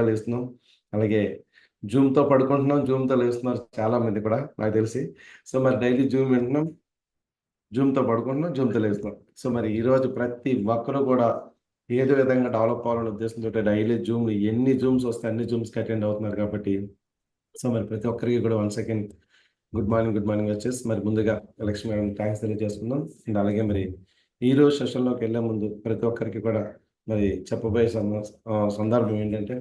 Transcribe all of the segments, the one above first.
లేస్తున్నాం. అలాగే జూమ్‌తో పడుకుంటున్నాం, జూమ్‌తో లేస్తున్నారు చాలామంది కూడా నాకు తెలిసి. సో, మరి డైలీ జూమ్ వింటున్నాం, జూమ్‌తో పడుకుంటున్నాం, జూమ్‌తో లేస్తున్నాం. సో, మరి ఈరోజు ప్రతి ఒక్కరు కూడా ఏదో విధంగా డెవలప్ అవ్వాలనే ఉద్దేశంతోటి డైలీ జూమ్‌లు ఎన్ని జూమ్స్ వస్తే అన్ని జూమ్స్‌కి అటెండ్ అవుతున్నారు కాబట్టి, సో, మరి ప్రతి ఒక్కరికి కూడా వన్స్ అగైన్ గుడ్ మార్నింగ్ వచ్చేసి మరి ముందుగా లక్ష్మి మేడంకి థాంక్స్ తెలియజేసుకుందాం. అండ్ అలాగే మరి ఈరోజు సెషన్‌లోకెళ్ళే ముందు ప్రతి ఒక్కరికి కూడా మరి చెప్పబోయే సందర్భం ఏంటంటే,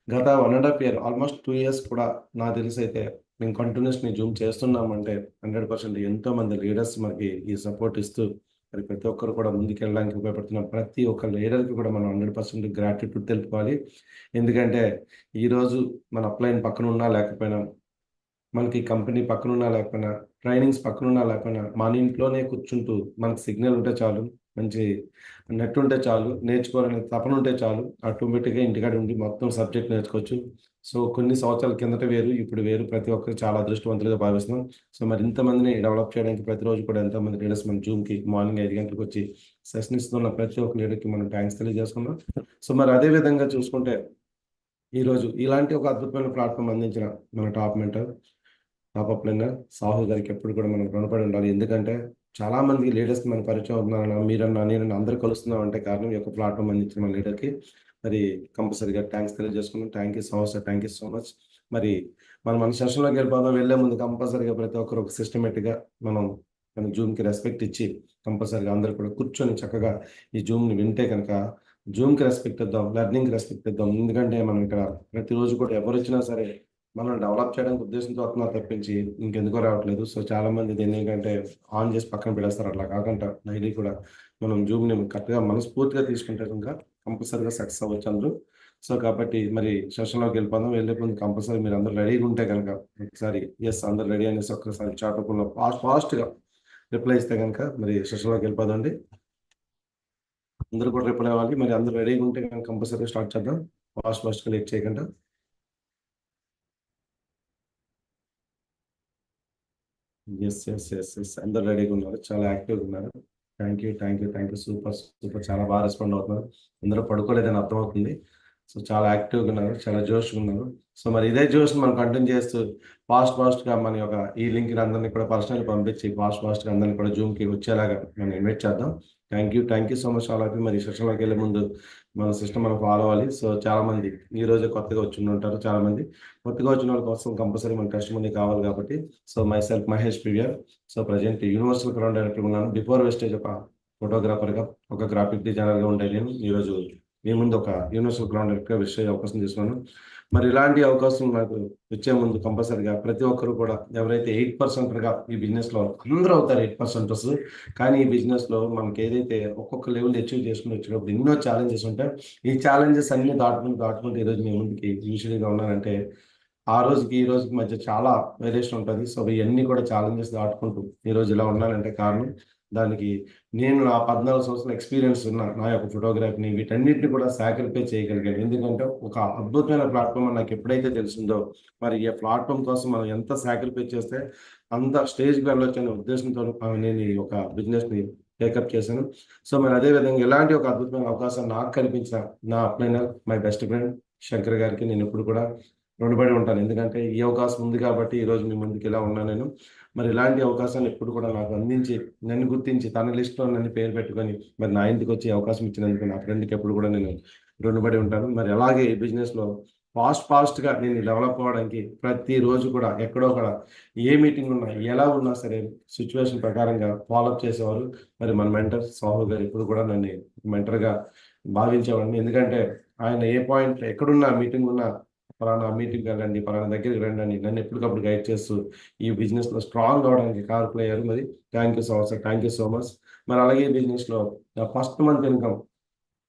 గత 1 ½ ఇయర్ ఆల్మోస్ట్ 2 ఇయర్స్ కూడా నాకు తెలిసైతే మేము కంటిన్యూయస్‌ని జూమ్ చేస్తున్నామంటే 100% ఎంతోమంది లీడర్స్ మనకి ఈ సపోర్ట్ ఇస్తూ మరి ప్రతి ఒక్కరు కూడా ముందుకెళ్ళడానికి ఉపయోగపడుతున్న ప్రతి ఒక్క లీడర్‌కి కూడా మనం 100% గ్రాటిట్యూడ్ తెలుపుకోవాలి. ఎందుకంటే ఈరోజు మన అప్‌లైన్ పక్కన ఉన్నా లేకపోయినా, మనకి కంపెనీ పక్కనున్నా లేకపోయినా, ట్రైనింగ్స్ పక్కనున్నా లేకపోయినా, మన ఇంట్లోనే కూర్చుంటూ మనకు సిగ్నల్ ఉంటే చాలు, మంచి నెట్ ఉంటే చాలు, నేర్చుకోవాలనే తపన ఉంటే చాలు, ఆటోమేటిక్‌గా ఇంటికాడ ఉండి మొత్తం సబ్జెక్ట్ నేర్చుకోవచ్చు. సో, కొన్ని సంవత్సరాల కిందట వేరు, ఇప్పుడు వేరు. ప్రతి ఒక్కరు చాలా అదృష్టవంతులుగా భావిస్తున్నాం. సో, మరి ఇంతమందిని డెవలప్ చేయడానికి ప్రతిరోజు కూడా ఎంతోమంది లీడర్స్ మన జూమ్‌కి మార్నింగ్ 5 గంటలకొచ్చి సెషన్ ఇస్తున్న ప్రతి ఒక్క లీడర్‌కి మనం థాంక్స్ తెలియజేసుకుందాం. సో, మరి అదే విధంగా చూసుకుంటే ఈరోజు ఇలాంటి ఒక అద్భుతమైన ప్లాట్‌ఫార్మ్ అందించిన మన టాప్ మెంటర్, టాప్ అప్‌లైనర్ సాహు గారికి ఎప్పుడు కూడా మనం రుణపడి ఉండాలి. ఎందుకంటే చాలామంది లీడర్స్ మనకు పరిచయం అవుతున్నారన్న మీరన్నా, నేనన్నా అందరూ కలుస్తున్నాం అంటే కారణం ఈ యొక్క ప్లాట్‌ఫార్మ్ అందించిన మన లీడర్‌కి మరి కంపల్సరీగా థాంక్స్ తెలియజేసుకున్నాం. Thank you so much sir. Thank you so much. మరి మనం మన సెషన్‌లోకి వెళ్ళిపోదాం. వెళ్ళే ముందు కంపల్సరీగా ప్రతి ఒక్కరు ఒక సిస్టమేటిక్‌గా మనం మన జూమ్‌కి రెస్పెక్ట్ ఇచ్చి కంపల్సరీగా అందరూ కూడా కూర్చొని చక్కగా ఈ జూమ్‌ని వింటే గనక జూమ్‌కి రెస్పెక్ట్ ఇద్దాం. లెర్నింగ్‌కి రెస్పెక్ట్ ఇద్దాం. ఎందుకంటే మనం ఇక్కడ ప్రతిరోజు కూడా ఎవరొచ్చినా సరే మనల్ని డెవలప్ చేయడానికి ఉద్దేశంతో వస్తున్నారు తప్పించి ఇంకెందుకో రావట్లేదు. సో, చాలామంది దీన్నేంటంటే ఆన్ చేసి పక్కన పడేస్తారు. అట్లా కాకుండా డైలీ కూడా మనం జూమ్‌ని కరెక్ట్‌గా మనస్ఫూర్తిగా తీసుకుంటే గనుక కంపల్సరీగా సక్సెస్ అవ్వచ్చు అందరూ. సో, కాబట్టి మరి సెషన్‌లోకి వెళ్ళిపోదాం. వెళ్ళే ముందు కంపల్సరీ మీరందరూ రెడీగా ఉంటే గనక ఒకసారి యెస్ అందరూ రెడీ అనేసి ఒక్కసారి చాట్ రూపంలో ఫాస్ట్‌గా రిప్లై ఇస్తే గనక మరి సెషన్‌లోకి వెళ్ళిపోదామండి. అందరూ కూడా రిప్లై ఇవ్వాలి. మరి అందరూ రెడీగా ఉంటే గనక కంపల్సరీగా స్టార్ట్ చేద్దాం. ఫాస్ట్‌గా లేట్ చేయకుండా. యెస్. అందరూ రెడీగా ఉన్నారు. చాలా యాక్టివ్‌గా ఉన్నారు. Thank you. సూపర్. చాలా బాగా రెస్పాండ్ అవుతున్నారు. అందరూ పడుకోలేదని అర్థమవుతుంది. సో, చాలా యాక్టివ్‌గా ఉన్నారు. చాలా జోష్‌గా ఉన్నారు. సో, మరి ఇదే జోష్‌ని మనం కంటిన్యూ చేస్తూ ఫాస్ట్‌గా మన యొక్క ఈ లింక్‌ని అందరిని కూడా పర్సనల్ పంపించి ఫాస్ట్‌గా అందరిని కూడా జూమ్‌కి వచ్చేలాగా మనం ఇన్వైట్ చేద్దాం. Thank you so much all of you. మరి సెషన్‌లోకెళ్ళే ముందు మన సిస్టమ్ మనం ఫాలో అవ్వాలి. సో, చాలామంది ఈరోజే కొత్తగా వచ్చుండుంటారు చాలామంది. కొత్తగా వచ్చినోళ్ళ కోసం కంపల్సరీ మన టెస్టిమనీ కావాలి కాబట్టి so, myself Mahesh PVR. So, present universal crown డైరెక్టర్‌గా ఉన్నాను. బిఫోర్ వెస్టేజ్ ఒక ఫోటోగ్రాఫర్‌గా, ఒక గ్రాఫిక్ డిజైనర్‌గా ఉండే నేను ఈరోజు మీ ముందు ఒక యూనివర్సల్ క్రౌన్ డైరెక్టర్‌గా వెస్టేజ్ అవకాశం తీసుకున్నాను. మరి ఇలాంటి అవకాశం నాకు ఇచ్చే ముందు కంపల్సరీగా ప్రతి ఒక్కరు కూడా ఎవరైతే 8%గా ఈ బిజినెస్‌లో అందరూ అవుతారు 8%ers. కానీ ఈ బిజినెస్‌లో మనకేదైతే ఒక్కొక్క లెవెల్ అచీవ్ చేసుకుంటూ వచ్చేటప్పుడు ఎన్నో ఛాలెంజెస్ ఉంటాయి. ఈ ఛాలెంజెస్ అన్నీ దాటుకుంటూ ఈరోజు మీ ముందుకి యూజువల్‌గా ఉన్నానంటే ఆ రోజుకి, ఈ రోజుకి మధ్య చాలా వేరియేషన్ ఉంటది. సో, ఇయన్నీ కూడా ఛాలెంజెస్ దాటుకుంటూ ఈరోజు ఇలా ఉన్నానంటే కారణం దానికి నేను నా 14 సంవత్సరాల ఎక్స్‌పీరియన్స్ ఉన్న నా యొక్క ఫోటోగ్రఫీని వీటన్నిటిని కూడా సాక్రిఫైస్ చేయగలిగాను. ఎందుకంటే ఒక అద్భుతమైన ప్లాట్‌ఫార్మ్ అని నాకెప్పుడైతే తెలిసిందో మరి ఈ ప్లాట్‌ఫార్మ్ కోసం మనం ఎంత సాక్రిఫైస్ చేస్తే అంత స్టేజ్‌కి వెళ్ళొచ్చనే ఉద్దేశంతో నేను ఈ యొక్క బిజినెస్‌ని టేకప్ చేశాను. సో, మరి అదే విధంగా ఇలాంటి ఒక అద్భుతమైన అవకాశం నాకు కల్పించిన నా అప్లైనర్, మై బెస్ట్ ఫ్రెండ్ శంకర్ గారికి నేనెప్పుడు కూడా రుణపడి ఉంటాను. ఎందుకంటే ఈ అవకాశం ఉంది కాబట్టి ఈరోజు మీ ముందుకు ఇలా ఉన్నాను నేను. మరి ఇలాంటి అవకాశాలు ఎప్పుడు కూడా నాకు అందించి, నన్ను గుర్తించి తన లిస్ట్‌లో నన్ను పేరు పెట్టుకొని మరి నా ఇంటికొచ్చే అవకాశం ఇచ్చినందుకు నా ఫ్రెండ్‌కి ఎప్పుడు కూడా నేను రుణపడి ఉంటాను. మరి అలాగే ఈ బిజినెస్‌లో ఫాస్ట్‌గా నేను డెవలప్ అవ్వడానికి ప్రతిరోజు కూడా ఎక్కడో అక్కడ ఏ మీటింగ్ ఉన్నా, ఎలా ఉన్నా సరే సిట్యుయేషన్ ప్రకారంగా ఫాలో అప్ చేసేవారు. మరి మన మెంటర్ సాహు గారు ఎప్పుడు కూడా నన్ను మెంటర్‌గా భావించేవాడిని. ఎందుకంటే ఆయన ఏ పాయింట్ ఎక్కడున్నా మీటింగ్ ఉన్నా పలానా మీటింగ్‌కి వెళ్ళండి, పలానా దగ్గరికి రండి అని నన్ను ఎప్పటికప్పుడు గైడ్ చేస్తూ ఈ బిజినెస్‌లో స్ట్రాంగ్ అవ్వడానికి కారకులయ్యారు. మరి thank you so much sir. Thank you so much. మరి అలాగే ఈ బిజినెస్‌లో నా ఫస్ట్ మంత్ ఇన్‌కమ్ రూ.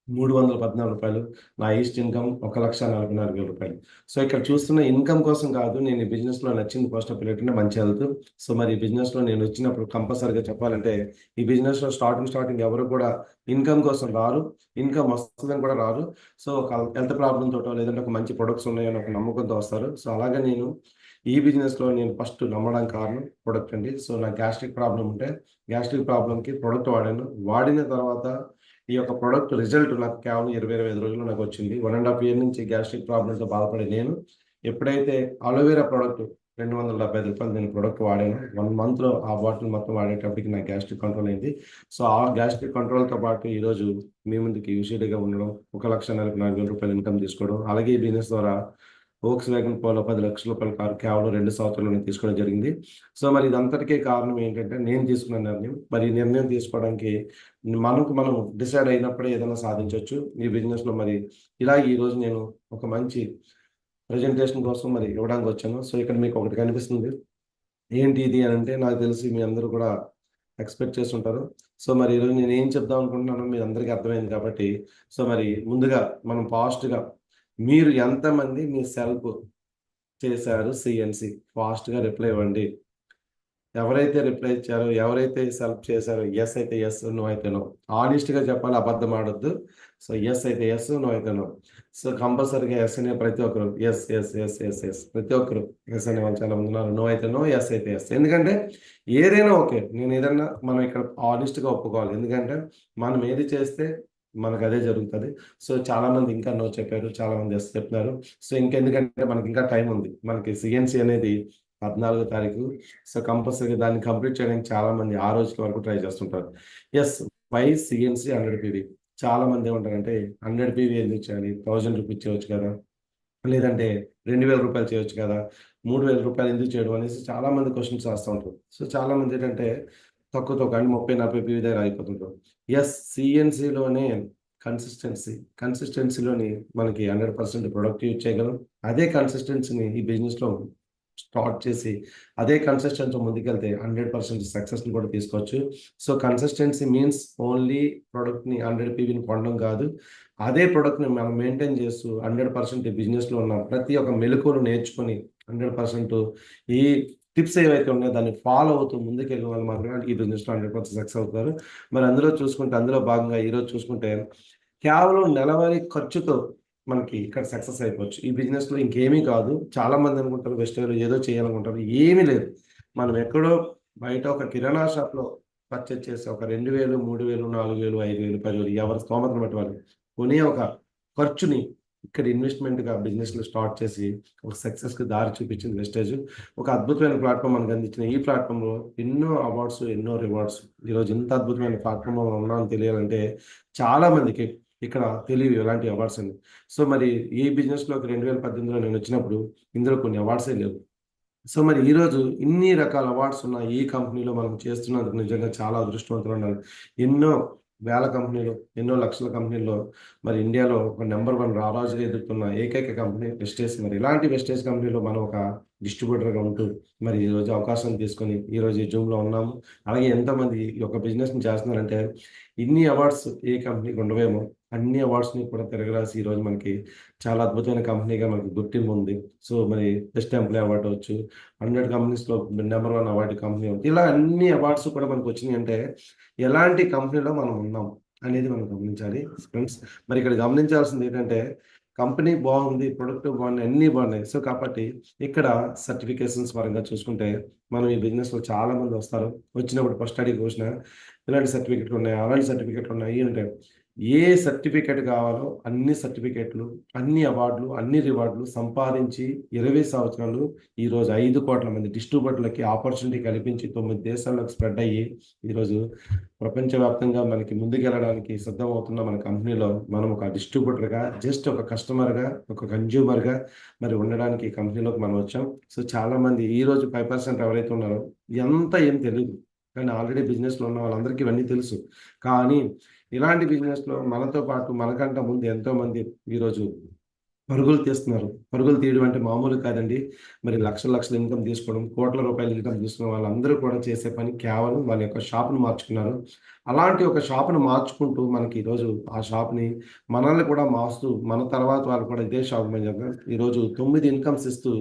314 నా ఈస్ట్ ఇన్‌కమ్ రూ. 1,44,000. సో, ఇక్కడ చూస్తున్న ఇన్‌కమ్ కోసం కాదు. నేను ఈ బిజినెస్‌లో నచ్చింది ఫస్ట్ ఆఫ్ ఆల్ ఏంటంటే మంచి హెల్త్. సో, మరి ఈ బిజినెస్‌లో నేనొచ్చినప్పుడు కంపల్సరీగా చెప్పాలంటే ఈ బిజినెస్‌లో స్టార్టింగ్ ఎవరు కూడా ఇన్‌కమ్ కోసం రారు. ఇన్‌కమ్ వస్తదని కూడా రారు. సో, ఒక హెల్త్ ప్రాబ్లమ్ తోటో లేదంటే ఒక మంచి ప్రొడక్ట్స్ ఉన్నాయని ఒక నమ్మకంతో వస్తారు. సో, అలాగే నేను ఈ బిజినెస్‌లో నేను ఫస్ట్ నమ్మడానికి కారణం ప్రొడక్ట్ అండి. సో, నాకు గ్యాస్ట్రిక్ ప్రాబ్లమ్ ఉంటే గ్యాస్ట్రిక్ ప్రాబ్లమ్‌కి ప్రొడక్ట్ వాడాను. వాడిన తర్వాత ఈ యొక్క ప్రొడక్ట్ రిజల్ట్ నాకు కేవలం 20-25 రోజుల్లో నాకు వచ్చింది. 1.5 ఇయర్ నుంచి గ్యాస్ట్రిక్ ప్రాబ్లమ్తో బాధపడే నేను ఎప్పుడైతే అలోవెరా ప్రోడక్ట్ ₹275 నేను ప్రోడక్ట్ వాడాను, 1 మంత్లో ఆ బాటిల్ మొత్తం వాడేటప్పటికి నా గ్యాస్ట్రిక్ కంట్రోల్ అయింది. సో ఆ గ్యాస్ట్రిక్ కంట్రోల్తో పాటు ఈరోజు మీ ముందుకి యూసీడీగా ఉండడం, ₹1,40,000 ఇన్కమ్ తీసుకోవడం, అలాగే ఈ బిజినెస్ ద్వారా వోక్స్ వ్యాగన్ పోలో ₹10,00,000 కారు కేవలం 2 సంవత్సరాల్లోనే తీసుకోవడం జరిగింది. సో మరి ఇదంతటికీ కారణం ఏంటంటే నేను తీసుకున్న నిర్ణయం. మరి ఈ నిర్ణయం తీసుకోవడానికి మనం డిసైడ్ అయినప్పుడే ఏదైనా సాధించవచ్చు ఈ బిజినెస్లో. మరి ఇలా ఈరోజు నేను ఒక మంచి ప్రెజెంటేషన్ కోసం మరి ఇవ్వడానికి వచ్చాను. సో ఇక్కడ మీకు ఒకటి కనిపిస్తుంది. ఏంటి ఇది అని అంటే, నాకు తెలిసి మీ అందరూ కూడా ఎక్స్పెక్ట్ చేస్తుంటారు. సో మరి ఈరోజు నేను ఏం చెప్దాం అనుకుంటున్నానో మీ అందరికీ అర్థమైంది కాబట్టి, సో మరి ముందుగా మనం ఫాస్ట్గా మీరు ఎంతమంది మీ సెల్ఫ్ చేశారు సిఎన్సి ఫాస్ట్గా రిప్లై ఇవ్వండి. ఎవరైతే రిప్లై ఇచ్చారో, ఎవరైతే సెల్ఫ్ చేశారో, ఎస్ అయితే ఎస్, నో అయితే నో. ఆనెస్ట్గా చెప్పాలి, అబద్ధం ఆడొద్దు. సో ఎస్ అయితే ఎస్, నో అయితే నో. సో కంపల్సరీగా ఎస్ అనే ప్రతి ఒక్కరు yes yes yes yes yes, ప్రతి ఒక్కరు ఎస్ అనే వాళ్ళు చాలా మంది ఉన్నారు. నో అయితే నో, ఎస్ అయితే ఎస్. ఎందుకంటే ఏదైనా ఓకే, నేను ఏదైనా మనం ఇక్కడ ఆనెస్ట్గా ఒప్పుకోవాలి. ఎందుకంటే మనం ఏది చేస్తే మనకు అదే జరుగుతుంది. సో చాలా మంది ఇంకా నో చెప్పారు, చాలా మంది ఎస్ చెప్తున్నారు. సో ఇంకెందుకంటే మనకి ఇంకా టైం ఉంది. మనకి సిఎన్సి అనేది 14వ తారీఖు. సో కంపల్సరీగా దాన్ని కంప్లీట్ చేయడానికి చాలా మంది ఆ రోజు వరకు ట్రై చేస్తుంటారు. Yes, why CNC 100 PV. చాలా మంది ఏమంటారంటే 100 పీవీ ఎందుకు చేయాలి, ₹1000 చేయవచ్చు కదా, లేదంటే ₹2,000 చేయొచ్చు కదా, ₹3,000 ఎందుకు చేయడం అనేసి చాలా మంది క్వశ్చన్స్ వేస్తూ ఉంటారు. సో చాలా మంది ఏంటంటే తక్కువ కానీ 30-40 పీవీ దగ్గర అయిపోతుంటారు. ఎస్, సిఎన్సిలోనే కన్సిస్టెన్సీలోని మనకి 100% ప్రొడక్ట్ యూజ్ చేయగలం. అదే కన్సిస్టెన్సీని ఈ బిజినెస్లో స్టార్ట్ చేసి అదే కన్సిస్టెన్సీ ముందుకెళ్తే 100% సక్సెస్ని కూడా తీసుకోవచ్చు. సో కన్సిస్టెన్సీ మీన్స్ ఓన్లీ ప్రొడక్ట్ని 100 పీవీని కొనడం కాదు, అదే ప్రొడక్ట్ని మనం మెయింటైన్ చేస్తూ 100% బిజినెస్లో ఉన్న ప్రతి ఒక్క మెలకువలు నేర్చుకొని 100% ఈ టిప్స్ ఏవైతే ఉన్నాయో దాన్ని ఫాలో అవుతూ ముందుకెళ్ళిన వాళ్ళు మాత్రమే ఈ బిజినెస్లో 100% సక్సెస్ అవుతారు. మరి అందులో భాగంగా ఈరోజు చూసుకుంటే కేవలం నెలవారీ ఖర్చుతో మనకి ఇక్కడ సక్సెస్ అయిపోవచ్చు. ఈ బిజినెస్‌లో ఇంకేమీ కాదు. చాలా మంది అనుకుంటారు వెస్టర్న్‌లో ఏదో చేయాలనుకుంటారు. ఏమీ లేదు. మనం ఎక్కడో బయట ఒక కిరాణా షాప్‌లో పర్చేజ్ చేసి ఒక 2,000, 3,000, 4,000, 5,000, 10,000 ఎవరి స్తోమతను బట్టి వాళ్ళు కొనే ఒక ఖర్చుని ఇక్కడ ఇన్వెస్ట్‌మెంట్‌గా బిజినెస్‌లో స్టార్ట్ చేసి ఒక సక్సెస్‌కి దారి చూపించింది వెస్టేజ్. ఒక అద్భుతమైన ప్లాట్‌ఫామ్ మనకు అందించిన ఈ ప్లాట్‌ఫామ్‌లో ఎన్నో అవార్డ్స్, ఎన్నో రివార్డ్స్. ఈరోజు ఇంత అద్భుతమైన ప్లాట్‌ఫామ్‌లో మనం ఉన్నామని తెలియాలంటే చాలా మందికి ఇక్కడ తెలియవు ఎలాంటి అవార్డ్స్ అని. సో మరి ఈ బిజినెస్‌లోకి 2018లో నేనొచ్చినప్పుడు ఇందులో కొన్ని అవార్డ్సే లేవు. సో మరి ఈరోజు ఇన్ని రకాల అవార్డ్స్ ఉన్న ఈ కంపెనీలో మనం చేస్తున్నందుకు నిజంగా చాలా అదృష్టవంతులు ఉండాలి. ఎన్నో వేల కంపెనీలు, ఎన్నో లక్షల కంపెనీల్లో మరి ఇండియాలో ఒక నంబర్ 1 రారాజుగా ఎదుగుతున్న ఏకైక కంపెనీ వెస్టేజ్. మరి ఇలాంటి వెస్టేజ్ కంపెనీలో మనం ఒక డిస్ట్రిబ్యూటర్‌గా ఉంటూ మరి ఈరోజు అవకాశం తీసుకొని ఈరోజు ఈ జూమ్‌లో ఉన్నాము. అలాగే ఎంతోమంది ఈ యొక్క బిజినెస్‌ని చేస్తున్నారంటే ఇన్ని అవార్డ్స్ ఏ కంపెనీకి ఉండవేమో. అన్ని అవార్డ్స్‌ని కూడా తిరగరాసి ఈరోజు మనకి చాలా అద్భుతమైన కంపెనీగా మనకి గుర్తింపు ఉంది. సో మరి బెస్ట్ ఎంప్లాయీ అవార్డ్ అవ్వచ్చు, 100 కంపెనీస్‌లో నంబర్ 1 అవార్డ్ కంపెనీ అవ్వచ్చు. ఇలా అన్ని అవార్డ్స్ కూడా మనకు వచ్చినాయి అంటే ఎలాంటి కంపెనీలో మనం ఉన్నాం అనేది మనం గమనించాలి ఫ్రెండ్స్. మరి ఇక్కడ గమనించాల్సింది ఏంటంటే కంపెనీ బాగుంది, ప్రొడక్ట్ బాగున్నాయి, అన్నీ బాగున్నాయి. సో కాబట్టి ఇక్కడ సర్టిఫికేషన్స్ పరంగా చూసుకుంటే మనం ఈ బిజినెస్‌లో చాలా మంది వస్తారు. వచ్చినప్పుడు ఫస్ట్ అడిగే క్వశ్చన్ ఇలాంటి సర్టిఫికేట్లు ఉన్నాయా, అలాంటి సర్టిఫికేట్లు ఉన్నాయి ఉంటాయి. ఏ సర్టిఫికేట్ కావాలో అన్ని సర్టిఫికేట్లు, అన్ని అవార్డులు, అన్ని రివార్డులు సంపాదించి 20 సంవత్సరాలు ఈరోజు 5,00,00,000 మంది డిస్ట్రిబ్యూటర్లకి ఆపర్చునిటీ కల్పించి 9 దేశాల్లోకి స్ప్రెడ్ అయ్యి ఈరోజు ప్రపంచవ్యాప్తంగా మనకి ముందుకెళ్ళడానికి సిద్ధమవుతున్న మన కంపెనీలో మనం ఒక డిస్ట్రిబ్యూటర్‌గా, జస్ట్ ఒక కస్టమర్‌గా, ఒక కన్జ్యూమర్‌గా మరి ఉండడానికి ఈ కంపెనీలోకి మనం వచ్చాం. సో చాలామంది ఈరోజు 5% ఎవరైతే ఉన్నారో ఇదంతా ఏం తెలీదు. కానీ ఆల్రెడీ బిజినెస్‌లో ఉన్న వాళ్ళందరికీ ఇవన్నీ తెలుసు. కానీ ఇలాంటి బిజినెస్‌లో మనతో పాటు మనకంటే ముందు ఎంతోమంది ఈరోజు పరుగులు తీస్తున్నారు. పరుగులు తీయడం అంటే మామూలు కాదండి. మరి లక్షల లక్షల ఇన్‌కమ్ తీసుకోవడం, కోట్ల రూపాయల ఇన్‌కమ్ తీసుకున్న వాళ్ళందరూ కూడా చేసే పని కేవలం వాళ్ళ యొక్క షాప్‌ని మార్చుకున్నారు. అలాంటి ఒక షాప్‌ని మార్చుకుంటూ మనకి ఈరోజు ఆ షాప్‌ని మనల్ని కూడా మారుస్తూ మన తర్వాత వాళ్ళు కూడా ఇదే షాప్ మేనేజర్‌గా ఈరోజు 9 ఇన్‌కమ్స్ ఇస్తూ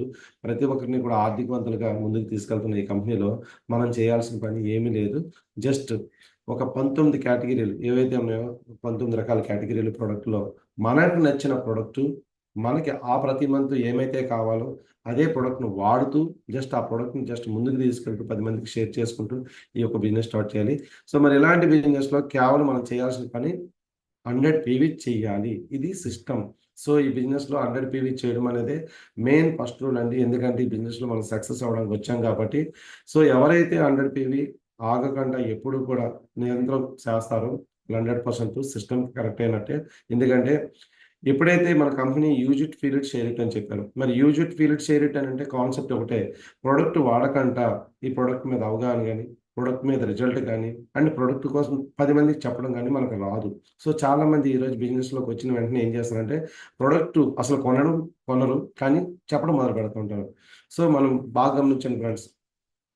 ప్రతి ఒక్కరిని కూడా ఆర్థికవంతులుగా ముందుకు తీసుకెళ్తున్న ఈ కంపెనీలో మనం చేయాల్సిన పని ఏమీ లేదు. జస్ట్ ఒక 19 కేటగిరీలు ఏవైతే ఉన్నాయో 19 రకాల కేటగిరీలు ప్రొడక్ట్‌లో మనకు నచ్చిన ప్రొడక్టు మనకి ఆ ప్రతి మంత్ ఏమైతే కావాలో అదే ప్రొడక్ట్‌ని వాడుతూ జస్ట్ ఆ ప్రొడక్ట్‌ని జస్ట్ ముందుకు తీసుకెళ్తూ 10 మందికి షేర్ చేసుకుంటూ ఈ యొక్క బిజినెస్ స్టార్ట్ చేయాలి. సో మరి ఇలాంటి బిజినెస్‌లో కేవలం మనం చేయాల్సిన పని 100 పీవీ చెయ్యాలి. ఇది సిస్టమ్. సో, ఈ బిజినెస్‌లో 100 పీవీ చేయడం అనేది మెయిన్ ఫస్ట్ రూల్ అండి. ఎందుకంటే ఈ బిజినెస్‌లో మనం సక్సెస్ అవ్వడానికి వచ్చాం కాబట్టి. సో, ఎవరైతే 100 పీవీ ఆగకుండా ఎప్పుడు కూడా నిరంతరం చేస్తారో 100% సిస్టమ్ కరెక్ట్ అయినట్టే. ఎందుకంటే ఎప్పుడైతే మన company use it, feel it, share it అని చెప్పారు. మరి use it, feel it, share it అని అంటే కాన్సెప్ట్ ఒకటే. ప్రొడక్ట్ వాడకంట ఈ ప్రొడక్ట్ మీద అవగాహన గాని, ప్రొడక్ట్ మీద రిజల్ట్ గాని, అండ్ ప్రొడక్ట్ కోసం 10 మందికి చెప్పడం గాని మనకు రాదు. సో, చాలా మంది ఈరోజు బిజినెస్‌లోకి వచ్చిన వెంటనే ఏం చేస్తారంటే ప్రొడక్ట్ అసలు కొనరు. కానీ చెప్పడం మొదలు పెడుతుంటారు. సో, మనం బాగా గమనించండి ఫ్రెండ్స్.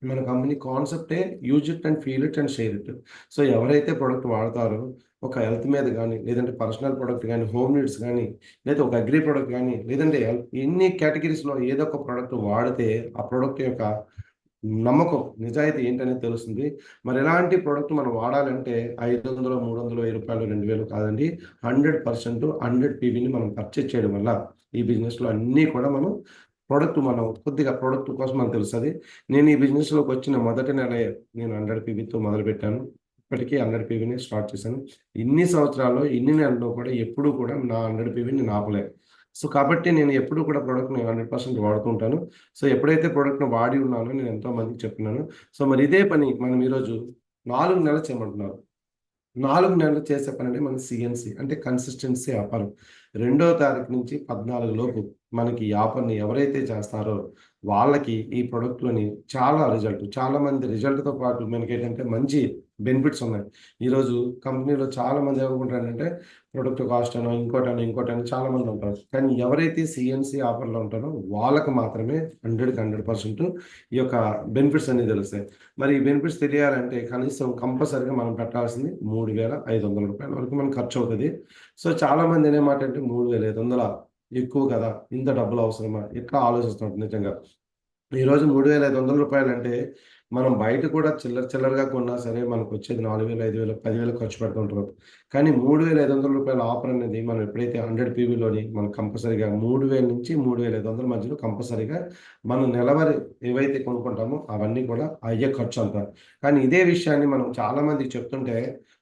మన కంపెనీ కాన్సెప్టే use it and feel it and share it. So, ఎవరైతే ప్రొడక్ట్ వాడతారో ఒక హెల్త్ మీద గాని, లేదంటే పర్సనల్ ప్రొడక్ట్ గాని, హోమ్ నీడ్స్ గాని, లేదా ఒక అగ్రీ ప్రొడక్ట్ గాని, లేదంటే ఎన్ని కేటగరీస్‌లో ఏదో ఒక ప్రొడక్ట్ వాడితే ఆ ప్రొడక్ట్ యొక్క నమ్మకం, నిజాయితీ ఏంటనేది తెలుస్తుంది. మరి ఎలాంటి ప్రొడక్ట్ మనం వాడాలంటే 500, 300, రూ. 1000, 2000 కాదండి. 100% 100 పీవీని మనం పర్చేజ్ చేయడం వల్ల ఈ బిజినెస్‌లో అన్నీ కూడా మనం కొద్దిగా ప్రొడక్ట్ కోసం మనకు తెలుస్తది. నేను ఈ బిజినెస్‌లోకి వచ్చిన మొదటి నెలే నేను 100 పీవీతో మొదలుపెట్టాను. ఇప్పటికి 100 పీవీనే స్టార్ట్ చేశాను. ఇన్ని సంవత్సరాల్లో, ఇన్ని నెలల్లో కూడా ఎప్పుడూ కూడా నా 100 పీవీని నేను ఆపలే. సో, కాబట్టి నేను ఎప్పుడూ కూడా ప్రొడక్ట్‌ని 100% వాడుతూ ఉంటాను. సో, ఎప్పుడైతే ప్రొడక్ట్‌ని వాడి ఉన్నానో నేను ఎంతో మందికి చెప్తున్నాను. సో, మరి ఇదే పని మనం ఈరోజు 4 నెలలు చేయమంటున్నారు. 4 నెలలు చేసే పనండి మన సీఎన్‌సీ అంటే కన్సిస్టెన్సీ వ్యాపారం. రెండో తారీఖు నుంచి 14 లోపు మనకి ఈ ఆఫర్‌ని ఎవరైతే చేస్తారో వాళ్ళకి ఈ ప్రొడక్ట్‌లోని చాలా మంది రిజల్ట్‌తో పాటు మనకేంటంటే మంచి బెనిఫిట్స్ ఉన్నాయి. ఈరోజు కంపెనీలో చాలామంది ఏమనుకుంటారంటే ప్రొడక్ట్ కాస్ట్ అనో, ఇంకోటనో చాలామంది ఉంటారు. కానీ ఎవరైతే సీఎన్‌సీ ఆఫర్‌లో ఉంటారో వాళ్ళకి మాత్రమే 100కి 100% ఈ యొక్క బెనిఫిట్స్ అనేవి తెలుస్తాయి. మరి ఈ బెనిఫిట్స్ తెలియాలంటే కనీసం కంపల్సరీగా మనం పెట్టాల్సింది రూ. 3,500 వరకు మనకు ఖర్చవుతది. సో, చాలామంది అనే మాట అంటే 3,500 ఎక్కువ కదా! ఇంత డబ్బులు అవసరమా? ఇట్లా ఆలోచిస్తుంటారు నిజంగా. ఈరోజు రూ. 3,500 అంటే మనం బయట కూడా చిల్లరగా కొన్నా సరే మనకొచ్చేది 4,000, 5,000, 10,000 ఖర్చు పెడుతూ ఉంటారు. కానీ రూ. 3,500 ఆఫర్ అనేది మనం ఎప్పుడైతే 100 పీవీలోని మనం కంపల్సరీగా 3,000-3,500 మధ్యలో కంపల్సరీగా మనం నెలవారీ ఏవైతే కొనుక్కుంటామో అవన్నీ కూడా అయ్యే ఖర్చు అంతా. కానీ ఇదే విషయాన్ని మనం చాలా మందికి చెప్తుంటే,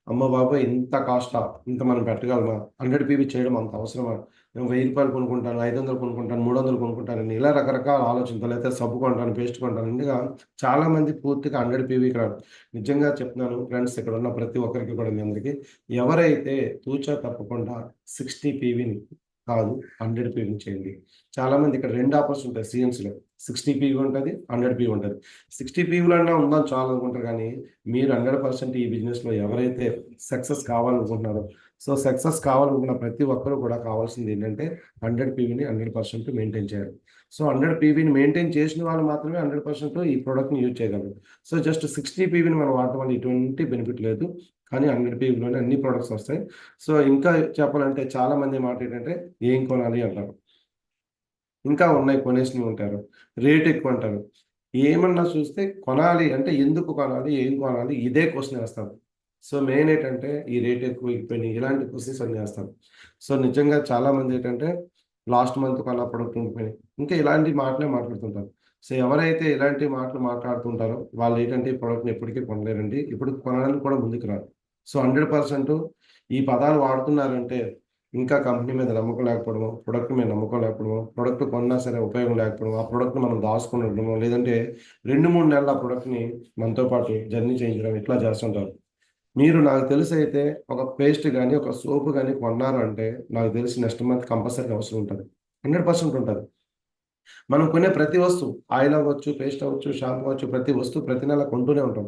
అమ్మ బాబోయ్! ఇంత కాస్టా? ఇంత మనం పెట్టగలమా? 100 పీవీ చేయడం అంత అవసరమా? నేను రూ. 1000 కొనుక్కుంటాను, 500 కొనుక్కుంటాను, 300 కొనుక్కుంటానని ఇలా రకరకాల ఆలోచనతో లేకపోతే సబ్బు కొంటాను, పేస్ట్ కొంటాను. ఇందుగా చాలామంది పూర్తిగా 100 పీవీకి రారు. నిజంగా చెప్తున్నాను ఫ్రెండ్స్ ఇక్కడున్న ప్రతి ఒక్కరికి కూడా మీ అందరికి. ఎవరైతే తూచా తప్పకుండా 60 పీవీని కాదు 100 పీవీని చేయండి. చాలామంది ఇక్కడ 2 ఆఫర్స్ ఉంటాయి సీఎన్సీలో. 60 పీవీ ఉంటది, 100 పీవీ ఉంటది. 60 పీవీలన్నా ఉందాం చాలు అనుకుంటారు కానీ మీరు 100% ఈ బిజినెస్‌లో ఎవరైతే సక్సెస్ కావాలనుకుంటున్నారో సో, సక్సెస్ కావాలనుకున్న ప్రతి ఒక్కరు కూడా కావాల్సిందేంటంటే 100 పీవీని 100% మెయింటైన్ చేయాలి. సో, 100 పీవీని మెయింటైన్ చేసిన వాళ్ళు మాత్రమే 100% ఈ ప్రొడక్ట్‌ని యూజ్ చేయగలరు. సో, జస్ట్ 60 పీవీని మనం వాడటం వల్ల ఎటువంటి బెనిఫిట్ లేదు. కానీ 100 పీవీలోనే అన్ని ప్రొడక్ట్స్ వస్తాయి. సో, ఇంకా చెప్పాలంటే చాలామంది మాట ఏంటంటే ఏం కొనాలి అంటారు. ఇంకా ఉన్నాయి కొనేసినవి ఉంటారు. రేట్ ఎక్కువ అంటారు. ఏమన్నా చూస్తే కొనాలి అంటే ఎందుకు కొనాలి? ఏం కొనాలి? ఇదే క్వెషన్ ఏస్తారు. సో, మెయిన్ ఏంటంటే ఈ రేట్ ఎక్కువైపోయినాయి. ఇలాంటి క్వెషన్స్ అన్నీ ఏస్తారు. సో, నిజంగా చాలామంది ఏంటంటే లాస్ట్ మంత్ కొన్న ప్రొడక్ట్ ఉండిపోయినాయి. ఇంకా ఇలాంటి మాటలే మాట్లాడుతుంటారు. సో, ఎవరైతే ఇలాంటి మాటలు మాట్లాడుతుంటారో వాళ్ళేంటంటే ఈ ప్రొడక్ట్‌ని ఎప్పటికీ కొనలేరండి. ఇప్పుడు కొనడానికి కూడా ముందుకు రారు. సో, 100% ఈ పదాలు వాడుతున్నారంటే ఇంకా కంపెనీ మీద నమ్మకం లేకపోవడమో, ప్రొడక్ట్ మీద నమ్మకం లేకపోవడమో, ప్రొడక్ట్ కొన్నా సరే ఉపయోగం లేకపోవడమో, ఆ ప్రొడక్ట్‌ని మనం దాచుకొని ఉండడమో, లేదంటే 2, 3 నెలలు ఆ ప్రొడక్ట్‌ని మనతో పాటు జర్నీ చేయించడం ఇట్లా చేస్తుంటారు. మీరు నాకు తెలిసైతే ఒక పేస్ట్ గాని, ఒక సోప్ గాని కొన్నారు అంటే నాకు తెలిసి నెక్స్ట్ మంత్ కంపల్సరీగా అవసరం ఉంటది. 100% ఉంటది. మనం కొనే ప్రతి వస్తువు ఆయిల్ అవ్వచ్చు, పేస్ట్ అవ్వచ్చు, షాంపూ అవ్వచ్చు, ప్రతి వస్తువు ప్రతి నెల కొంటూనే ఉంటాం.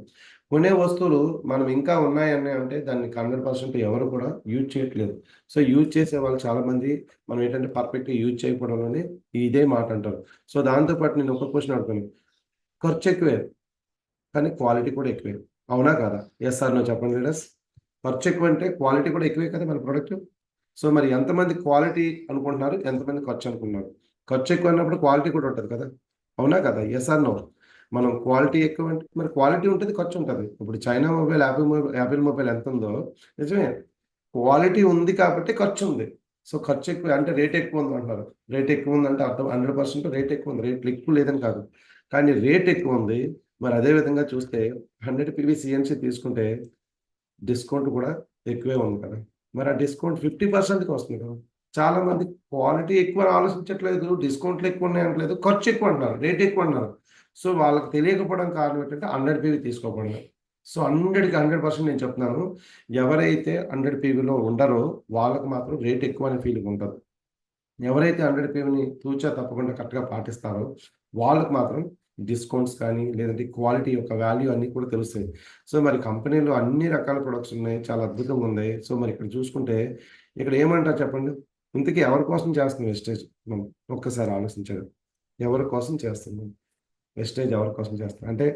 కొనే వస్తువులు మనం ఇంకా ఉన్నాయని అంటే దాన్ని 100% ఎవరు కూడా యూజ్ చేయట్లేదు. సో, యూజ్ చేసేవాళ్ళు చాలామంది మనం ఏంటంటే పర్ఫెక్ట్‌గా యూజ్ చేయకపోవడంలోనే ఇదే మాట అంటారు. సో, దాంతో పాటు నేను ఒక క్వెషన్ అడుగుతాను. ఖర్చు ఎక్కువే కానీ క్వాలిటీ కూడా ఎక్కువే. అవునా కాదా? యెస్ ఆర్ నో చెప్పండి లీడర్స్. ఖర్చు ఎక్కువంటే క్వాలిటీ కూడా ఎక్కువే కదా మన ప్రొడక్ట్. సో, మరి ఎంతమంది క్వాలిటీ అనుకుంటున్నారు? ఎంతమంది ఖర్చు అనుకుంటున్నారు? ఖర్చు ఎక్కువన్నప్పుడు క్వాలిటీ కూడా ఉంటది కదా! అవునా కదా? Yes or no? మనం క్వాలిటీ ఎక్కువంటే మరి క్వాలిటీ ఉంటది, ఖర్చుంటది. ఇప్పుడు చైనా మొబైల్, యాపిల్ మొబైల్ ఎంతుందో నిజమే. క్వాలిటీ ఉంది కాబట్టి ఖర్చుంది. సో, ఖర్చు ఎక్కువ అంటే రేట్ ఎక్కువుందంటున్నారు. రేట్ ఎక్కువుందంటే అర్థం 100% రేట్ ఎక్కువుంది. రేట్లు ఎక్కువ లేదని కాదు. కానీ రేట్ ఎక్కువుంది. మరి అదే విధంగా చూస్తే 100 పీవీ సీఎన్సీ తీసుకుంటే డిస్కౌంట్ కూడా ఎక్కువే ఉంది కదా! మరి ఆ డిస్కౌంట్ 50%కి వస్తుంది కదా. చాలా మంది క్వాలిటీ ఎక్కువ ఆలోచించట్లేదు, డిస్కౌంట్లు ఎక్కువ ఉన్నాయి అనట్లేదు, ఖర్చు ఎక్కువ అంటున్నారు, రేట్ ఎక్కువ అంటున్నారు. సో వాళ్ళకి తెలియకపోవడం కారణం ఏంటంటే 100 పీవీ తీసుకోకపోవడం. సో 100కి 100% నేను చెప్తున్నాను, ఎవరైతే 100 పీవీలో ఉండరో వాళ్ళకి మాత్రం రేట్ ఎక్కువ అనే ఫీలింగ్ ఉంటుంది. ఎవరైతే 100 పీవీని తూచా తప్పకుండా కరెక్ట్‌గా పాటిస్తారో వాళ్ళకి మాత్రం డిస్కౌంట్స్ కానీ, లేదంటే క్వాలిటీ యొక్క వాల్యూ అన్నీ కూడా తెలుస్తాయి. సో మరి కంపెనీలో అన్ని రకాల ప్రొడక్ట్స్ ఉన్నాయి. చాలా అద్భుతంగా ఉన్నాయి. సో మరి ఇక్కడ చూసుకుంటే ఇక్కడ ఏమంటారు చెప్పండి? ఇంతకీ ఎవరి కోసం చేస్తున్నాం వెస్టేజ్ మనం? ఒక్కసారి ఆలోచించండి. ఎవరి కోసం చేస్తున్నాం? వెస్టేజ్ ఎవరి కోసం చేస్తున్నాం? అంటే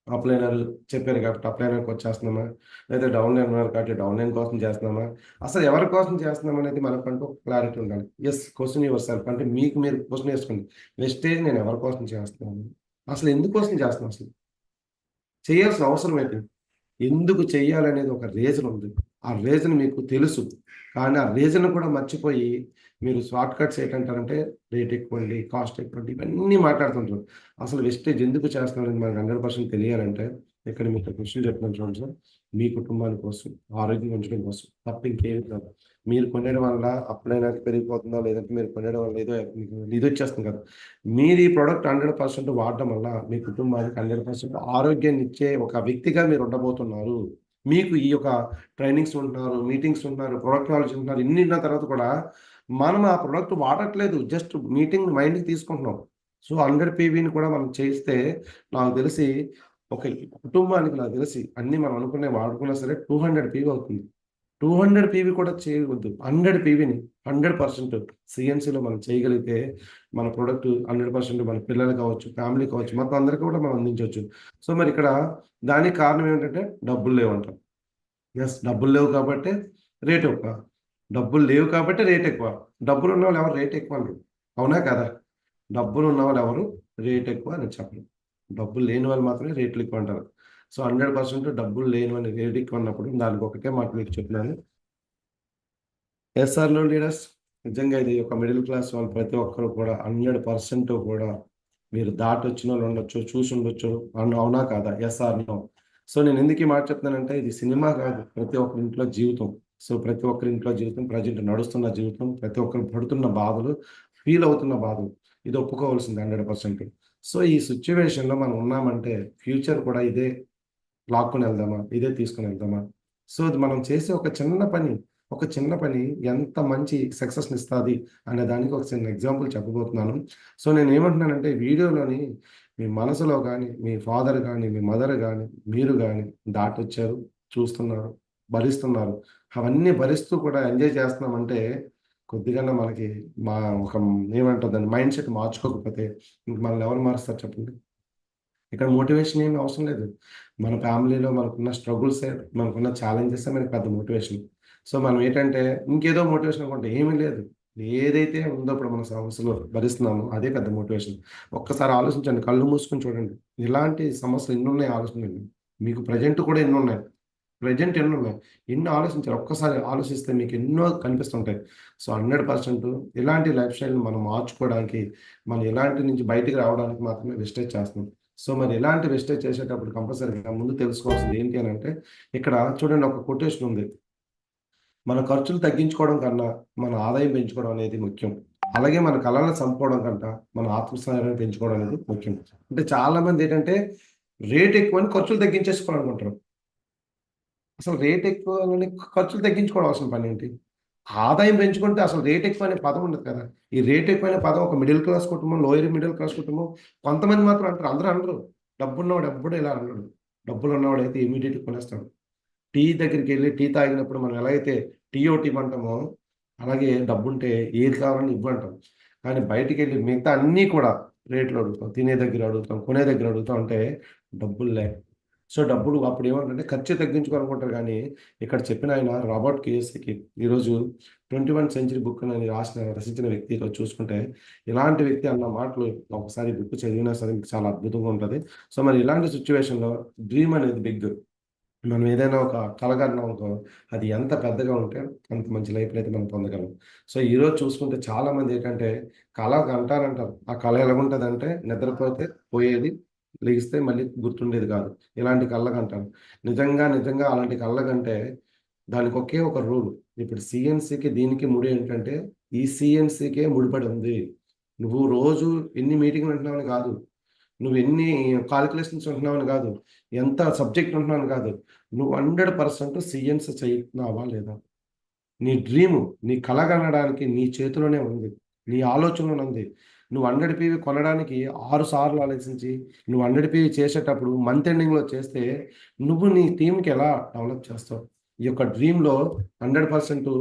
అప్లైనర్ చెప్పారు కాబట్టి అప్లైనర్‌కి వచ్చేస్తున్నామా? లేదా డౌన్‌లైన్ ఉన్నారు కాబట్టి డౌన్‌లైన్ కోసం చేస్తున్నామా? అసలు ఎవరి కోసం చేస్తున్నాం అనేది మనకంటూ ఒక క్లారిటీ ఉండాలి. యెస్, క్వెషన్ యువర్ సెల్ఫ్, అంటే మీకు మీరు క్వెషన్ ఏసుకోండి. వెస్టేజ్ నేను ఎవరి కోసం చేస్తున్నాను? అసలు ఎందుకోసం చేస్తున్నాం అసలు? చేయాల్సిన అవసరం ఏంటి? ఎందుకు చెయ్యాలనేది ఒక రీజన్ ఉంది. ఆ రీజన్ మీకు తెలుసు. కానీ ఆ రీజన్ కూడా మర్చిపోయి మీరు షార్ట్ కట్స్ ఏంటంటారంటే రేట్ ఎక్కువండి, కాస్ట్ ఎక్కువండి, ఇవన్నీ మాట్లాడుతుంటారు. అసలు వెస్టేజ్ ఎందుకు చేస్తున్నారని మనకు 100% తెలియాలంటే ఇక్కడ మీకు ఒక విషయం చెప్తున్నాను చూడండి సార్. మీ కుటుంబాని కోసం, ఆరోగ్యం ఉంచడం కోసం తప్ప ఇంకేమి కాదు. మీరు కొనేయడం వల్ల అప్పుడైనా పెరిగిపోతుందా? లేదంటే మీరు కొనేయడం వల్ల ఏదో మీకు ఇదొచ్చేస్తుంది కదా! మీరు ఈ ప్రొడక్ట్ 100% వాడడం వల్ల మీ కుటుంబానికి 100% ఆరోగ్యాన్నిచ్చే ఒక వ్యక్తిగా మీరు ఉండబోతున్నారు. మీకు ఈ యొక్క ట్రైనింగ్స్ ఉంటున్నారు, మీటింగ్స్ ఉంటున్నారు, ప్రొడక్ట్ నాలెడ్జ్ ఉంటున్నారు. ఇన్ని ఉన్న తర్వాత కూడా మనం ఆ ప్రొడక్ట్ వాడట్లేదు. జస్ట్ మీటింగ్ మైండ్‌కి తీసుకుంటున్నాం. సో 100 పీవీని కూడా మనం చేస్తే నాకు తెలిసి ఒక కుటుంబానికి నాకు తెలిసి అన్నీ మనం అనుకున్నయి వాడుకున్నా సరే 200 పీవీ అవుతుంది. 200 పీవీ కూడా చేయవద్దు. 100 పీవీని 100% సీఎన్సీలో మనం చేయగలిగితే మన ప్రొడక్ట్ 100% మన పిల్లలు కావచ్చు, ఫ్యామిలీ కావచ్చు, మొత్తం అందరికి కూడా మనం అందించొచ్చు. సో మరి ఇక్కడ దానికి కారణం ఏమిటంటే డబ్బులు లేవంట. యెస్, డబ్బులు లేవు కాబట్టే రేట్ ఎక్కువ. డబ్బులు లేవు కాబట్టే రేట్ ఎక్కువ. డబ్బులున్నోళ్ళు ఎవరు రేట్ ఎక్కువ అనరు. అవునా కాదా? డబ్బులున్నవాళ్ళు ఎవరు రేట్ ఎక్కువ అని చెప్పరు. డబ్బులు లేని వాళ్ళు మాత్రమే రేట్లు ఎక్కువ అంటారు. సో 100% డబ్బులు లేనివాళ్ళు రేట్ ఎక్కువ అన్నప్పుడు దానికి ఒకటే మాట మీకు చెప్తున్నాను. ఎస్ఆర్‌లో లీడర్స్ నిజంగా ఇది ఒక మిడిల్ క్లాస్ వాళ్ళు ప్రతి ఒక్కరు కూడా 100% కూడా మీరు దాటొచ్చినోళ్ళు ఉండొచ్చు, చూసుండొచ్చు. అవునా కాదా? Yes or no? సో నేను ఎందుకు ఈ మాట చెప్తున్నానంటే ఇది సినిమా కాదు. ప్రతి ఒక్కరి ఇంట్లో జీవితం. సో ప్రతి ఒక్కరి ఇంట్లో జీవితం, ప్రెజెంట్ నడుస్తున్న జీవితం, ప్రతి ఒక్కరు పడుతున్న బాధలు, ఫీల్ అవుతున్న బాధలు. ఇది ఒప్పుకోవాల్సిందే 100%. సో ఈ సిట్యుయేషన్‌లో మనం ఉన్నామంటే ఫ్యూచర్ కూడా ఇదే లాక్కొని వెళ్దామా? ఇదే తీసుకొని వెళ్దామా? సో, అది మనం చేసే ఒక చిన్న పని, ఒక చిన్న పని ఎంత మంచి సక్సెస్‌నిస్తాది అనే దానికి ఒక చిన్న ఎగ్జాంపుల్ చెప్పబోతున్నాను. సో, నేనేమంటున్నానంటే వీడియోలోని మీ మనసులో గాని, మీ ఫాదర్ గాని, మీ మదర్ గాని, మీరు గాని దాటొచ్చారు, చూస్తున్నారు, భరిస్తున్నారు. అవన్నీ భరిస్తూ కూడా ఎంజాయ్ చేస్తున్నామంటే కొద్దిగన్నా మనకి మా ఒక ఏమంటారు దాన్ని మైండ్ సెట్ మార్చుకోకపోతే ఇంక మనల్ని ఎవరు మారుస్తారు చెప్పండి? ఇక్కడ మోటివేషన్ ఏమి అవసరం లేదు. మన ఫ్యామిలీలో మనకున్న స్ట్రగుల్సే, మనకున్న ఛాలెంజెసే మనకి పెద్ద మోటివేషన్. సో, మనం ఏంటంటే ఇంకేదో మోటివేషన్ అనుకుంటే ఏమీ లేదు. ఏదైతే ఉందో ఇప్పుడు మన సమస్యలు భరిస్తున్నామో అదే పెద్ద మోటివేషన్. ఒక్కసారి ఆలోచించండి. కళ్ళు మూసుకొని చూడండి. ఇలాంటి సమస్యలు ఎన్నున్నాయో ఆలోచించండి. మీకు ప్రెజెంట్ కూడా ఎన్నున్నాయి. ప్రెజెంట్ ఎన్నున్నాయి. ఎన్ని ఆలోచించాలి. ఒక్కసారి ఆలోచిస్తే మీకు ఎన్నో కనిపిస్తుంటాయి. సో, 100% ఇలాంటి లైఫ్ స్టైల్‌ని మనం మార్చుకోవడానికి, మనం ఇలాంటి నుంచి బయటికి రావడానికి మాత్రమే వెస్టేజ్ చేస్తున్నాం. సో, మరి ఇలాంటి వెస్టేజ్ చేసేటప్పుడు కంపల్సరీగా ముందు తెలుసుకోవాల్సింది ఏంటి అనంటే, ఇక్కడ చూడండి ఒక కొటేషన్ ఉంది. మన ఖర్చులు తగ్గించుకోవడం కన్నా, మన ఆదాయం పెంచుకోవడం అనేది ముఖ్యం. అలాగే మన కలలను చంపుకోవడం కంట, మన ఆత్మస్థైర్యాన్ని పెంచుకోవడం అనేది ముఖ్యం. అంటే చాలామంది ఏంటంటే, రేట్ ఎక్కువని ఖర్చులు తగ్గించేసుకోవాలనుకుంటారు. అసలు రేట్ ఎక్కువని ఖర్చులు తగ్గించుకోవడం అవసరం పనేంటి? ఆదాయం పెంచుకుంటే అసలు రేట్ ఎక్కువ అనే పదం ఉండదు కదా! ఈ రేట్ ఎక్కువ అనే పదం ఒక మిడిల్ క్లాస్ కుటుంబం, లోయర్ మిడిల్ క్లాస్ కుటుంబం కొంతమంది మాత్రం అంటారు. అందరూ అనరు. డబ్బున్నవాడు ఎవ్వడు ఇలా అనడు. డబ్బులున్నవాడైతే ఇమ్మీడియేట్‌గా కొనేస్తాడు. టీ దగ్గరికెళ్ళి టీ తాగినప్పుడు మనం ఎలా అయితే టీ ఒకటి ఇవ్వంటామో, అలాగే డబ్బుంటే ఏది కావాలన్నా ఇవ్వంటాం. కానీ బయటికెళ్ళి మిగతా అన్నీ కూడా రేట్లు అడుగుతాం. తినే దగ్గర అడుగుతాం, కొనే దగ్గర అడుగుతాం అంటే డబ్బులు లేక. సో, డబ్బులు అప్పుడు ఏమంటారంటే ఖర్చు తగ్గించుకోవాలనుకుంటారు గానీ, ఇక్కడ చెప్పిన ఆయన రాబర్ట్ కియోసకి ఈరోజు 21 సెంచరీ బుక్ అని రచించిన వ్యక్తి ఈరోజు చూసుకుంటే, ఇలాంటి వ్యక్తి అన్న మాటలు ఒకసారి బుక్ చదివినా సరే మీకు చాలా అద్భుతంగా ఉంటది. సో, మరి ఇలాంటి సిట్యుయేషన్‌లో డ్రీమ్ అనేది బిగ్. మనం ఏదైనా ఒక కల కన్నామనుకో, అది ఎంత పెద్దగా ఉంటే అంత మంచి లైఫ్‌నయితే మనం పొందగలం. సో, ఈరోజు చూసుకుంటే చాలామంది ఏంటంటే కల కంటారంటారు. ఆ కల ఎలాగుంటదంటే నిద్రపోతే పోయేది, లెగిస్తే మళ్ళీ గుర్తుండేది కాదు. ఇలాంటి కలలు కంటారు. నిజంగా అలాంటి కలలు కంటే దానికి ఒకే ఒక రూల్. ఇప్పుడు సిఎన్సికి దీనికి ముడి ఏంటంటే ఈ సిఎన్సికే ముడిపడి ఉంది. నువ్వు రోజు ఎన్ని మీటింగ్లు ఉంటున్నావని కాదు, నువ్వు ఎన్ని కాలిక్యులేషన్స్ ఉంటున్నావని కాదు, ఎంత సబ్జెక్ట్ ఉంటున్నావని కాదు, నువ్వు 100% సిఎన్సి చేస్తున్నావా లేదా. నీ డ్రీము, నీ కల కనడానికి నీ చేతిలోనే ఉంది, నీ ఆలోచనలోనే ఉంది. నువ్వు 100 పీవీ కొనడానికి 6 సార్లు ఆలోచించి నువ్వు 100 పీవీ చేసేటప్పుడు మంత్ ఎండింగ్లో చేస్తే నువ్వు నీ టీంకి ఎలా డెవలప్ చేస్తావు. ఈ యొక్క డ్రీమ్లో 100%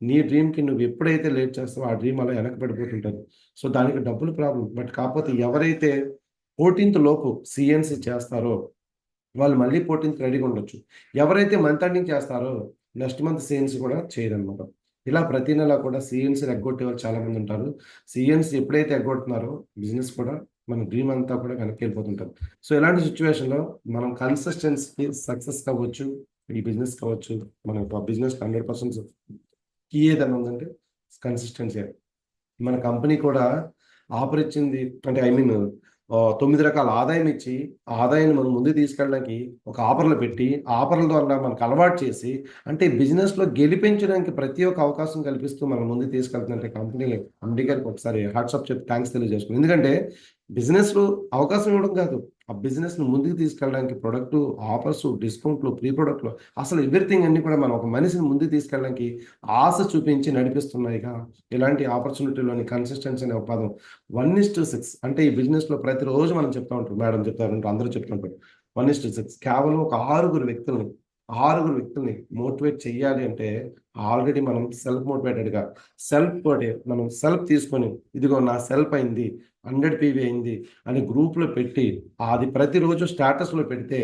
నీ డ్రీమ్కి నువ్వు ఎప్పుడైతే లేట్ చేస్తావో ఆ డ్రీమ్ అలా వెనకబడిపోతుంటుంది. సో దానికి డబ్బులు ప్రాబ్లం. బట్ కాకపోతే ఎవరైతే 14th లోపు సిఎన్సి చేస్తారో వాళ్ళు మళ్ళీ 14th రెడీగా ఉండొచ్చు. ఎవరైతే మంత్ ఎండింగ్ చేస్తారో నెక్స్ట్ మంత్ సిఎన్సి కూడా చేయరనమాట. ఇలా ప్రతి నెల కూడా సిఎన్సి ఎగ్గొట్టే వాళ్ళు చాలా మంది ఉంటారు. సిఎన్సి ఎప్పుడైతే ఎగ్గొడుతున్నారో బిజినెస్ కూడా మన డ్రీమ్ అంతా కూడా వెనక్కి వెళ్ళిపోతుంటారు. సో ఇలాంటి సిచ్యువేషన్లో మనం కన్సిస్టెన్సీకి సక్సెస్ కావచ్చు, ఈ బిజినెస్ కావచ్చు, మన బిజినెస్ 100% కీ ఏదైనా ఉందంటే కన్సిస్టెన్సీ. మన కంపెనీ కూడా ఆఫర్ ఇచ్చింది అంటే 9 రకాల ఆదాయం ఇచ్చి ఆ ఆదాయాన్ని మనం ముందుకు తీసుకెళ్ళడానికి ఒక ఆఫర్లు పెట్టి ఆఫర్ల ద్వారా మనకు అలవాటు చేసి అంటే బిజినెస్లో గెలిపించడానికి ప్రతి ఒక్క అవకాశం కల్పిస్తూ మనం ముందుకు తీసుకెళ్తుందంటే కంపెనీ ఎండి గారికి ఒకసారి హాట్సాప్ చెప్పి థ్యాంక్స్ తెలియజేసుకున్నాం. ఎందుకంటే బిజినెస్లో అవకాశం ఇవ్వడం కాదు, ఆ బిజినెస్ను ముందుకు తీసుకెళ్ళడానికి ప్రొడక్ట్ ఆఫర్స్, డిస్కౌంట్లు, ప్రీ ప్రొడక్ట్లు, అసలు ఎవ్రీథింగ్ అన్ని కూడా మనం ఒక మనిషిని ముందుకు తీసుకెళ్ళడానికి ఆశ చూపించి నడిపిస్తున్నాయిగా. ఇలాంటి ఆపర్చునిటీలోని కన్సిస్టెన్సీ అనే ఒక పదం 1:6 అంటే ఈ బిజినెస్లో ప్రతిరోజు మనం చెప్తా ఉంటాం, మేడం చెప్తారు, అందరూ చెప్తుంటారు 1:6. కేవలం ఒక ఆరుగురు వ్యక్తుల్ని మోటివేట్ చెయ్యాలి అంటే ఆల్రెడీ మనం సెల్ఫ్ మోటివేటెడ్గా మనం సెల్ఫ్ తీసుకొని ఇదిగో నా సెల్ఫ్ అయింది 100 పీవీ అయింది అని గ్రూప్లో పెట్టి అది ప్రతిరోజు స్టేటస్లో పెడితే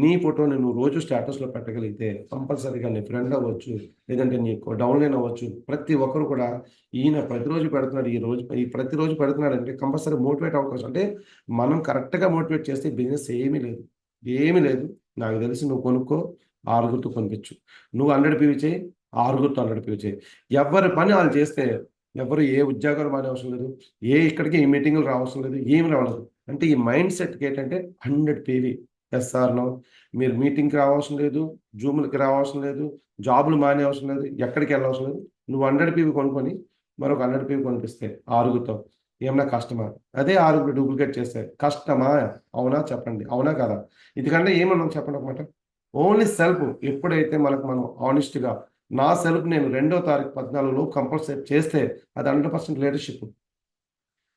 నీ ఫోటోని నువ్వు రోజు స్టేటస్లో పెట్టగలిగితే కంపల్సరీగా నీ ఫ్రెండ్ అవ్వచ్చు, లేదంటే నీకు డౌన్లైన్ అవ్వచ్చు. ప్రతి ఒక్కరు కూడా ఈయన ప్రతిరోజు పెడుతున్నాడు, ఈ ప్రతిరోజు పెడుతున్నాడు అంటే కంపల్సరీ మోటివేట్ అవకాశం. అంటే మనం కరెక్ట్గా మోటివేట్ చేస్తే బిజినెస్ ఏమీ లేదు. నాకు తెలిసి నువ్వు కొనుక్కో, ఆరుగురితో కొనిపించు. నువ్వు 100 పీవీ చేయి, ఆరుగురితో 100 పీవీ చేయి. ఎవరి పని వాళ్ళు చేస్తే ఎవరు ఏ ఉద్యోగాలు మానే అవసరం లేదు, ఇక్కడికి ఈ మీటింగ్లు రావసరం లేదు, ఏమి రావలేదు. అంటే ఈ మైండ్ సెట్కి ఏంటంటే 100 పీవీ ఎస్ ఆర్ నో. మీరు మీటింగ్కి రావాల్సిన లేదు, జూములకి రావాల్సిన లేదు, జాబులు మానే అవసరం లేదు, ఎక్కడికి వెళ్ళవసరం లేదు. నువ్వు 100 పీవీ కొనుక్కొని మరొక 100 పీవీ కొనిపిస్తే ఆరుగురితో ఏమన్నా కష్టమా? అదే ఆరుగురు డూప్లికేట్ చేస్తే కష్టమా? అవునా చెప్పండి, అవునా కదా? ఇదికంటే ఏమన్నా చెప్పండి ఒక మాట. ఓన్లీ సెల్ఫ్ ఎప్పుడైతే మనం ఆనెస్ట్గా నా సెల్ఫ్ నేను 2వ తారీఖు 14 కంపల్సరీ చేస్తే అది 100% లీడర్షిప్.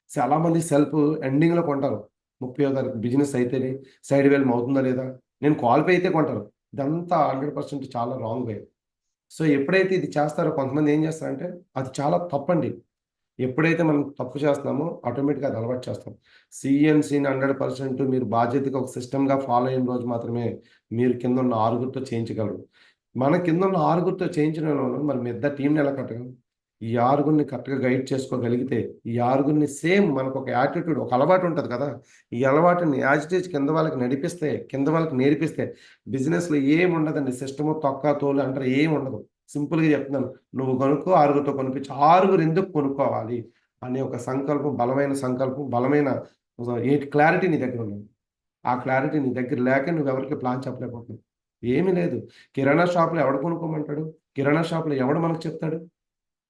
చాలా మంది సెల్ఫ్ ఎండింగ్లో కొంటారు. 30వ తారీఖు బిజినెస్ అయితేనే సైడ్ వేలం అవుతుందా లేదా, నేను క్వాలిఫై అయితే కొంటారు. ఇదంతా 100% చాలా రాంగ్ వే. సో ఎప్పుడైతే ఇది చేస్తారో కొంతమంది ఏం చేస్తారంటే అది చాలా తప్పండి. ఎప్పుడైతే మనం తప్పు చేస్తున్నామో ఆటోమేటిక్‌గా అది అలవాటు చేస్తాం. సీఎన్‌సీని 100% మీరు బాధ్యతగా ఒక సిస్టమ్‌గా ఫాలో అయిన రోజు మాత్రమే మీరు కిందున్న ఆరుగురితో చేయించగలరు. మన కిందున్న ఆరుగురితో చేయించడంలోను మరి మీ ఇద్దరు టీమ్‌ని ఎలా కట్టగలం? ఈ ఆరుగురిని కరెక్ట్‌గా గైడ్ చేసుకోగలిగితే, ఈ ఆరుగురిని సేమ్ మనకొక యాటిట్యూడ్, ఒక అలవాటు ఉంటది కదా! ఈ అలవాటుని యాజ్ ఇట్ ఈజ్ కింద వాళ్ళకి నడిపిస్తే, కింద వాళ్ళకి నేర్పిస్తే బిజినెస్‌లో ఏముండదండి. సిస్టము, తొక్క, తోలు అంటారు ఏముండదు. సింపుల్‌గా చెప్తున్నాను. నువ్వు కొనుక్కో, ఆరుగురితో కొనిపించు. ఆరుగురు ఎందుకు కొనుక్కోవాలి అనే ఒక సంకల్పం, బలమైన సంకల్పం, బలమైన క్లారిటీ నీ దగ్గర ఉండాలి. ఆ క్లారిటీ నీ దగ్గర లేక నువ్వెవరికీ ప్లాన్ చెప్పలేకపోతున్నావు. ఏమీ లేదు. కిరాణా షాప్‌లో ఎవడు కొనుక్కోమంటాడు? కిరాణా షాప్‌లో ఎవడు మనకు చెప్తాడు?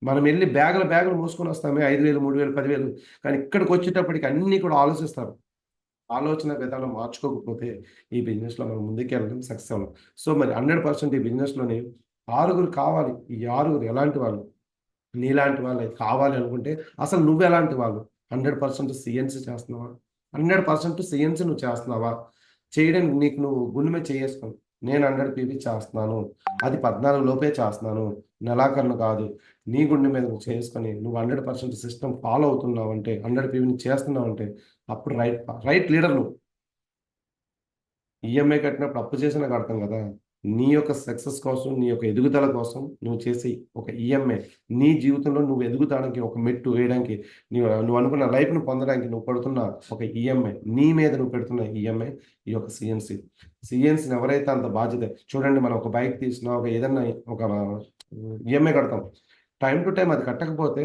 మనమెళ్లి బ్యాగులు మోసుకొనొస్తామే 5,000, 3,000, 10,000 కానీ ఇక్కడికొచ్చేటప్పటికి అన్నీ కూడా ఆలోచిస్తారు. ఆలోచన విధానం మార్చుకోకపోతే ఈ బిజినెస్‌లో మనం ముందుకెళ్ళడం సక్సెస్ అవ్వలేం. సో, మరి 100% ఈ బిజినెస్‌లోని ఆరుగురు కావాలి. ఈ ఆరుగురు ఎలాంటి వాళ్ళు? నీలాంటి వాళ్ళే కావాలి అనుకుంటే అసలు నువ్వెలాంటి వాడివి? 100% సీఎన్‌సీ చేస్తున్నావా? 100% సీఎన్‌సీ నువ్వు చేస్తున్నావా? చేయడానికి నీకు నువ్వు గుండె మీద చెయ్యేసుకో. నేను 100 పీవీ చేస్తున్నాను. అది 14 లోపే చేస్తున్నాను. నెలాఖరున కాదు. నీ గుండె మీద నువ్వు చేసుకొని నువ్వు 100% సిస్టమ్ ఫాలో అవుతున్నావంటే 100 పీవీని చేస్తున్నావంటే అప్పుడు రైట్ లీడర్ నువ్వు. ఈఎంఐ కట్టినప్పుడు అప్పు చేసినా కడతాం గదా! నీ యొక్క సక్సెస్ కోసం, నీ యొక్క ఎదుగుదల కోసం నువ్వు చేసే ఒక ఈఎంఐ, నీ జీవితంలో నువ్వు ఎదుగుతానికి ఒక మెట్టు వేయడానికి, నువ్వు అనుకున్న లైఫ్‌ని పొందడానికి నువ్వు పడుతున్న ఒక ఈఎంఐ, నీ మీద నువ్వు పెడుతున్న ఈఎంఐ ఈ యొక్క సీఎన్‌సీ. సీఎన్‌సీని ఎవరైతే అంత బాధ్యత చూడండి మనం ఒక బైక్ తీసినా, ఏదన్నా ఒక ఈఎంఐ కడతాం. టైమ్ టు టైమ్ అది కట్టకపోతే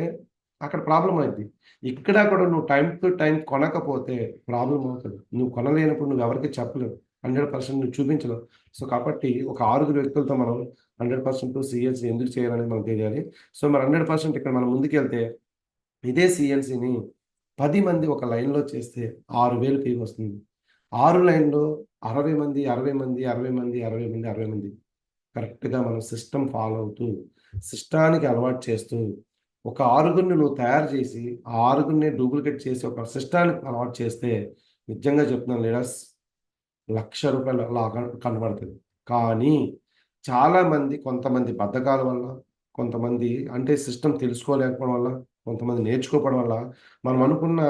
అక్కడ ప్రాబ్లమ్ అయిద్ది. ఇక్కడ కూడా నువ్వు టైమ్ టు టైమ్ కొనకపోతే ప్రాబ్లమ్ అవుతది. నువ్వు కొనలేనప్పుడు నువ్వెవరికీ చెప్పలేవు. 100% నువ్వు చూపించలేవు. సో కాబట్టి ఒక 6 వ్యక్తులతో మనం 100% సిఎన్సి ఎందుకు చేయాలనేది మనకు తెలియాలి. సో మరి 100% ఇక్కడ మనం ముందుకెళ్తే ఇదే సిఎన్సిని 10 మంది ఒక లైన్‌లో చేస్తే 6,000 పీవీ వస్తుంది. 6 లైన్‌లో 60 మంది, 60 మంది, 60 మంది, 60 మంది, 60 మంది కరెక్ట్‌గా మనం సిస్టమ్ ఫాలో అవుతూ, సిస్టానికి అలవాటు చేస్తూ, ఒక ఆరుగురిని నువ్వు తయారు చేసి, ఆ ఆరుగురిని డూప్లికేట్ చేసి ఒక సిస్టానికి అలవాటు చేస్తే నిజంగా చెప్తున్నాను లీడర్స్ రూ. 1,00,000 లాగా కనబడుతది. కానీ చాలామంది కొంతమంది బద్ధకాల వల్ల, కొంతమంది అంటే సిస్టమ్ తెలుసుకోలేకపోవడం వల్ల, కొంతమంది నేర్చుకోకపోవడం వల్ల మనం అనుకున్న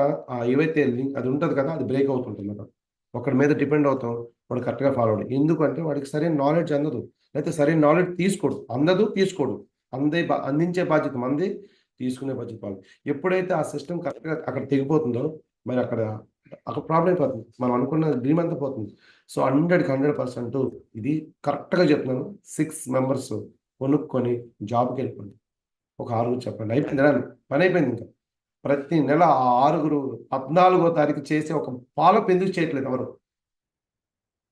ఏవైతే లింక్ అది ఉంటది కదా! అది బ్రేక్ అవుతుంటుందన్నమాట. ఒకడి మీద డిపెండ్ అవుతాం. వాడు కరెక్ట్‌గా ఫాలో అవ్వడు. ఎందుకంటే వాడికి సరైన నాలెడ్జ్ అందదు. లేకపోతే సరైన నాలెడ్జ్ తీసుకోడు. అందదు, తీసుకోడు. అందించే బాధ్యత మనది. తీసుకునే బాధ్యత వాళ్ళది. ఎప్పుడైతే ఆ సిస్టమ్ కరెక్ట్‌గా అక్కడ తెగిపోతుందో మరి అక్కడ ప్రాబ్లమ్ అయిపోతుంది. మనం అనుకున్న డ్రీమ్ అంతా పోతుంది. సో 100కి 100% ఇది కరెక్ట్‌గా చెప్తున్నాను. 6 మెంబర్స్ కొనుక్కొని జాబ్‌కెళ్ళిపోండి. ఒక ఆరుగురు చెప్పండి. అయిపోయింది పనయిపోయిందింక. ప్రతి నెల ఆ ఆరుగురు 14వ తారీఖు చేసే ఒక ఫాలోఅప్ ఎందుకు చేయట్లేదు ఎవరు?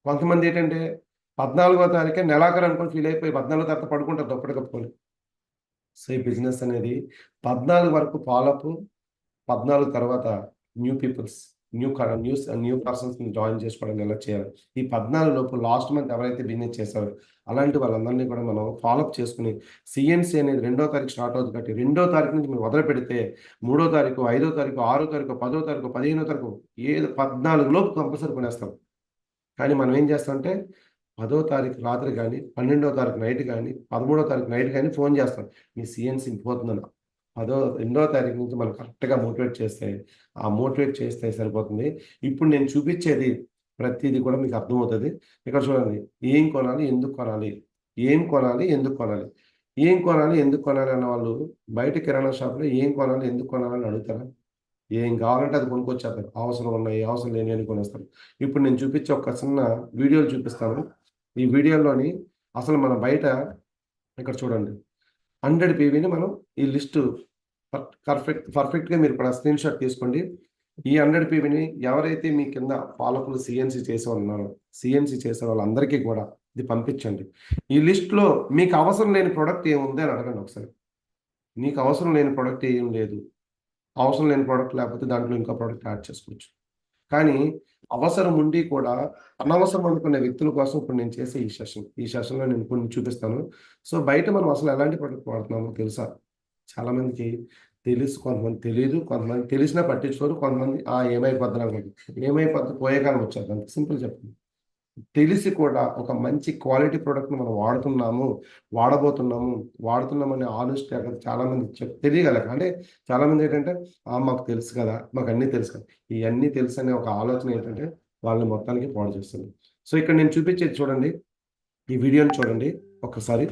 కొంతమందేంటంటే 14వ తారీఖే నెలాఖరు అనుకోని ఫీల్ అయిపోయి 14వ తారీఖు పడుకుంటారు దుప్పటి కప్పుకొని. సో ఈ బిజినెస్ అనేది 14 వరకు ఫాలోఅప్ 14 తర్వాత న్యూ పీపుల్స్, న్యూ పర్సన్స్‌ని జాయిన్ చేసుకోవడం ఎలా చేయాలి? ఈ 14 లోపు లాస్ట్ మంత్ ఎవరైతే బిజినెస్ చేశారో, అలాంటి వాళ్ళందరినీ కూడా మనం ఫాలోఅప్ చేసుకొని, సీఎన్సీ అనేది 2వ తారీఖు స్టార్ట్ అవుతుంది కాబట్టి, 2వ తారీఖు నుంచి మీరు మొదలుపెడితే, 3వ తారీఖు, 5వ తారీఖు, 6వ తారీఖు, 10వ తారీఖు, 15వ తారీఖు 14 లోపు కంపల్సరీ కొనేస్తాం. కానీ మనం ఏం చేస్తామంటే 10వ తారీఖు రాత్రి గాని, 12వ తారీఖు నైట్ గాని, 13వ తారీఖు నైట్ గాని ఫోన్ చేస్తాం. మీ సీఎన్సీ పోతుందని. 2వ తారీఖు నుంచి మనం కరెక్ట్‌గా మోటివేట్ చేస్తే సరిపోతుంది. ఇప్పుడు నేను చూపిచ్చేది ప్రతీది కూడా మీకు అర్థమవుతది. ఇక్కడ చూడండి. ఏం కొనాలి? ఎందుకు కొనాలి? ఏం కొనాలి? ఎందుకు కొనాలి? ఏం కొనాలి? ఎందుకు కొనాలి? అన్న వాళ్ళు బయట కిరాణా షాప్‌లో ఏం కొనాలి? ఎందుకు కొనాలి? అని అడుగుతారా? ఏం కావాలంటే అది కొనుక్కొచ్చేస్తారు. అవసరం ఉన్నాయి, అవసరం లేనియన్ని కొనేస్తారు. ఇప్పుడు నేను చూపిచ్చే ఒక చిన్న వీడియోలు చూపిస్తాను. ఈ వీడియోలోని అసలు మన బయట ఇక్కడ చూడండి. 100 పీవీని మనం ఈ లిస్టు పర్ఫెక్ట్‌గా మీరు ఇక్కడ స్క్రీన్‌షాట్ తీసుకోండి. ఈ 100 పీవీని ఎవరైతే మీ కింద పాలకులు సీఎన్సీ చేసేవాళ్ళున్నారో, సీఎన్సీ చేసే వాళ్ళందరికీ కూడా ఇది పంపించండి. ఈ లిస్ట్‌లో మీకు అవసరం లేని ప్రొడక్ట్ ఏముంది అని అడగండి ఒకసారి. మీకు అవసరం లేని ప్రొడక్ట్ ఏం లేదు. అవసరం లేని ప్రొడక్ట్ లేకపోతే దాంట్లో ఇంకో ప్రొడక్ట్ యాడ్ చేసుకోవచ్చు. కానీ అవసరం ఉండి కూడా అనవసరం అనుకునే వ్యక్తుల కోసం ఇప్పుడు నేను చేసే ఈ సెషన్‌లో నేను కొన్ని చూపిస్తాను. సో, బయట మనం అసలు ఎలాంటి ప్రొడక్ట్ వాడుతున్నామో తెలుసా? చాలా మందికి తెలుసు. కొంతమంది తెలీదు. కొంతమంది తెలిసినా పట్టించుకోరు. కొంతమంది ఏమైపోద్దిలే అనుకుంటారు. ఏమైపోద్ది పోయే కాలం వచ్చేద్ది అంతే సింపుల్ చెప్పండి. తెలిసి కూడా ఒక మంచి క్వాలిటీ ప్రొడక్ట్‌ని మనం వాడుతున్నామనే ఆనెస్టీ అక్కడ చాలామంది తెలియగలక అంటే చాలామంది ఏంటంటే, మాకు తెలుసు కదా! మాకన్నీ తెలుసు కదా! ఇయన్నీ తెలుసనే ఒక ఆలోచన ఏంటంటే, వాళ్ళని మొత్తానికి పాడు చేస్తుంది. సో, ఇక్కడ నేను చూపించేది చూడండి. ఈ వీడియోని చూడండి ఒక్కసారి.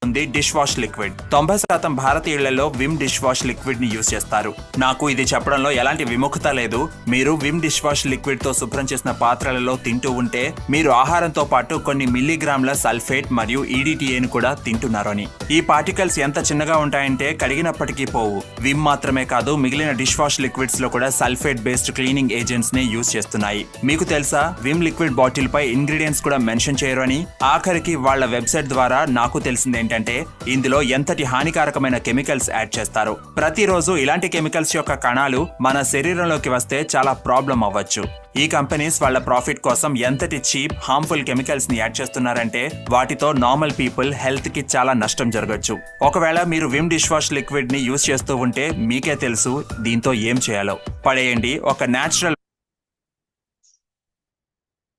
ఉంది డిష్ వాష్ లిక్విడ్. 90% భారతీయులలో విమ్ డిష్ వాష్ లిక్విడ్ ని యూజ్ చేస్తారు. నాకు ఇది చెప్పడంలో ఎలాంటి విముఖత లేదు. మీరు విమ్ డిష్ వాష్ లిక్విడ్ తో శుభ్రం చేసిన పాత్రలలో తింటూ ఉంటే మీరు ఆహారంతో పాటు కొన్ని మిల్లీగ్రాముల సల్ఫేట్ మరియు ఈడిటిఏను కూడా తింటున్నారని. ఈ పార్టికల్స్ ఎంత చిన్నగా ఉంటాయంటే కడిగినప్పటికీ పోవు. విమ్ మాత్రమే కాదు మిగిలిన డిష్ వాష్ లిక్విడ్స్ లో కూడా సల్ఫేట్ బేస్డ్ క్లీనింగ్ ఏజెంట్స్ ని యూజ్ చేస్తున్నాయి. మీకు తెలుసా విమ్ లిక్విడ్ బాటిల్ పై ఇంగ్రీడియంట్స్ కూడా మెన్షన్ చేయరు అని. ఆఖరికి వాళ్ళ వెబ్సైట్ ద్వారా నాకు తెలిసింది ఏంటంటే ఇందులో ఎంతటి హానికారకమైన కెమికల్స్ యాడ్ చేస్తారు. ప్రతిరోజు ఇలాంటి కెమికల్స్ యొక్క కణాలు మన శరీరంలోకి వస్తే చాలా ప్రాబ్లం అవ్వచ్చు. ఈ కంపెనీస్ వాళ్ళ ప్రాఫిట్ కోసం ఎంతటి చీప్ హార్మ్ఫుల్ కెమికల్స్ ని యాడ్ చేస్తున్నారంటే వాటితో నార్మల్ పీపుల్ హెల్త్ కి చాలా నష్టం జరగచ్చు. ఒకవేళ మీరు విమ్ డిష్ వాష్ లిక్విడ్ ని యూజ్ చేస్తూ ఉంటే మీకే తెలుసు దీంతో ఏం చేయాలో. పడేయండి. ఒక న్యాచురల్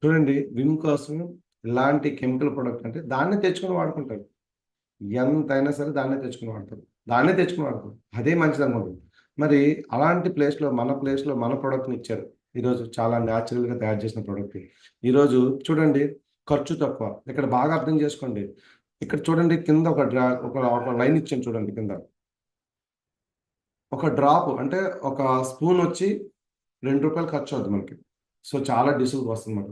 చూడండి విమ్ కోసం ఇలాంటి కెమికల్ ప్రొడక్ట్ అంటే దాన్నే తెచ్చుకొని వాడుకుంటారు. ఎంతైనా సరే దాన్నే తెచ్చుకొని వాడతారు. అదే మంచిదనుకుంటారు. మరి అలాంటి ప్లేస్‌లో మన ప్రొడక్ట్‌ని ఇచ్చారు. ఈరోజు చాలా న్యాచురల్‌గా తయారు చేసిన ప్రొడక్ట్. ఈరోజు చూడండి ఖర్చు తక్కువ. ఇక్కడ బాగా అర్థం చేసుకోండి. ఇక్కడ చూడండి కింద ఒక లైన్ ఇచ్చాను చూడండి కింద. ఒక డ్రాప్ అంటే ఒక స్పూన్ వచ్చి రూ. 2 ఖర్చు అవుద్ది మనకి. సో, చాలా డిస్‌కి వస్తుందన్నమాట.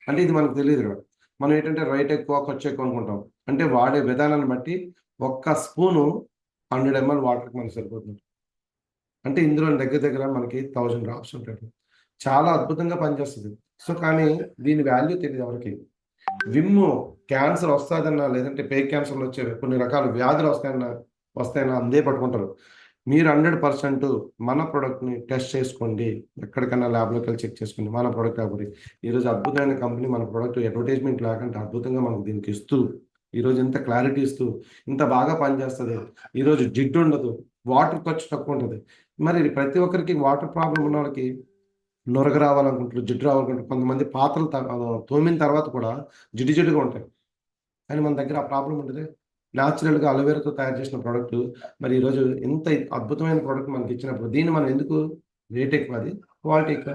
అంటే ఇది మనకు తెలీదు కదా! మనం ఏంటంటే రేట్ ఎక్కువ, ఖర్చు ఎక్కువ అనుకుంటాం. అంటే వాడే విధానాన్ని బట్టి ఒక్క స్పూను 100 ఎంఎల్ వాటర్‌కి మనకు సరిపోతుంది. అంటే ఇందులో దగ్గర దగ్గర మనకి 1000 డ్రాప్స్ ఉంటాయి. చాలా అద్భుతంగా పనిచేస్తది. సో కానీ దీని వాల్యూ తెలియదు ఎవరికి. విమ్ క్యాన్సర్ వస్తుందన్నా, లేదంటే పే క్యాన్సర్లు వచ్చే కొన్ని రకాల వ్యాధులు వస్తాయన్నా అందే పట్టుకుంటారు. మీరు 100% మన ప్రోడక్ట్ని టెస్ట్ చేసుకోండి, ఎక్కడికైనా ల్యాబ్లోకి వెళ్ళి చెక్ చేసుకోండి. మన ప్రోడక్ట్ కాబట్టి ఈరోజు అద్భుతమైన కంపెనీ మన ప్రోడక్ట్ అడ్వర్టైజ్మెంట్ లేకుండా అద్భుతంగా మనకు దీనికి ఇస్తూ, ఈరోజు ఇంత క్లారిటీ ఇస్తూ ఇంత బాగా పనిచేస్తుంది. ఈరోజు జిడ్డు ఉండదు, వాటర్ ఖర్చు తక్కువ ఉంటుంది. మరి ప్రతి ఒక్కరికి వాటర్ ప్రాబ్లం ఉన్న వాళ్ళకి నొరగ రావాలనుకుంటారు, జిడ్డు రావాలనుకుంటారు. కొంతమంది పాత్రలు తోమిన తర్వాత కూడా జిడ్డుగా ఉంటాయి. కానీ మన దగ్గర ఆ ప్రాబ్లం ఉంటుంది. న్యాచురల్గా అలోవెరాతో తయారు చేసిన ప్రోడక్ట్ మరి ఈరోజు ఇంత అద్భుతమైన ప్రోడక్ట్ మనకి ఇచ్చినప్పుడు దీన్ని మనం ఎందుకు రేట్ ఎక్కువ, అది క్వాలిటీ ఎక్కువ.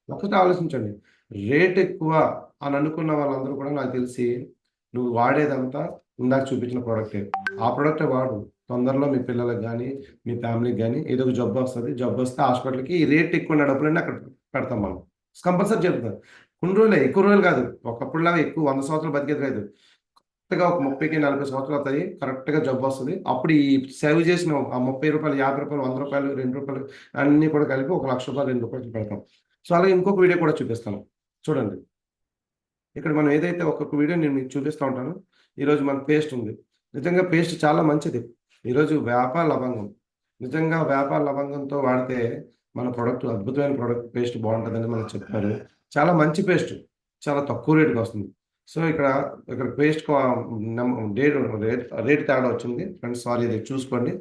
ఒకటి ఆలోచించండి, రేట్ ఎక్కువ అని అనుకున్న వాళ్ళందరూ కూడా నాకు తెలిసి నువ్వు వాడేదంతా ఇందాక చూపించిన ప్రోడక్టే. ఆ ప్రోడక్టే వాడు. తొందరలో మీ పిల్లలకు కానీ మీ ఫ్యామిలీకి కానీ ఏదో ఒక జబ్బు వస్తుంది, జబ్బు వస్తే హాస్పిటల్కి ఈ రేట్ ఎక్కువ డబ్బులన్నీ అక్కడ పెడతాం మనం. కంపల్సరీ చెప్తారు. కొన్ని రోజులే, ఎక్కువ రోజులు కాదు. ఒకప్పుడులాగా ఎక్కువ 100 సంవత్సరాలు బతికేది కాదు. కరెక్ట్గా ఒక 30-40 సంవత్సరాలు అవుతాయి, కరెక్ట్గా జబ్బు వస్తుంది. అప్పుడు ఈ సేవ్ చేసిన ఆ 30 రూపాయలు, 50 రూపాయలు, 100 రూపాయలు, 2 రూపాయలు అన్నీ కూడా కలిపి 1 లక్ష రూపాయలు, 2 రూపాయలు పెడతాం. సో అలాగే ఇంకొక వీడియో కూడా చూపిస్తాను చూడండి. ఇక్కడ మనం ఏదైతే ఒక్కొక్క వీడియో నేను మీకు చూపిస్తూ ఉంటాను. ఈరోజు మన పేస్ట్ ఉంది. నిజంగా పేస్ట్ చాలా మంచిది. ఈరోజు వేప లవంగం, నిజంగా వేప లవంగంతో వాడితే మన ప్రోడక్ట్ అద్భుతమైన ప్రోడక్ట్, పేస్ట్ బాగుంటుందని మనకు చెప్పారు. చాలా మంచి పేస్ట్, చాలా తక్కువ రేటుకి వస్తుంది. సో ఇక్కడ పేస్ట్ రేట్ తేడా వచ్చింది ఫ్రెండ్స్, సారీ, అది చూసుకోండి,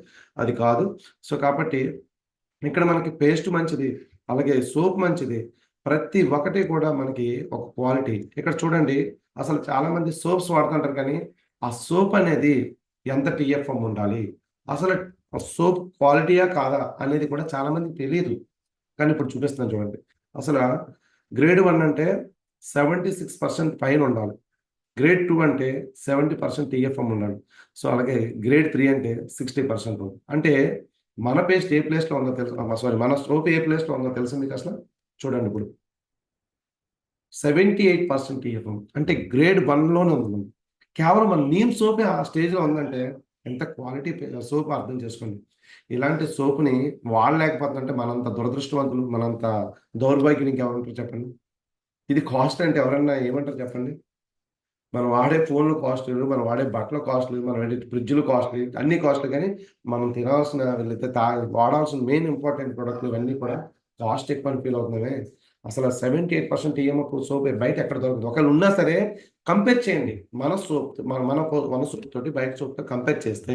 అది కాదు. సో కాబట్టి ఇక్కడ మనకి పేస్ట్ మంచిది, అలాగే సోప్ మంచిది. ప్రతి ఒక్కటి కూడా మనకి ఒక క్వాలిటీ. ఇక్కడ చూడండి, అసలు చాలా మంది సోప్స్ వాడుతుంటారు, కానీ ఆ సోప్ అనేది ఎంత టీఎఫ్ఎం ఉండాలి, అసలు సోప్ క్వాలిటీయా కాదా అనేది కూడా చాలా మందికి తెలియదు. కానీ ఇప్పుడు చూపిస్తున్నాను చూడండి. అసలు గ్రేడ్ 1 అంటే 76% పైన ఉండాలి, గ్రేడ్ 2 అంటే 70% టీఎఫ్ఎం ఉండాలి. సో అలాగే గ్రేడ్ 3 అంటే 60% ఉంది. అంటే మన పేస్ట్ ఏ ప్లేస్లో ఉందో తెలుసు, సారీ, మన సోప్ ఏ ప్లేస్లో ఉందో తెలుసు మీకు. అసలు చూడండి, ఇప్పుడు 78% టీఎఫ్ఎం అంటే గ్రేడ్ 1లోనే ఉంది. కేవలం మన నీమ్ సోపే ఆ స్టేజ్లో ఉందంటే ఎంత క్వాలిటీ సోప్ అర్థం చేసుకోండి. ఇలాంటి సోప్ని వాడలేకపోతుందంటే మనంత దురదృష్టవంతులు, మనంత దౌర్భాగ్యం ఇంకెవరంటారు చెప్పండి. ఇది కాస్ట్ అంటే ఎవరన్నా ఏమంటారు చెప్పండి. మనం వాడే ఫోన్లు కాస్ట్లీలు, మనం వాడే బట్టల కాస్ట్లీ, మనం వాడే ఫ్రిడ్జ్లు కాస్ట్లీ, అన్ని కాస్ట్లీ. కానీ మనం తినాల్సిన, లేకపోతే వాడాల్సిన మెయిన్ ఇంపార్టెంట్ ప్రోడక్ట్లు ఇవన్నీ కూడా కాస్ట్ ఎక్కువ అని ఫీల్ అవుతున్నాయి. అసలు 78% టీఎంఎఫ్ సోప్ బయట ఎక్కడ దొరకదు. ఒకవేళ ఉన్నా సరే కంపేర్ చేయండి, మన సోప్ మన సోప్ తోటి బయట సోప్తో కంపేర్ చేస్తే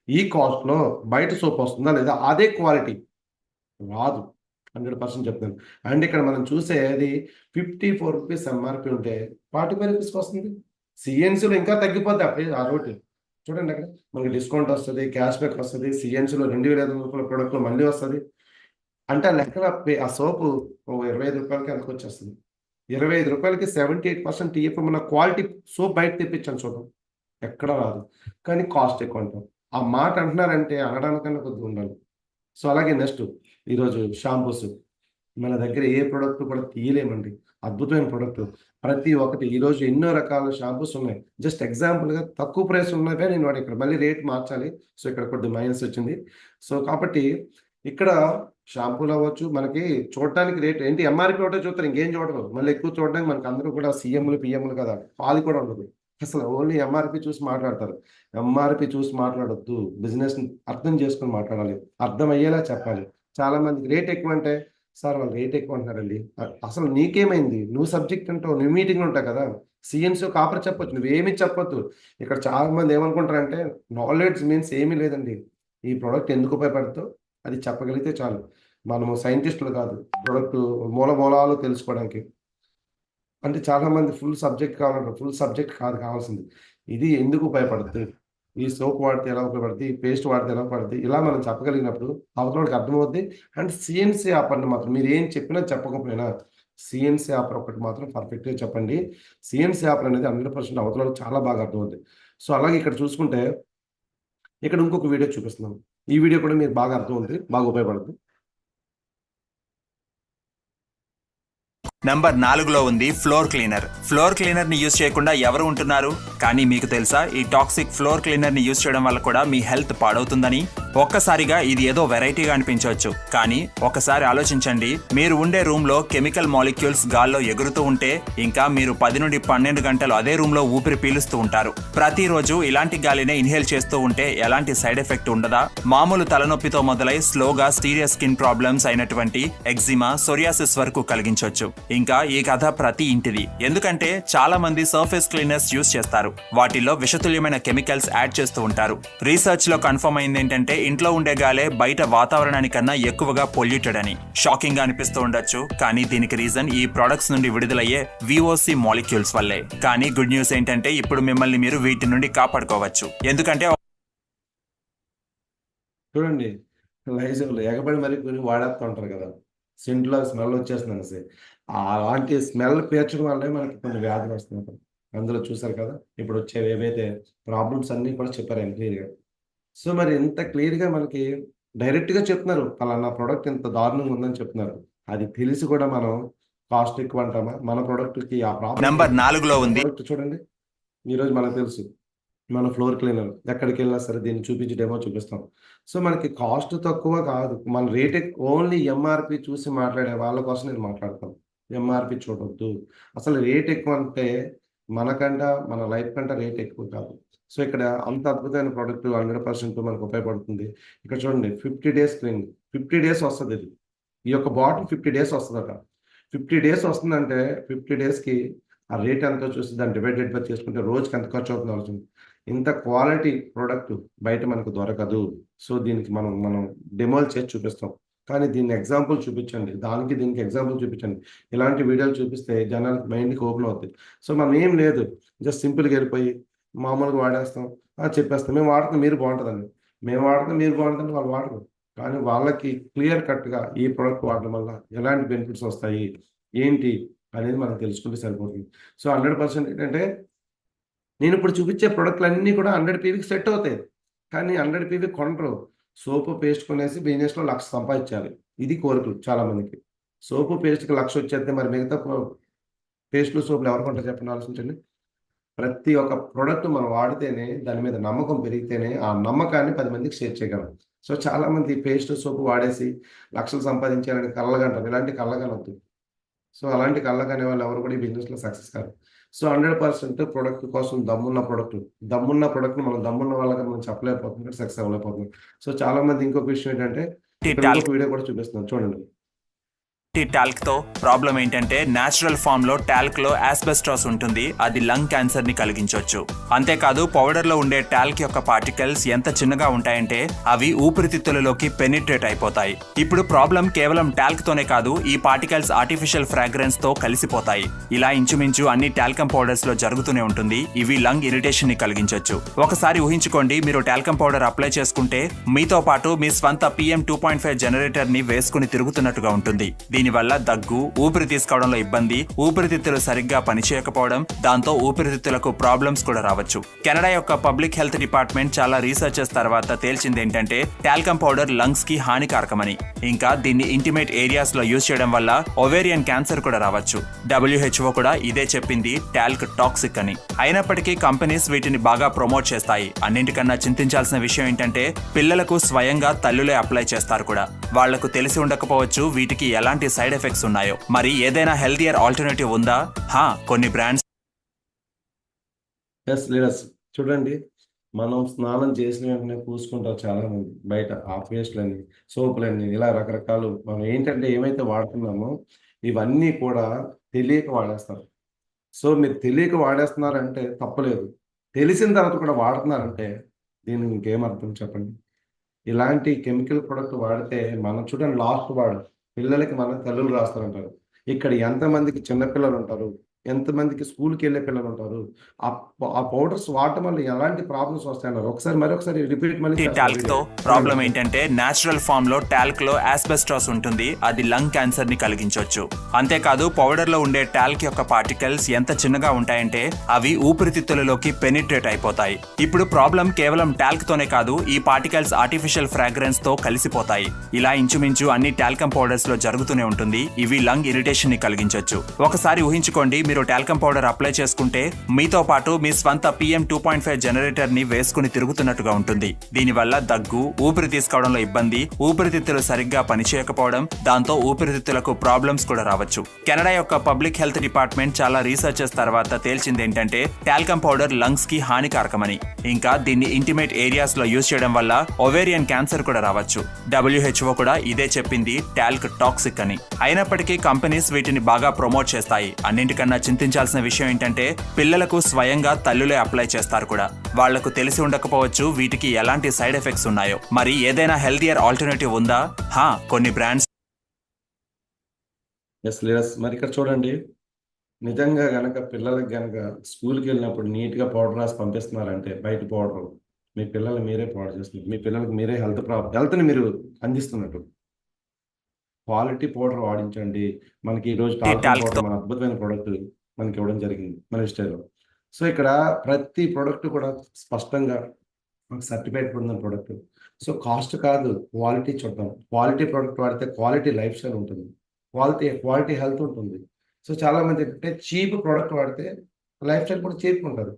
ఈ కాస్ట్లో బయట సోప్ వస్తుందా లేదా, అదే క్వాలిటీ రాదు, 100% చెప్తాను. అండ్ ఇక్కడ మనం చూసేది 54 రూపీస్ ఎంఆర్పి ఉంటే 45 రూపీస్కి వస్తుంది. సిఎన్సీలో ఇంకా తగ్గిపోద్ది ఆ రోడ్డు. చూడండి, అక్కడ మనకి డిస్కౌంట్ వస్తుంది, క్యాష్ బ్యాక్ వస్తుంది. సిఎన్సీలో 2500 రూపాయల ప్రోడక్ట్లో మళ్ళీ వస్తుంది. అంటే ఆ లెక్కన ఆ సోపు 25 రూపాయలకి వెనక్కి వచ్చేస్తుంది. 25 రూపాయలకి 78% టీఎఫ్ఎం ఉన్న క్వాలిటీ సోప్ బయట తెప్పించాను చూద్దాం, ఎక్కడ రాదు. కానీ కాస్ట్ ఎక్కువ అంటాం. ఆ మాట అంటున్నారంటే అనడానికన్నా కొద్దిగా ఉండాలి. సో అలాగే నెక్స్ట్ ఈరోజు షాంపూస్ మన దగ్గర ఏ ప్రోడక్ట్ కూడా తీయలేమండి, అద్భుతమైన ప్రోడక్ట్ ప్రతి ఒక్కటి. ఈరోజు ఎన్నో రకాల షాంపూస్ ఉన్నాయి. జస్ట్ ఎగ్జాంపుల్గా తక్కువ ప్రైస్ ఉన్నవే నేను వాడి ఇక్కడ మళ్ళీ రేట్ మార్చాలి. సో ఇక్కడ కొద్దిగా మైనస్ వచ్చింది. సో కాబట్టి ఇక్కడ షాంపూలు అవ్వచ్చు, మనకి చూడటానికి రేట్ ఏంటి ఎంఆర్పి ఒకటే చూస్తారు, ఇంకేం చూడరు. మళ్ళీ ఎక్కువ చూడడానికి మనకు అందరూ కూడా సీఎంలు పిఎంలు కదా, పాలు కూడా ఉండదు. అసలు ఓన్లీ ఎంఆర్పి చూసి మాట్లాడతారు. ఎంఆర్పి చూసి మాట్లాడొద్దు, బిజినెస్ అర్థం చేసుకుని మాట్లాడాలి, అర్థమయ్యేలా చెప్పాలి. చాలా మందికి రేట్ ఎక్కువ అంటే, సార్ వాళ్ళు రేట్ ఎక్కువ అంటున్నారండి. అసలు నీకేమైంది, నువ్వు సబ్జెక్ట్ అంటావు, నువ్వు మీటింగ్ ఉంటావు కదా, సిఎన్సీ కాపర్ చెప్పొచ్చు, నువ్వేమీ చెప్పొద్దు. ఇక్కడ చాలా మంది ఏమనుకుంటారంటే నాలెడ్జ్ మీన్స్ ఏమీ లేదండి. ఈ ప్రోడక్ట్ ఎందుకు ఉపయోగపడుతుందో అది చెప్పగలిగితే చాలు. మనము సైంటిస్టులు కాదు, ప్రోడక్ట్ మూలాలు తెలుసుకోవడానికి. అంటే చాలా మంది ఫుల్ సబ్జెక్ట్ కావాలంటారు, ఫుల్ సబ్జెక్ట్ కాదు కావాల్సింది. ఇది ఎందుకు ఉపయోగపడుతుంది, ఈ సోప్ వాడితే ఎలా ఉపయోగపడుతుంది, ఈ పేస్ట్ వాడితే ఎలా పడుతుంది, ఇలా మనం చెప్పగలిగినప్పుడు అవతలకి అర్థమవుద్ది. అండ్ సిఎన్సీ ఆపర్ని మాత్రం మీరు ఏం చెప్పినా చెప్పకపోయినా సిఎన్సీ ఆపర్ ఒకటి మాత్రం పర్ఫెక్ట్గా చెప్పండి. సిఎన్సీ ఆపర్ అనేది 100% అవతలకు చాలా బాగా అర్థమవుతుంది. సో అలాగే ఇక్కడ చూసుకుంటే ఇక్కడ ఇంకొక వీడియో చూపిస్తున్నాం. ఈ వీడియో కూడా మీరు బాగా అర్థమవుతుంది, బాగా ఉపయోగపడుతుంది. నంబర్ 4లో ఉంది ఫ్లోర్ క్లీనర్. ఫ్లోర్ క్లీనర్ ని యూజ్ చేయకుండా ఎవరు ఉంటున్నారు? కానీ మీకు తెలుసా ఈ టాక్సిక్ ఫ్లోర్ క్లీనర్ ని యూజ్ చేయడం వల్ల కూడా మీ హెల్త్ పాడవుతుందని? ఒక్కసారిగా ఇది ఏదో వెరైటీగా అనిపించవచ్చు, కానీ ఒకసారి ఆలోచించండి. మీరు ఉండే రూమ్ లో కెమికల్ మాలిక్యూల్స్ గాల్లో ఎగురుతూ ఉంటే ఇంకా మీరు 10 నుండి 12 గంటలు అదే రూమ్ లో ఊపిరి పీలుస్తూ ఉంటారు. ప్రతిరోజు ఇలాంటి గాలినే ఇన్హేల్ చేస్తూ ఉంటే ఎలాంటి సైడ్ ఎఫెక్ట్ ఉండదా? మామూలు తలనొప్పితో మొదలై స్లోగా సీరియస్ స్కిన్ ప్రాబ్లమ్స్ అయినటువంటి ఎగ్జిమా, సోరియాసిస్ వరకు కలిగించవచ్చు. ఇంకా ఈ కథ ప్రతి ఇంటిది, ఎందుకంటే చాలా మంది సర్ఫేస్ క్లీనర్స్ యూజ్ చేస్తారు. వాటిల్లో విషతుల్యమైన కెమికల్స్ యాడ్ చేస్తూ ఉంటారు. రీసెర్చ్ లో కన్ఫర్మ్ అయింది ఏంటంటే ఇంట్లో ఉండే గాలే బయట వాతావరణానికన్నా ఎక్కువగా పొల్యూటెడ్ అని. షాకింగ్ గా అనిపిస్తూ ఉండొచ్చు, కానీ దీనికి రీజన్ ఈ ప్రొడక్ట్స్ నుండి విడుదలయ్యే VOC మాలిక్యూల్స్ వల్లే. కానీ గుడ్ న్యూస్ ఏంటంటే ఇప్పుడు మిమ్మల్ని మీరు వీటి నుండి కాపాడుకోవచ్చు. ఎందుకంటే చూడండి, లైజాల్ ఎగబడి మరి కొన్ని వాడేస్తూ ఉంటారు కదా, సెంట్లో స్మెల్ వచ్చేస్తుంది అనేసి. అలాంటి స్మెల్ పీల్చడం వల్లే మనకి కొన్ని వ్యాధులు వస్తున్నాయి. అందులో చూసారు కదా ఇప్పుడు వచ్చేవి ఏవైతే ప్రాబ్లమ్స్ అన్నీ కూడా చెప్పారు ఆయన క్లియర్గా. సో మరి ఇంత క్లియర్గా మనకి డైరెక్ట్గా చెప్తున్నారు, పలానా ప్రోడక్ట్ ఇంత దారుణంగా ఉందని చెప్తున్నారు. అది తెలిసి కూడా మనం కాస్ట్ ఎక్కువ అంటామా? మన ప్రోడక్ట్కి ఆ ప్రాబ్లం నెంబర్ 4లో ఉంది. ప్రోడక్ట్ చూడండి, ఈరోజు మనకు తెలుసు మన ఫ్లోర్ క్లీనర్ ఎక్కడికి వెళ్ళినా సరే దీన్ని చూపించి డెమో చూపిస్తాం. సో మనకి కాస్ట్ తక్కువ కాదు, మన రేట్ ఓన్లీ ఎంఆర్పి చూసి మాట్లాడే వాళ్ళ కోసం నేను మాట్లాడతాను. ఎంఆర్పి చూడొద్దు. అసలు రేట్ ఎక్కువ అంటే మనకంట మన లైఫ్ కంటే రేట్ ఎక్కువ కాదు. సో ఇక్కడ అంత అద్భుతమైన ప్రోడక్ట్ 100% మనకు ఉపయోగపడుతుంది. ఇక్కడ చూడండి 50 డేస్ క్లీన్, 50 డేస్ వస్తుంది. ఇది ఈ యొక్క బాటిల్ 50 డేస్ వస్తుందట. 50 డేస్ వస్తుందంటే 50 డేస్కి ఆ రేట్ ఎంతో చూసి దాన్ని డివైడెడ్ బై చేసుకుంటే రోజుకి ఎంత ఖర్చు అవుతుంది ఆలోచన. ఇంత క్వాలిటీ ప్రోడక్ట్ బయట మనకు దొరకదు. సో దీనికి మనం డెమోలు చేసి చూపిస్తాం. కానీ దీన్ని ఎగ్జాంపుల్ చూపించండి, దానికి దీనికి ఎగ్జాంపుల్ చూపించండి. ఇలాంటి వీడియోలు చూపిస్తే జనానికి మైండ్కి ఓపెన్ అవుతుంది. సో మనం ఏం లేదు, జస్ట్ సింపుల్గా వెళ్ళిపోయి మామూలుగా వాడేస్తాం, చెప్పేస్తాం మేము వాడుతాం మీరు బాగుంటుందండి, మేము వాడుతాం మీరు బాగుంటుంది, వాళ్ళు వాడరు. కానీ వాళ్ళకి క్లియర్ కట్గా ఈ ప్రోడక్ట్ వాడడం వల్ల ఎలాంటి బెనిఫిట్స్ వస్తాయి ఏంటి అనేది మనం తెలుసుకుంటే సరిపోతుంది. సో 100% ఏంటంటే నేను ఇప్పుడు చూపించే ప్రోడక్ట్లు అన్నీ కూడా 100 PVకి సెట్ అవుతాయి. కానీ 100 PV కొనరు. సోపు పేస్ట్ కొనేసి బిజినెస్లో 1,00,000 సంపాదించాలి, ఇది కోరికలు చాలా మందికి. సోపు పేస్ట్కి 1,00,000 వచ్చేస్తే మరి మిగతా పేస్ట్లు సోపులు ఎవరు కొంటారు చెప్పండి, ఆలోచించండి. ప్రతి ఒక్క ప్రోడక్ట్ మనం వాడితేనే దాని మీద నమ్మకం పెరిగితేనే ఆ నమ్మకాన్ని 10 మందికి షేర్ చేయగలం. సో చాలా మంది పేస్ట్ సోపు వాడేసి 1,00,000 సంపాదించాలని కళ్ళగంటారు. ఇలాంటి కళ్ళగనొద్దు. సో అలాంటి కళ్ళగనే వాళ్ళు ఎవరు కూడా ఈ బిజినెస్లో సక్సెస్ కాదు. సో 100% ప్రోడక్ట్ కోసం దమ్మున్న ప్రోడక్ట్ని మనం దమ్మున్న వాళ్ళకి మనం చెప్పలేకపోతున్నాం, సక్సెస్ అవ్వలేకపోతున్నాం. సో చాలా మంది ఇంకొక విషయం ఏంటంటే ఇంకొక వీడియో కూడా చూపిస్తున్నాం చూడండి. టాల్క్ తో ప్రాబ్లం ఏంటంటే నేచురల్ ఫామ్ లో టాల్క్ లో ఆస్బెస్టాస్ ఉంటుంది, అది లంగ్ క్యాన్సర్ ని కలిగించవచ్చు. అంతేకాదు పౌడర్ లో ఉండే టాల్క్ యొక్క పార్టికల్స్ ఎంత చిన్నగా ఉంటాయంటే అవి ఊపిరితిత్తులలోకి పెనిట్రేట్ అయిపోతాయి. ఇప్పుడు ప్రాబ్లం కేవలం టాల్క్ తోనే కాదు, ఈ పార్టికల్స్ ఆర్టిఫిషియల్ ఫ్రాగ్రెన్స్ తో కలిసిపోతాయి. ఇలా ఇంచుమించు అన్ని టాల్కమ్ పౌడర్స్ లో జరుగుతూనే ఉంటుంది. ఇవి లంగ్ ఇరిటేషన్ ని కలిగించవచ్చు. ఒకసారి ఊహించుకోండి, మీరు టాల్కమ్ పౌడర్ అప్లై చేసుకుంటే మీతో పాటు మీ స్వంత PM 2.5 జనరేటర్ ని వేసుకుని తిరుగుతున్నట్టుగా ఉంటుంది. దీనివల్ల దగ్గు, ఊపిరి తీసుకోవడంలో ఇబ్బంది, ఊపిరితిత్తులు సరిగ్గా పనిచేయకపోవడం, దాంతో ఊపిరితిత్తులకు ప్రాబ్లమ్స్ కూడా రావచ్చు. కెనడా యొక్క పబ్లిక్ హెల్త్ డిపార్ట్మెంట్ చాలా రీసెర్చెస్ తర్వాత తేల్చింది ఏంటంటే టాల్కమ్ పౌడర్ లంగ్స్ కి హానికారకమని. ఇంకా దీన్ని ఇంటిమేట్ ఏరియాస్ లో యూజ్ చేయడం వల్ల ఓవేరియన్ క్యాన్సర్ కూడా రావచ్చు. WHO కూడా ఇదే చెప్పింది, టాల్క్ టాక్సిక్ అని. అయినప్పటికీ కంపెనీస్ వీటిని బాగా ప్రమోట్ చేస్తాయి. అన్నింటికన్నా చింతించాల్సిన విషయం ఏంటంటే పిల్లలకు స్వయంగా తల్లులే అప్లై చేస్తారు కూడా. వాళ్లకు తెలిసి ఉండకపోవచ్చు వీటికి ఎలాంటి సైడ్ ఎఫెక్ట్స్ ఉన్నాయో. మరి ఏదైనా హెల్దియర్ ఆల్టర్నేటివ్ ఉందా? కొన్ని బ్రాండ్స్ చూడండి, మనం స్నానం చేసిన వెంటనే పూసుకుంటారు చాలా మంది బయట ఆ పేస్ట్లన్నీ, సోపులన్నీ, ఇలా రకరకాలు. మనం ఏంటంటే ఏమైతే వాడుతున్నామో ఇవన్నీ కూడా తెలియక వాడేస్తారు. సో మీరు తెలియక వాడేస్తున్నారంటే తప్పలేదు, తెలిసిన తర్వాత కూడా వాడుతున్నారంటే దీనికి ఇంకేం అర్థం చెప్పండి. ఇలాంటి కెమికల్ ప్రొడక్ట్ వాడితే మనం చూడండి, లాస్ట్ పిల్లలకి మన తల్లులు రాస్తారంటారు. ఇక్కడ ఎంతమందికి చిన్నపిల్లలు ఉంటారు, ఎంతమందికి స్కూల్కి వెళ్ళే పిల్లలు ఉంటారు. ఆ పౌడర్స్ వాడటం వల్ల ఎలాంటి ప్రాబ్లమ్స్ వస్తాయన్నారు. మరొకసారి రిపీట్ టాల్క్ తో ప్రాబ్లం ఏంటంటే నేచురల్ ఫామ్ లో టాల్క్ లో ఆస్బెస్టాస్ ఉంటుంది, అది లంగ్ క్యాన్సర్ ని కలిగించవచ్చు. అంతేకాదు పౌడర్ లో ఉండే టాల్క్ యొక్క పార్టికల్స్ ఎంత చిన్నగా ఉంటాయంటే అవి ఊపిరితిత్తులలోకి పెనిట్రేట్ అయిపోతాయి. ఇప్పుడు ప్రాబ్లం కేవలం టాల్క్ తోనే కాదు, ఈ పార్టికల్స్ ఆర్టిఫిషియల్ ఫ్రాగ్రెన్స్ తో కలిసిపోతాయి. ఇలా ఇంచుమించు అన్ని టాల్కమ్ పౌడర్స్ లో జరుగుతూనే ఉంటుంది. ఇవి లంగ్ ఇరిటేషన్ ని కలిగించవచ్చు. ఒకసారి ఊహించుకోండి, మీరు టాల్కమ్ పౌడర్ అప్లై చేసుకుంటే మీతో పాటు మీ స్వంత PM 2.5 జనరేటర్ ని వేసుకుని తిరుగుతున్నట్టుగా ఉంటుంది. దీనివల్ల దగ్గు, ఊపిరి తీసుకోవడంలో ఇబ్బంది, ఊపిరితిత్తులు సరిగ్గా పనిచేయకపోవడం, దాంతో ఊపిరితిత్తులకు ప్రాబ్లమ్స్ కూడా రావచ్చు. కెనడా యొక్క పబ్లిక్ హెల్త్ డిపార్ట్మెంట్ చాలా రీసెర్చెస్ తర్వాత తేల్చింది ఏంటంటే టాల్కమ్ పౌడర్ లంగ్స్ కి హానికారకమని. ఇంకా దీన్ని ఇంటిమేట్ ఏరియాస్ లో యూజ్ చేయడం వల్ల ఓవేరియన్ క్యాన్సర్ కూడా రావచ్చు. WHO కూడా ఇదే చెప్పింది, టాల్క్ టాక్సిక్ అని. అయినప్పటికీ కంపెనీస్ వీటిని బాగా ప్రమోట్ చేస్తాయి. అన్నింటికన్నా చింతించాల్సిన విషయం ఏంటంటే పిల్లలకు స్వయంగా తల్లులే అప్లై చేస్తారు కూడా. వాళ్లకు తెలిసి ఉండకపోవచ్చు వీటికి ఎలాంటి సైడ్ ఎఫెక్ట్స్ ఉన్నాయో. మరి ఏదైనా హెల్దియర్ ఆల్టర్నేటివ్ ఉందా? కొన్ని బ్రాండ్స్. ఎస్ లీడర్స్, మరి ఇక్కడ చూడండి, నిజంగా గనక పిల్లలకి గనక స్కూల్కి వెళ్ళినప్పుడు నీట్గా పౌడర్ రాసి పంపిస్తున్నారంటే బయట పౌడర్, మీ పిల్లల్ని మీరే పౌడర్ చేస్తున్నారు. మీ పిల్లలకి మీరే హెల్త్ని మీరు అందిస్తున్నట్టు. Quality powder వాడించండి. మనకి ఈరోజు పౌడర్ మన అద్భుతమైన ప్రోడక్ట్ మనకి ఇవ్వడం జరిగింది మన స్టైల్లో. సో ఇక్కడ ప్రతి ప్రోడక్ట్ కూడా స్పష్టంగా మనకు సర్టిఫైడ్ పొందిన ప్రోడక్ట్. సో కాస్ట్ కాదు, క్వాలిటీ చూద్దాం. క్వాలిటీ ప్రోడక్ట్ వాడితే క్వాలిటీ లైఫ్ స్టైల్ ఉంటుంది, క్వాలిటీ హెల్త్ ఉంటుంది. సో చాలా మంది అంటే చీప్ ప్రోడక్ట్ వాడితే లైఫ్ స్టైల్ కూడా చీప్ ఉంటుంది.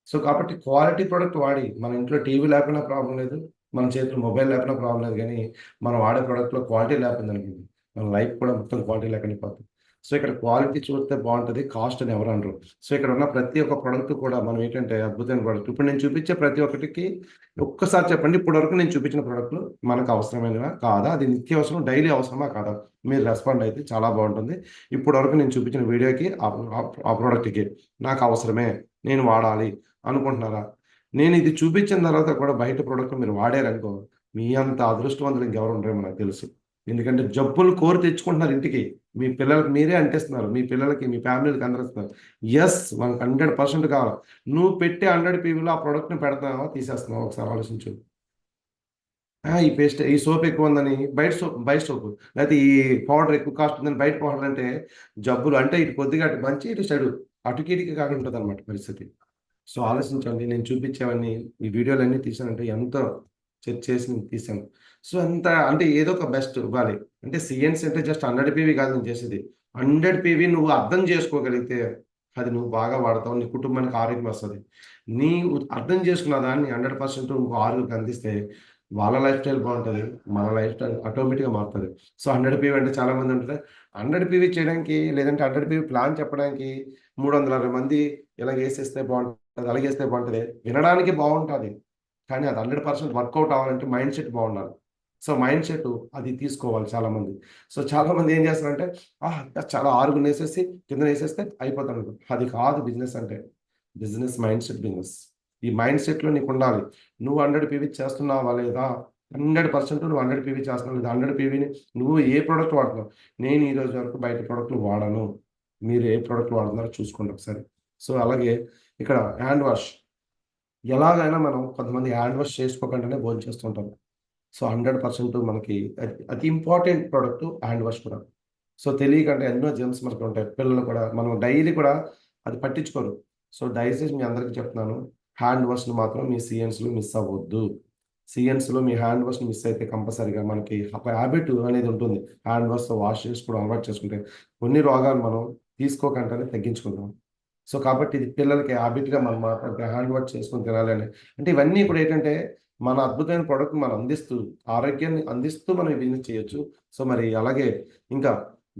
సో కాబట్టి క్వాలిటీ ప్రోడక్ట్ వాడి, మన ఇంట్లో టీవీ లేకపోయినా ప్రాబ్లం లేదు, మన చేతిలో మొబైల్ లేకపోయినా ప్రాబ్లం లేదు, కానీ మనం వాడే ప్రోడక్ట్లో క్వాలిటీ లేకపోయింది అనుకోండి, మన లైఫ్ కూడా మొత్తం క్వాలిటీ లేకుండా పోతుంది. సో ఇక్కడ క్వాలిటీ చూస్తే బాగుంటుంది, కాస్ట్ అని ఎవరు అనరు. సో ఇక్కడ ఉన్న ప్రతి ఒక్క ప్రోడక్ట్ కూడా మనం ఏంటంటే అద్భుతమైన ప్రోడక్ట్. ఇప్పుడు నేను చూపించే ప్రతి ఒక్కటికి ఒక్కసారి చెప్పండి, ఇప్పటి వరకు నేను చూపించిన ప్రోడక్ట్లు మనకు అవసరమైనవా కాదా, అది నిత్య అవసరం, డైలీ అవసరమా కాదా? మీరు రెస్పాండ్ అయితే చాలా బాగుంటుంది. ఇప్పటి వరకు నేను చూపించిన వీడియోకి ఆ ప్రోడక్ట్కి నాకు అవసరమే, నేను వాడాలి అనుకుంటున్నారా? నేను ఇది చూపించిన తర్వాత కూడా బయట ప్రోడక్ట్ మీరు వాడారనుకో, మీ అంత అదృష్టవంతులు ఇంకెవరు ఉండరేమో నాకు తెలుసు. ఎందుకంటే జబ్బులు కోరి తెచ్చుకుంటున్నారు ఇంటికి, మీ పిల్లలకి మీరే అంటిస్తున్నారు, మీ పిల్లలకి మీ ఫ్యామిలీకి అందరిస్తున్నారు. ఎస్, మనకు 100% కావాలి. నువ్వు పెట్టే 100 PVలో ఆ ప్రోడక్ట్ని పెడతావా తీసేస్తున్నావా ఒకసారి ఆలోచించు. ఈ పేస్ట్, ఈ సోప్ ఎక్కువ ఉందని బయట సోపు, లేకపోతే ఈ పౌడర్ ఎక్కువ కాస్ట్ ఉందని బయట పౌడర్ అంటే జబ్బులు అంటే ఇటు కొద్దిగా అటు మంచి ఇటు చెడు, అటుకి ఇటుకి కాకుండా ఉంటుంది అనమాట పరిస్థితి. సో ఆలోచించండి, నేను చూపించేవన్నీ ఈ వీడియోలన్నీ తీసానంటే ఎంతో చెక్ చేసి నేను తీసాను. సో అంత అంటే ఏదో ఒక బెస్ట్ ఇవ్వాలి. అంటే సిఎన్సీ అంటే జస్ట్ 100 PV కాదు నేను చేసేది. 100 PV నువ్వు అర్థం చేసుకోగలిగితే అది నువ్వు బాగా వాడతావు, నీ కుటుంబానికి ఆరోగ్యం వస్తుంది. నీవు అర్థం చేసుకున్న దాన్ని 100% నువ్వు ఆరోగ్యం అందిస్తే వాళ్ళ లైఫ్ స్టైల్ బాగుంటుంది, మన లైఫ్ స్టైల్ ఆటోమేటిక్గా మారుతుంది. సో 100 PV అంటే చాలా మంది ఉంటుంది. 100 PV చేయడానికి లేదంటే 100 PV ప్లాన్ చెప్పడానికి 360 మంది ఇలా వేసేస్తే బాగుంటుంది, అలాగే వేస్తే బాగుంటుంది, వినడానికి బాగుంటుంది, కానీ అది 100% వర్కౌట్ అవ్వాలంటే మైండ్ సెట్ బాగుండాలి. సో మైండ్ సెట్ అది తీసుకోవాలి చాలా మంది. సో చాలా మంది ఏం చేస్తారంటే చాలా ఆరుగురు వేసేసి కింద వేసేస్తే అయిపోతాను. అది కాదు బిజినెస్ అంటే. Business mind set business. ఈ మైండ్ సెట్లో నీకు ఉండాలి. నువ్వు 100 PV చేస్తున్నావా లేదా, 100% నువ్వు 100 PV చేస్తున్నావు లేదా, 100 PVని నువ్వు ఏ ప్రోడక్ట్ వాడుతున్నావు. నేను ఈ రోజు వరకు బయట ప్రోడక్ట్లు వాడను, మీరు ఏ ప్రోడక్ట్ వాడుతున్నారో చూసుకోండి ఒకసారి. సో అలాగే ఇక్కడ హ్యాండ్ వాష్, ఎలాగైనా మనం కొంతమంది హ్యాండ్ వాష్ చేసుకోకుండానే భోజనం చేస్తుంటాం. సో 100% మనకి అతి ఇంపార్టెంట్ ప్రోడక్ట్ హ్యాండ్ వాష్ కూడా. సో తెలియకంటే ఎన్నో జెమ్స్ మనకు ఉంటాయి. పిల్లలు కూడా మనం డైలీ కూడా అది పట్టించుకోరు. సో దయచేసి మీ అందరికీ చెప్తున్నాను, హ్యాండ్ వాష్ని మాత్రం మీ సిఎన్స్లో మిస్ అవ్వద్దు. సిఎన్స్లో మీ హ్యాండ్ వాష్ని మిస్ అయితే కంపల్సరీగా మనకి ఒక హ్యాబిట్ అనేది ఉంటుంది. హ్యాండ్ వాష్ చేసుకోవడం అలవాటు చేసుకుంటే కొన్ని రోగాలు మనం తీసుకోకుండానే తగ్గించుకుంటాం. సో కాబట్టి ఇది పిల్లలకి హ్యాబిట్గా మనం హ్యాండ్ వాష్ చేసుకుని తినాలి అని. అంటే ఇవన్నీ కూడా ఏంటంటే మన అద్భుతమైన ప్రోడక్ట్ మనం అందిస్తూ, ఆరోగ్యాన్ని అందిస్తూ మనం బిజినెస్ చేయొచ్చు. సో మరి అలాగే ఇంకా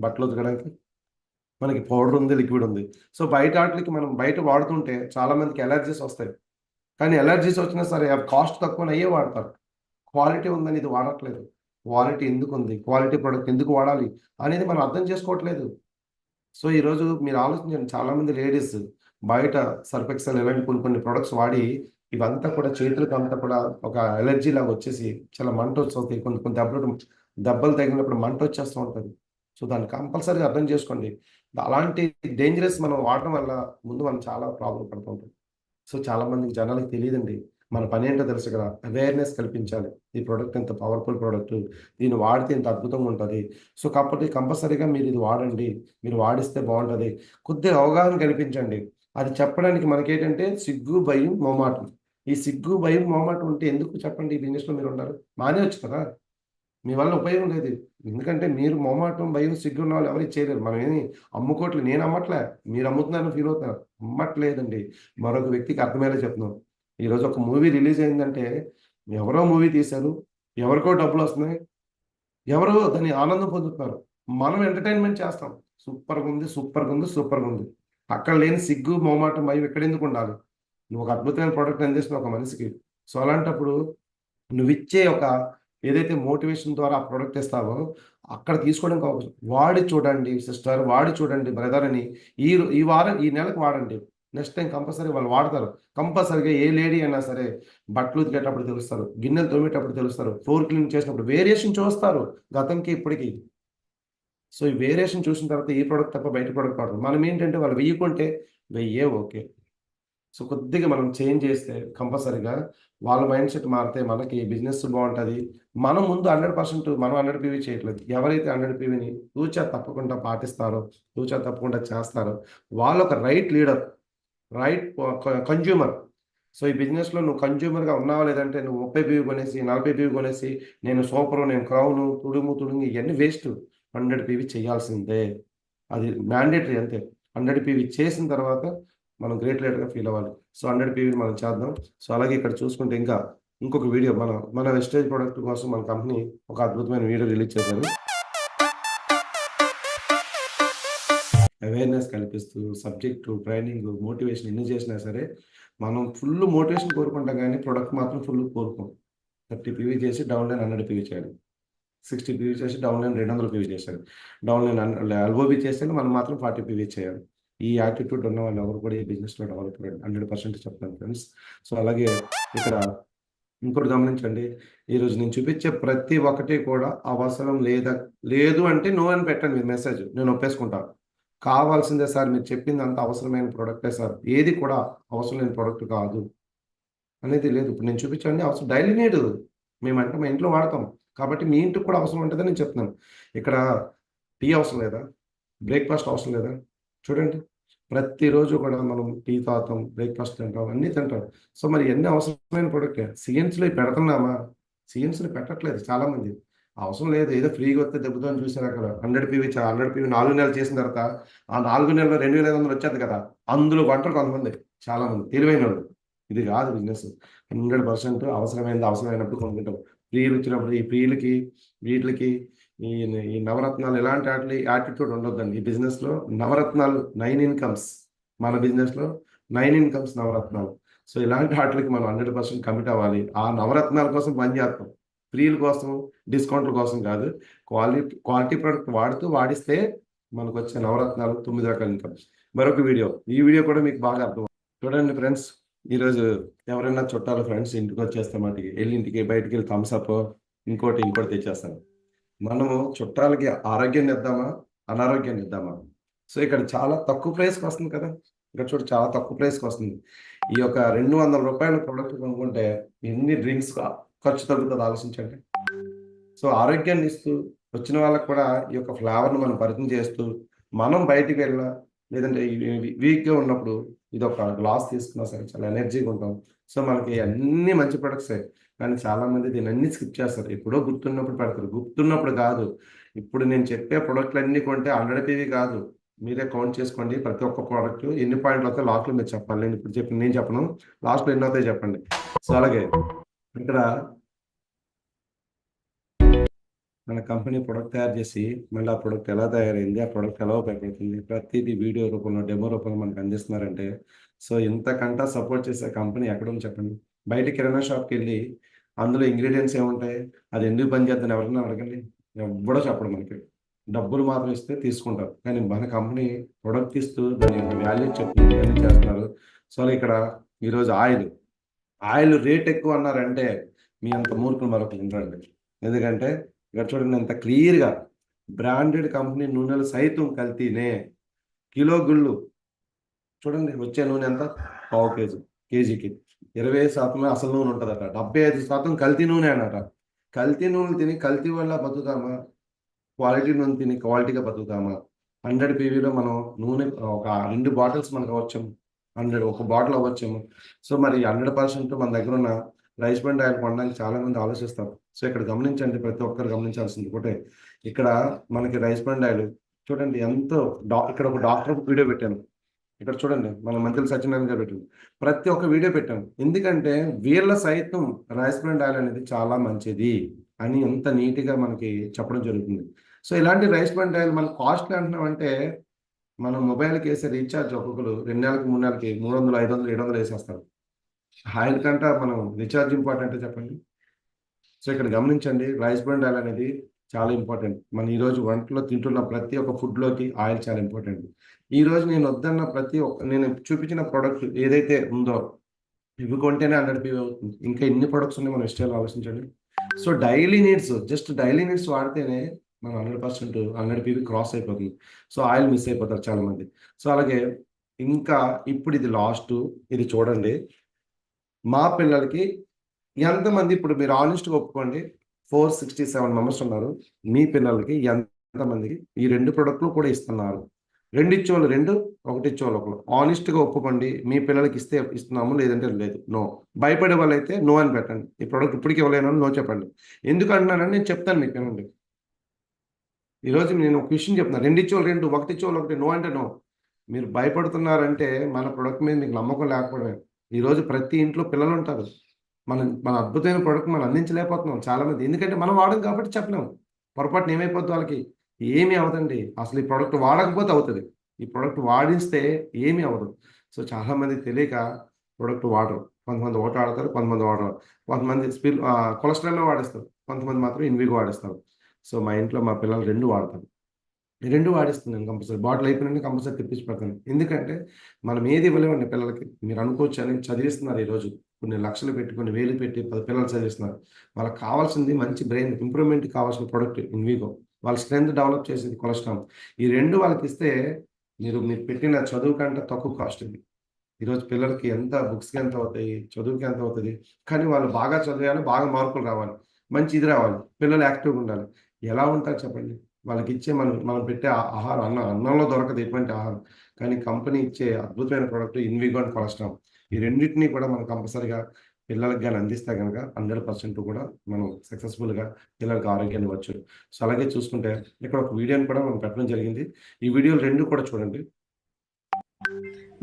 బట్టలు ఉతకడానికి మనకి పౌడర్ ఉంది, లిక్విడ్ ఉంది. సో బయట వాటికి మనం బయట వాడుతుంటే చాలా మందికి ఎలర్జీస్ వస్తాయి. కానీ ఎలర్జీస్ వచ్చినా సరే కాస్ట్ తక్కువ అయ్యే వాడతారు. క్వాలిటీ ఉందని ఇది వాడట్లేదు. క్వాలిటీ ఎందుకు ఉంది, క్వాలిటీ ప్రోడక్ట్ ఎందుకు వాడాలి అనేది మనం అర్థం చేసుకోవట్లేదు. సో ఈరోజు మీరు ఆలోచించండి, చాలామంది లేడీస్ బయట సర్ఫ్ ఎక్సెల్ ఇలాంటి కొన్ని ప్రొడక్ట్స్ వాడి ఇవంతా కూడా చేతులకు అంతా కూడా ఒక ఎలర్జీ లాగా వచ్చేసి చాలా మంట వస్తుంది. కొన్ని దెబ్బలు తగిలినప్పుడు మంట వచ్చేస్తూ ఉంటుంది. సో దాన్ని కంపల్సరీగా అర్థం చేసుకోండి. అలాంటి డేంజరస్ మనం వాడటం వల్ల ముందు మనం చాలా ప్రాబ్లం పడుతూ ఉంటాం. సో చాలా మందికి జనాలకు తెలియదండి. మన పని ఏంటో తెలుసు కదా, అవేర్నెస్ కల్పించాలి. ఈ ప్రోడక్ట్ ఇంత పవర్ఫుల్ ప్రోడక్ట్, దీన్ని వాడితే ఇంత అద్భుతంగా ఉంటుంది. సో కాబట్టి కంపల్సరీగా మీరు ఇది వాడండి, మీరు వాడిస్తే బాగుంటుంది. కొద్దిగా అవగాహన కల్పించండి. అది చెప్పడానికి మనకేంటంటే సిగ్గు, భయం, మొహమాటం. ఈ సిగ్గు, భయం, మొహమాటం ఉంటే ఎందుకు చెప్పండి ఈ బిజినెస్లో మీరు ఉన్నారు? మానేవచ్చు కదా. మీ వల్ల ఉపయోగం లేదు. ఎందుకంటే మీరు మొహమాటం, భయం, సిగ్గు ఉన్న వాళ్ళు ఎవరు చేయలేరు. మనం ఏమి అమ్ముకోవట్లేదు. నేను అమ్మట్లే. మీరు అమ్ముతున్నారని ఫీల్ అవుతున్నారు. అమ్మట్లేదండి. మరొక వ్యక్తికి అర్థమయ్యేలా చెప్తున్నాం. ఈరోజు ఒక మూవీ రిలీజ్ అయిందంటే ఎవరో మూవీ తీశారు. ఎవరికో డబ్బులొస్తున్నాయి. ఎవరో దాన్ని ఆనందం పొందుతున్నారు. మనం ఎంటర్‌టైన్‌మెంట్ చేస్తాం. సూపర్‌గుంది, సూపర్‌గుంది, సూపర్‌గుంది. అక్కడ లేని సిగ్గు, మొహమాటం, భయం ఇక్కడెందుకుండాలి? నువ్వు ఒక అద్భుతమైన ప్రొడక్ట్ అందిస్తున్నావు ఒక మనిషికి. సో, అలాంటప్పుడు నువ్విచ్చే ఒక ఏదైతే మోటివేషన్ ద్వారా ఆ ప్రొడక్ట్ ఇస్తావో, అక్కడ తీసుకోవడానికి అవకాశం వాడి చూడండి సిస్టర్, వాడి చూడండి బ్రదర్ అని ఈ వారం, ఈ నెలకు వాడండి. నెక్స్ట్ టైమ్ కంపల్సరీ వాళ్ళు వాడతారు. కంపల్సరీగా ఏ లేడీ అయినా సరే బట్టలు ఉతికేటప్పుడు తెలుస్తారు. గిన్నెలు తోమేటప్పుడు తెలుస్తారు. ఫ్లోర్ క్లీన్ చేసినప్పుడు వేరియేషన్ చూస్తారు గతంకి, ఇప్పటికి. సో, ఈ వేరియేషన్ చూసిన తర్వాత ఈ ప్రొడక్ట్ తప్ప బయట ప్రొడక్ట్ వాడరు. మనం ఏంటంటే వాళ్ళు 1000 కొంటే 1000 ఓకే. సో, కొద్దిగా మనం చేంజ్ చేస్తే కంపల్సరీగా వాళ్ళ మైండ్ సెట్ మారితే మనకి బిజినెస్ బావుంటది. మనం ముందు 100% మనం 100 పీవీ చేయట్లేదు. ఎవరైతే 100 పీవీని తూచా తప్పకుండా పాటిస్తారో, తూచా తప్పకుండా చేస్తారో వాళ్ళొక right leader, right consumer. So, ఈ బిజినెస్‌లో నువ్వు కన్జ్యూమర్‌గా ఉన్నావా లేదంటే నువ్వు 30 పీవీ కొనేసి, 40 పీవీ కొనేసి నేను సూపరు, నేను క్రౌను, తుడుము ఇయన్నీ వేస్టు. 100 పీవీ చేయాల్సిందే. అది మ్యాండేటరీ అంతే. 100 పీవీ చేసిన తర్వాత మనం గ్రేట్ లీడర్‌గా ఫీల్ అవ్వాలి. సో, 100 పీవీని మనం చేద్దాం. సో, అలాగే ఇక్కడ చూసుకుంటే ఇంకా ఇంకొక వీడియో మన వెస్టేజ్ ప్రొడక్ట్ కోసం మన కంపెనీ ఒక అద్భుతమైన వీడియో రిలీజ్ చేశారు. అవేర్‌నెస్ కల్పిస్తూ సబ్జెక్టు, ట్రైనింగు, మోటివేషన్ ఎన్ని చేసినా సరే మనం ఫుల్ మోటివేషన్ కోరుకుంటాం గానీ ప్రొడక్ట్ మాత్రం ఫుల్ కోరుకోం. 30 పీవీ చేసి డౌన్‌లైన్ 100 పీవీ చేయాలి. 60 పీవీ చేసి డౌన్‌లైన్ 200 పీవీ చేశారు. డౌన్‌లైన్ ఎల్ఓబీ చేస్తేనే మనం మాత్రం 40 పీవీ చేయాలి. ఈ యాటిట్యూడ్ ఉన్న వాళ్ళు ఎవరు కూడా ఈ బిజినెస్‌లో డెవలప్ అవ్వరు. 100% చెప్తాను ఫ్రెండ్స్. సో, అలాగే ఇక్కడ ఇంకోటి గమనించండి. ఈరోజు నేను చూపించే ప్రతి ఒక్కటి కూడా అవసరం లేదు అంటే నో అని పెట్టండి మీరు మెసేజ్. నేను ఒప్పేసుకుంటా. కావాల్సిందే సార్ మీరు చెప్పిందంతా అవసరమైన ప్రొడక్టే సార్. ఏది కూడా అవసరం లేని ప్రొడక్ట్ కాదు అనేది లేదు. ఇప్పుడు నేను చూపించండి అవసరం డైలీ నీడ్. మేమంటే మా ఇంట్లో వాడతాం. కాబట్టి మీ ఇంటికి కూడా అవసరం ఉంటదని నేను చెప్తున్నాను. ఇక్కడ టీ అవసరం లేదా? బ్రేక్‌ఫాస్ట్ అవసరం లేదా? చూడండి. ప్రతిరోజు కూడా మనం టీ తాగుతాం, బ్రేక్‌ఫాస్ట్ తింటాం, అన్నీ తింటాం. సో, మరి ఇయన్నీ అవసరమైన ప్రొడక్టే. సీఎన్సీలో ఇవి పెడుతున్నామా? సీఎన్సీలో పెట్టట్లేదు చాలామంది. అవసరం లేదు. ఏదో ఫ్రీగా వస్తే దెబ్బతోని చూసారు అక్కడ 100 పీవీ 100 పీవీ 4 నెలలు చేసిన తర్వాత ఆ 4 నెలల్లో 2500 వచ్చేది కదా! అందులో కొంటారు కొంతమంది. చాలామంది తెలివైనోళ్ళు. ఇది కాదు బిజినెస్. 100% అవసరమైనది అవసరమైనప్పుడు కొనుక్కుంటాం. ఫ్రీలు ఇచ్చినప్పుడు ఈ ఫ్రీలకి, వీట్లికి ఈ ఈ నవరత్నాలు ఇలాంటి ఆటిలి యాటిట్యూడ్ ఉండొద్దండి. ఈ బిజినెస్‌లో నవరత్నాలు 9 ఇన్‌కమ్స్. మన బిజినెస్‌లో 9 ఇన్‌కమ్స్ నవరత్నాలు. సో, ఇలాంటి ఆటిలకి మనం 100% కమిట్ అవ్వాలి. ఆ నవరత్నాల కోసం పని చేస్తాం. ఫ్రీల కోసం, డిస్కౌంట్‌ల కోసం కాదు. క్వాలిటీ ప్రొడక్ట్ వాడిస్తే మనకొచ్చే నవరత్నాలు 9 రకాల ఇన్‌కమ్స్. మరొక వీడియో. ఈ వీడియో కూడా మీకు బాగా అర్థం చూడండి ఫ్రెండ్స్. ఈరోజు ఎవరైనా చుట్టాలు ఫ్రెండ్స్ ఇంటికొచ్చేస్తే మటికి ఇంటికి బయటికెళ్ళి థమ్స్ అప్ ఇంకోటి తెచ్చేస్తాను. మనము చుట్టాలకి ఆరోగ్యాన్ని ఇద్దామా? అనారోగ్యాన్ని ఇద్దామా? సో, ఇక్కడ చాలా తక్కువ ప్రైస్‌కొస్తుంది కదా! ఇక్కడ చూడు చాలా తక్కువ ప్రైస్‌కొస్తుంది. ఈ యొక్క రూ. 200 ప్రొడక్ట్ కొనుక్కుంటే ఎన్ని డ్రింక్స్ ఖర్చు తగ్గుతదో ఆలోచించండి. సో, ఆరోగ్యాన్ని ఇస్తూ వచ్చిన వాళ్ళకి కూడా ఈ యొక్క ఫ్లేవర్‌ని మనం పరిచయం చేస్తూ, మనం బయటికి వెళ్ళినా లేదంటే వీక్‌గా ఉన్నప్పుడు ఇదొక గ్లాస్ తీసుకున్నా సరే చాలా ఎనర్జీగా ఉంటాం. సో, మనకి అన్నీ మంచి ప్రొడక్ట్సే. కానీ చాలామంది దీన్నన్నీ స్కిప్ చేస్తారు. ఎప్పుడో గుర్తున్నప్పుడు పెడతారు. గుర్తున్నప్పుడు కాదు. ఇప్పుడు నేను చెప్పే ప్రొడక్ట్‌లన్నీ కొంటే 100 పీవీ కాదు. మీరే కౌంట్ చేసుకోండి. ప్రతి ఒక్క ప్రొడక్ట్ ఎన్ని పాయింట్లవుతాయో లాస్ట్‌లో మీరు చెప్పాలి. నేను చెప్పను. లాస్ట్‌లో ఎన్నవుతాయో చెప్పండి. సో, అలాగే ఇక్కడ మన కంపెనీ ప్రొడక్ట్ తయారు చేసి, మళ్ళీ ఆ ప్రొడక్ట్ ఎలా తయారైంది? ఆ ప్రొడక్ట్ ఎలా ఉపయోగపడుతుంది? ప్రతీది వీడియో రూపంలో, డెమో రూపంలో మనకు అందిస్తున్నారంటే, సో, ఇంతకంటా సపోర్ట్ చేసే కంపెనీ ఎక్కడుంది చెప్పండి? బయట కిరాణా షాప్‌కెళ్ళి అందులో ఇంగ్రీడియెంట్స్ ఏముంటాయి? అది ఎందుకు పనిచేద్దని ఎవరైనా అడగండి. ఎవ్వడో చెప్పడు మనకి. డబ్బులు మాత్రం ఇస్తే తీసుకుంటారు. కానీ మన కంపెనీ ప్రొడక్ట్ ఇస్తూ దాని యొక్క వాల్యూ చెప్తుంది. ఇవన్నీ చేస్తున్నారు. సో, ఇక్కడ ఈరోజు ఆయిల్ రేట్ ఎక్కువ అన్నారంటే, మీ అంత మూర్ఖులు మరొకరు ఉండరండి. ఎందుకంటే ఇక్కడ చూడండి ఎంత క్లియర్‌గా బ్రాండెడ్ కంపెనీ నూనెలు సైతం కల్తీనే. కిలో గుళ్ళు చూడండి వచ్చే నూనె ఎంత? పావు కేజీ. కేజీకి 20% అసలు నూనె ఉంటదట. 75% కల్తీ నూనె అనట. కల్తీ నూనెలు తిని కల్తీ వల్ల బతుకుతామా? క్వాలిటీ నూనె తిని క్వాలిటీగా బతుకుతామా? 100 పీవీలో మనం నూనె ఒక 2 బాటిల్స్ మనకు అవ్వచ్చేమో. ఒక బాటిల్ అవ్వచ్చేమో. సో, మరి 100% మన దగ్గరున్న రైస్ బ్రాన్ ఆయిల్ కొనడానికి చాలా మంది ఆలోచిస్తారు. సో ఇక్కడ గమనించండి, ప్రతి ఒక్కరు గమనించాల్సింది ఒకటే, ఇక్కడ మనకి రైస్ బ్రాన్ ఆయిల్ చూడండి ఎంతో ఇక్కడ ఒక డాక్టర్ వీడియో పెట్టాను, ఇక్కడ చూడండి మన మంత్రి సత్యనారాయణ గారు పెట్టాను, ప్రతి ఒక్క వీడియో పెట్టాను. ఎందుకంటే వీళ్ళ సైతం రైస్ బ్రాన్ ఆయిల్ అనేది చాలా మంచిది అని ఎంత నీట్గా మనకి చెప్పడం జరుగుతుంది. సో ఇలాంటి రైస్ బ్రాన్ ఆయిల్ మన కాస్ట్ అంటున్నామంటే, మనం మొబైల్కి వేసే రీఛార్జ్ ఒక్కొక్కరు 2 నెలలకి 3 నెలలకి 300, 500, 700 వేసేస్తారు. ఆయిల్ కంటే మనం రీఛార్జ్ ఇంపార్టెంట్ చెప్పండి. సో ఇక్కడ గమనించండి, రైస్ బ్రాన్ ఆయిల్ అనేది చాలా ఇంపార్టెంట్. మనం ఈరోజు వంటలో తింటున్న ప్రతి ఒక్క ఫుడ్లోకి ఆయిల్ చాలా ఇంపార్టెంట్. ఈరోజు నేను వద్దన్న ప్రతి ఒక్క నేను చూపించిన ప్రోడక్ట్ ఏదైతే ఉందో ఇవి కొంటేనే 100 PV అవుతుంది. ఇంకా ఎన్ని ప్రొడక్ట్స్ ఉన్నాయి మనం ఇష్టాలు ఆలోచించండి. So daily needs, just daily needs వాడితేనే మనం 100% 100 PV క్రాస్ అయిపోతుంది. సో ఆయిల్ మిస్ అయిపోతారు చాలా మంది. సో అలాగే ఇంకా ఇప్పుడు ఇది లాస్ట్, ఇది చూడండి, మా పిల్లలకి ఎంతమంది, ఇప్పుడు మీరు ఆనెస్ట్గా ఒప్పుకోండి, 467 మెంబర్స్ ఉన్నారు. మీ పిల్లలకి ఎంతమందికి ఈ 2 ప్రొడక్ట్లు కూడా ఇస్తున్నారు? 2 ఇచ్చేవాళ్ళు 2, 1 ఇచ్చేవాళ్ళు 1. ఆనెస్ట్గా ఒప్పుకోండి, మీ పిల్లలకి ఇస్తే ఇస్తున్నాము, లేదంటే లేదు. నో. భయపడే వాళ్ళు అయితే నో అని పెట్టండి. ఈ ప్రోడక్ట్ ఇప్పటికీ ఇవ్వలేను నో చెప్పండి. ఎందుకు అంటున్నానని నేను చెప్తాను మీకు. వినండి, ఈరోజు నేను ఒక విషయం చెప్తున్నాను, 2 ఇచ్చేవాళ్ళు 2, 1 ఇచ్చేవాళ్ళు 1, నో అంటే నో. మీరు భయపడుతున్నారంటే మన ప్రొడక్ట్ మీద మీకు నమ్మకం లేకపోవడమే. ఈరోజు ప్రతి ఇంట్లో పిల్లలు ఉంటారు, మన అద్భుతమైన ప్రోడక్ట్ మనం అందించలేకపోతున్నాం చాలా మంది. ఎందుకంటే మనం వాడడం కాబట్టి చెప్పలేము. పొరపాటున ఏమైపోద్ది వాళ్ళకి, ఏమీ అవదండి. అసలు ఈ ప్రోడక్ట్ వాడకపోతే అవుతుంది, ఈ ప్రోడక్ట్ వాడిస్తే ఏమీ అవ్వదు. సో చాలా మంది తెలియక ప్రోడక్ట్ వాడరు. కొంతమంది ఒకటి వాడతారు, కొంతమంది వాడరు. కొంతమంది కొలెస్ట్రాల్ వాడేస్తారు, కొంతమంది మాత్రం ఇన్విగో వాడేస్తారు. సో మా ఇంట్లో మా పిల్లలు 2 వాడతారు. 2 వాడిస్తున్నాను కంపల్సరీ. బాటిల్ అయిపోయినా కంపల్సరీ తెప్పించి పెడతాను. ఎందుకంటే మనం ఏది ఇవ్వలేమండి పిల్లలకి. మీరు అనుకోవచ్చు అని చదివిస్తున్నారు ఈరోజు, కొన్ని లక్షలు పెట్టి, కొన్ని వేలు పెట్టి 10 పిల్లలు చదివిస్తున్నారు. వాళ్ళకి కావాల్సింది మంచి బ్రెయిన్ ఇంప్రూవ్మెంట్ కావాల్సిన ప్రోడక్ట్ ఇన్విగో. వాళ్ళ స్ట్రెంత్ డెవలప్ చేసేది కొలెస్ట్రాల్. ఈ 2 వాళ్ళకి ఇస్తే మీరు పెట్టిన చదువు కంటే తక్కువ కాస్ట్ ఇది. ఈరోజు పిల్లలకి ఎంత బుక్స్కి ఎంత అవుతాయి, చదువుకి ఎంత అవుతుంది, కానీ వాళ్ళు బాగా చదివాలి, బాగా మార్కులు రావాలి, మంచి ఇది రావాలి, పిల్లలు యాక్టివ్గా ఉండాలి. ఎలా ఉంటారు చెప్పండి? వాళ్ళకి ఇచ్చే మనం పెట్టే ఆహారం, అన్నంలో దొరకదు ఎటువంటి ఆహారం, కానీ కంపెనీ ఇచ్చే అద్భుతమైన ప్రోడక్ట్ ఇన్విగో అండ్ కొలెస్ట్రాల్. ఈ రెండింటినీ కూడా మనం కంపల్సరీగా పిల్లలకి కానీ అందిస్తే కనుక 100% కూడా మనం సక్సెస్ఫుల్గా పిల్లలకి ఆరోగ్యాన్ని ఇవ్వచ్చు. సో అలాగే చూసుకుంటే ఇక్కడ ఒక వీడియోని కూడా మనం పెట్టడం జరిగింది. ఈ వీడియోలు 2 కూడా చూడండి.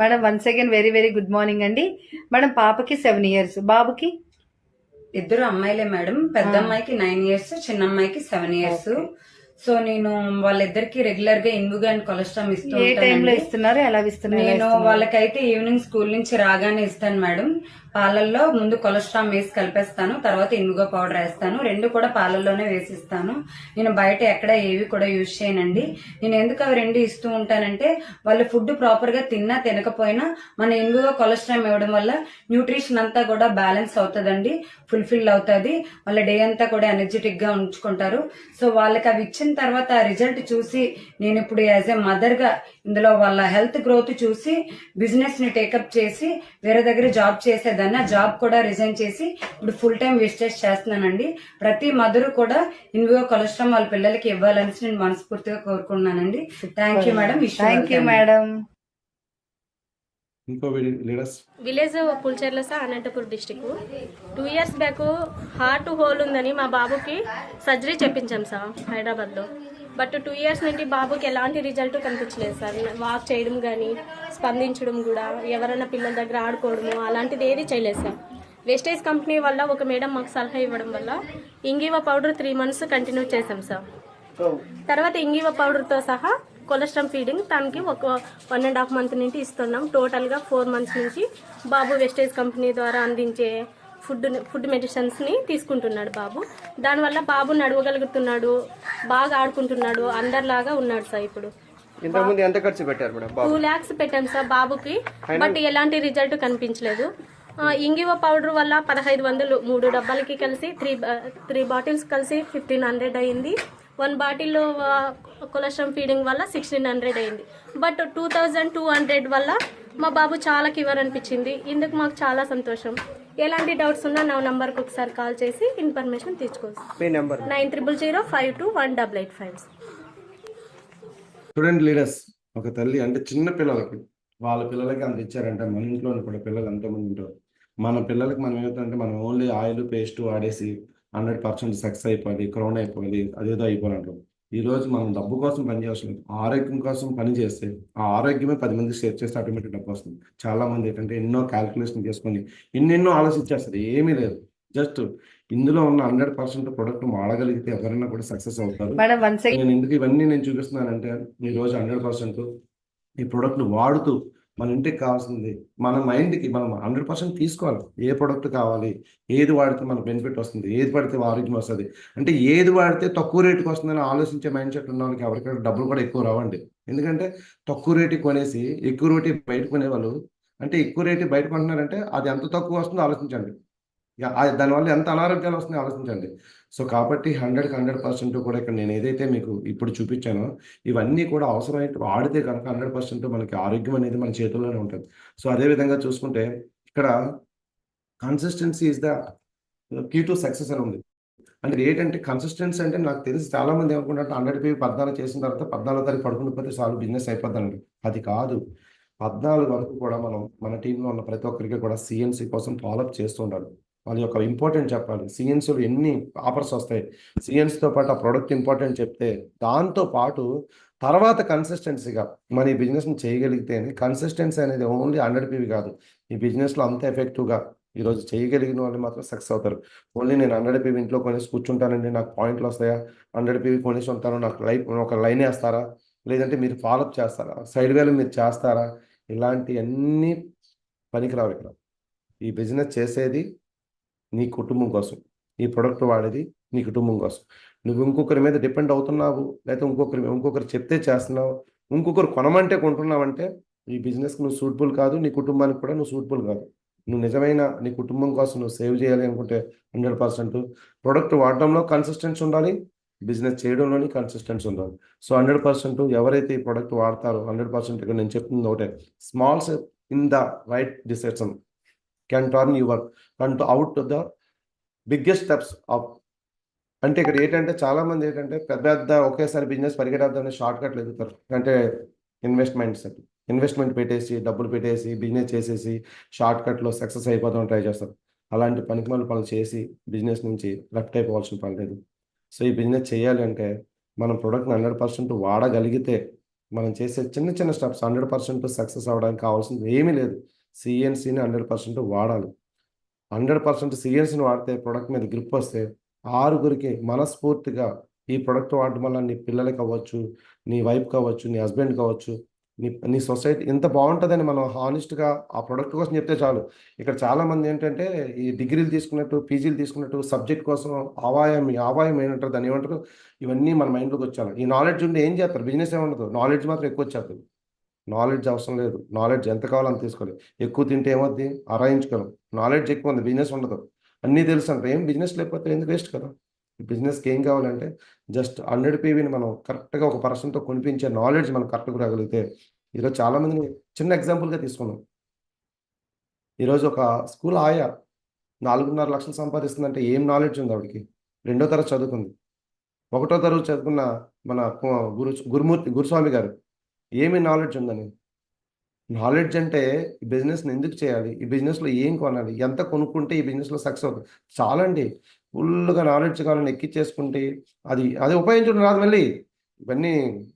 Madam once again very very good morning అండి. మేడం పాపకి 7 years, బాబుకి? 2 అమ్మాయిలే మేడం. పెద్ద అమ్మాయికి 9 years, చిన్న అమ్మాయికి 7 years. సో నేను వాళ్ళిద్దరికి రెగ్యులర్ గా ఇన్విగో అండ్ కొలెస్ట్రాల్ ఇస్తూ ఏ టైంలో ఇస్తున్నారు, ఎలా ఇస్తున్నారు? నేను వాళ్ళకైతే ఈవినింగ్ స్కూల్ నుంచి రాగానే ఇస్తాను మేడం. పాలల్లో ముందు కొలెస్ట్రాల్ వేసి కలిపేస్తాను, తర్వాత ఇన్విగో పౌడర్ వేస్తాను. 2 కూడా పాలల్లోనే వేసిస్తాను. నేను బయట ఎక్కడ ఏవి కూడా యూజ్ చేయనండి. నేను ఎందుకు అవి 2 ఇస్తూ ఉంటానంటే, వాళ్ళు ఫుడ్ ప్రాపర్ గా తిన్నా తినకపోయినా మన ఇన్విగో కొలెస్ట్రాల్ ఇవ్వడం వల్ల న్యూట్రిషన్ అంతా కూడా బ్యాలెన్స్ అవుతుందండి, ఫుల్ఫిల్ అవుతుంది. వాళ్ళ డే అంతా కూడా ఎనర్జెటిక్ గా ఉంచుకుంటారు. సో వాళ్ళకి అవి ఇచ్చిన తర్వాత ఆ రిజల్ట్ చూసి నేను ఇప్పుడు యాజ్ ఏ మదర్ గా ఇందులో వాళ్ళ హెల్త్ గ్రోత్ చూసి బిజినెస్ ని టేకప్ చేసి వేరే దగ్గర జాబ్ చేసేదాన్ని. ఆ జాబ్ కూడా రిజైన్ చేసి ఇప్పుడు ఫుల్ టైం విజిట్ చేస్తున్నానండి. ప్రతి మదర్ కూడా ఇన్విగో కొలెస్ట్రాల్ వాళ్ళ పిల్లలకి ఇవ్వాలని నేను మనస్ఫూర్తిగా కోరుకున్నానండి. Thank you madam. Thank you madam. ఇంకో leaders village Pulcherla sir, Anantapur district. 2 years back heart hole ఉందని మా బాబుకి సర్జరీ చెప్పించాం సార్ హైదరాబాద్లో. బట్ 2 years నుండి బాబుకి ఎలాంటి రిజల్ట్ కనిపించలేదు సార్. వాక్ చేయడం కానీ, స్పందించడం కూడా, ఎవరైనా పిల్లల దగ్గర ఆడుకోవడము అలాంటిది ఏది చేయలేదు సార్. వెస్టేజ్ కంపెనీ వల్ల ఒక మేడం మాకు సలహా ఇవ్వడం వల్ల ఇంగివో పౌడర్ 3 months కంటిన్యూ చేసాం సార్. తర్వాత ఇంగివో పౌడర్తో సహా కొలెస్ట్రాల్ ఫీడింగ్ తనకి ఒక 1.5 month నుండి ఇస్తున్నాం. టోటల్గా 4 months నుంచి బాబు వెస్టేజ్ కంపెనీ ద్వారా అందించే ఫుడ్ మెడిసిన్స్ని తీసుకుంటున్నాడు బాబు. దానివల్ల బాబు నడవగలుగుతున్నాడు, బాగా ఆడుకుంటున్నాడు, అందరిలాగా ఉన్నాడు సార్. ఇప్పుడు ఇంతకుముందు ఎంత ఖర్చు పెట్టారు మేడం? 2 lakhs పెట్టాం సార్ బాబుకి, బట్ ఎలాంటి రిజల్ట్ కనిపించలేదు. ఇంగివో పౌడర్ వల్ల 1500, 3 డబ్బాలకి కలిసి 3 bottles కలిసి 1500 అయింది. 1 bottle కొలెస్ట్రాల్ ఫీడింగ్ వల్ల 1600 అయింది. బట్ 2200 వల్ల మా బాబు చాలా క్యూర్ అనిపించింది. ఇందుకు మాకు చాలా సంతోషం. ఎలాంటి డౌట్స్ ఉన్నా నా నంబర్కి ఒకసారి కాల్ చేసి ఇన్ఫర్మేషన్ తీసుకోవచ్చు. 9000521885. స్టూడెంట్ లీడర్స్, ఒక తల్లి అంటే చిన్న పిల్లలకి వాళ్ళ పిల్లలకి అంత ఇచ్చారంటే, మన ఇంట్లో కూడా పిల్లలు ఎంతోమంది ఉంటారు. మన పిల్లలకి మనం ఏమవుతుందంటే, మనం ఓన్లీ ఆయిల్ పేస్ట్ వాడేసి 100% సక్సెస్ అయిపోవాలి, క్రౌన్ అయిపోవాలి, అదేదో అయిపోవాలి అంటాం. ఈ రోజు మనం డబ్బు కోసం పని చేస్తున్నాం, ఆరోగ్యం కోసం పని చేస్తే ఆ ఆరోగ్యమే 10 మందికి షేర్ చేస్తే ఆటోమేటిక్ డబ్బు వస్తుంది. చాలా మంది ఏంటంటే ఎన్నో క్యాల్కులేషన్ చేసుకొని ఎన్నెన్నో ఆలోచించేస్తారు, ఏమీ లేదు. జస్ట్ ఇందులో ఉన్న 100% ప్రొడక్ట్ వాడగలిగితే ఎవరైనా కూడా సక్సెస్ అవుతారు. మేడం వన్స్ నేను ఎందుకు ఇవన్నీ నేను చూపిస్తున్నానంటే, ఈ రోజు 100% ఈ ప్రోడక్ట్ వాడుతూ మన ఇంటికి కావాల్సింది మన మైండ్కి మనం 100% తీసుకోవాలి. ఏ ప్రోడక్ట్ కావాలి, ఏది వాడితే మనకు బెనిఫిట్ వస్తుంది, ఏది పడితే ఆరోగ్యం వస్తుంది, అంటే ఏది వాడితే తక్కువ రేటుకి వస్తుందని ఆలోచించే మైండ్ సెట్ ఉన్న వాళ్ళకి ఎవరికైనా డబ్బులు కూడా ఎక్కువ రావండి. ఎందుకంటే తక్కువ రేటుకి కొనేసి ఎక్కువ రేటు బయట కొనేవాళ్ళు, అంటే ఎక్కువ రేటు బయట కొంటున్నారంటే అది ఎంత తక్కువ వస్తుందో ఆలోచించండి. దానివల్ల ఎంత అనారోగ్యాలు వస్తున్నాయో ఆలోచించండి. సో కాబట్టి 100% కూడా ఇక్కడ నేను ఏదైతే మీకు ఇప్పుడు చూపించానో ఇవన్నీ కూడా అవసరమైతే వాడితే కనుక 100% మనకి ఆరోగ్యం అనేది మన చేతుల్లోనే ఉంటుంది. సో అదే విధంగా చూసుకుంటే ఇక్కడ consistency is the key to success అని ఉంది. అంటే ఏంటంటే కన్సిస్టెన్సీ అంటే నాకు తెలిసి చాలా మంది ఏమనుకుంటారంటే 100 PV 14 చేసిన తర్వాత 14వ తారీఖు పడుకుని పోతే చాలు బిజినెస్ అయిపోద్దండి. అది కాదు. 14 వరకు కూడా మనం మన టీంలో ఉన్న ప్రతి ఒక్కరికి కూడా సిఎన్సి కోసం ఫాలోఅప్ చేస్తూ ఉండాలి. వాళ్ళ యొక్క ఇంపార్టెంట్ చెప్పాలి. సిఎన్సీలో ఎన్ని ఆఫర్స్ వస్తాయి, సిఎన్సీతో పాటు ఆ ప్రోడక్ట్ ఇంపార్టెంట్ చెప్తే దాంతో పాటు తర్వాత కన్సిస్టెన్సీగా మన ఈ బిజినెస్ని చేయగలిగితేనే, కన్సిస్టెన్సీ అనేది ఓన్లీ 100 PV కాదు, ఈ బిజినెస్లో అంత ఎఫెక్టివ్గా ఈరోజు చేయగలిగిన వాళ్ళు మాత్రం సక్సెస్ అవుతారు. ఓన్లీ నేను 100 PV ఇంట్లో కొనేసి కూర్చుంటానండి, నాకు పాయింట్లు వస్తాయా, 100 PV కొనేసి ఉంటాను, నాకు ఒక లైన్ వేస్తారా, లేదంటే మీరు ఫాలోఅప్ చేస్తారా, సైడ్ వేలు మీరు చేస్తారా, ఇలాంటివన్నీ పనికిరావు. ఇక్కడ ఈ బిజినెస్ చేసేది నీ కుటుంబం కోసం, ఈ ప్రొడక్ట్ వాడేది నీ కుటుంబం కోసం. నువ్వు ఇంకొకరి మీద డిపెండ్ అవుతున్నావు, లేకపోతే ఇంకొకరు చెప్తే చేస్తున్నావు, ఇంకొకరు కొనమంటే కొంటున్నావంటే ఈ బిజినెస్కి నువ్వు సూటబుల్ కాదు, నీ కుటుంబానికి కూడా నువ్వు సూటబుల్ కాదు. నువ్వు నిజమైన నీ కుటుంబం కోసం నువ్వు సేవ్ చేయాలి అనుకుంటే 100% ప్రొడక్ట్ వాడడంలో కన్సిస్టెన్సీ ఉండాలి, బిజినెస్ చేయడంలోని కన్సిస్టెన్సీ ఉండాలి. సో 100% ఎవరైతే ఈ ప్రొడక్ట్ వాడతారో 100% ఇక్కడ నేను చెప్తుంది ఒకటే, small step in the right decision can turn out to the biggest steps of. అంటే ఇక్కడ ఏంటంటే చాలా మంది ఏంటంటే పెద్ద ఒకేసారి బిజినెస్ పరిగెడదామని షార్ట్ కట్లు ఎదుగుతారు. అంటే ఇన్వెస్ట్మెంట్ పెట్టేసి డబ్బులు పెట్టేసి బిజినెస్ చేసేసి షార్ట్ కట్లో సక్సెస్ అయిపోదామని ట్రై చేస్తారు. అలాంటి పనికిమాలిన పనులు చేసి బిజినెస్ నుంచి లెఫ్ట్ అయిపోవాల్సిన పని లేదు. సో ఈ బిజినెస్ చేయాలి అంటే మనం ప్రొడక్ట్ని 100% వాడగలిగితే, మనం చేసే చిన్న చిన్న స్టెప్స్ 100% సక్సెస్ అవ్వడానికి కావాల్సింది ఏమీ లేదు. సిఎన్సీని 100% వాడాలి. 100% సిఎన్సీని వాడితే ప్రొడక్ట్ మీద గ్రిప్ వస్తే 6గురికి మనస్ఫూర్తిగా ఈ ప్రొడక్ట్ వాడడం వల్ల నీ పిల్లలకి అవ్వచ్చు, నీ వైఫ్ కావచ్చు, నీ హస్బెండ్ కావచ్చు, నీ సొసైటీ ఎంత బాగుంటుందని మనం హానెస్ట్గా ఆ ప్రొడక్ట్ కోసం చెప్తే చాలు. ఇక్కడ చాలామంది ఏంటంటే ఈ డిగ్రీలు తీసుకున్నట్టు, పీజీలు తీసుకున్నట్టు సబ్జెక్ట్ కోసం ఆవాయం ఏంటంటారు, దాన్ని ఏమంటారు, ఇవన్నీ మన మైండ్లోకి వచ్చాలి. ఈ నాలెడ్జ్ ఉండి ఏం చేస్తారు, బిజినెస్ ఏముండదు, నాలెడ్జ్ మాత్రం ఎక్కువ వచ్చేస్తుంది. నాలెడ్జ్ అవసరం లేదు, నాలెడ్జ్ ఎంత కావాలో అంత తీసుకోవాలి. ఎక్కువ తింటే ఏమవుద్ది, అరాయించుకోవాలి. నాలెడ్జ్ ఎక్కువ ఉంది, బిజినెస్ ఉండదు. అన్నీ తెలుసు అంటే ఏం బిజినెస్ లేకపోతే ఎందుకు వేస్ట్ కదా. ఈ బిజినెస్కి ఏం కావాలంటే జస్ట్ 100 PVని మనం కరెక్ట్గా ఒక పర్సన్తో కొనిపించే నాలెడ్జ్ మనం కరెక్ట్గా రాగలిగితే. ఈరోజు చాలామందిని చిన్న ఎగ్జాంపుల్గా తీసుకున్నాం. ఈరోజు ఒక స్కూల్ ఆయా 4.5 లక్షలు సంపాదిస్తుందంటే ఏం నాలెడ్జ్ ఉంది ఆవిడకి? 2వ తరగతి చదువుకుంది. 1వ తరగతి చదువుకున్న మన గురుస్వామి గారు ఏమి నాలెడ్జ్ ఉందని? నాలెడ్జ్ అంటే ఈ బిజినెస్ని ఎందుకు చేయాలి, ఈ బిజినెస్లో ఏం కొనాలి, ఎంత కొనుక్కుంటే ఈ బిజినెస్లో సక్సెస్ అవుతుంది, చాలండి. ఫుల్గా నాలెడ్జ్ కావాలని ఎక్కిచ్చేసుకుంటే అది ఉపయోగించడం రాదు. మళ్ళీ ఇవన్నీ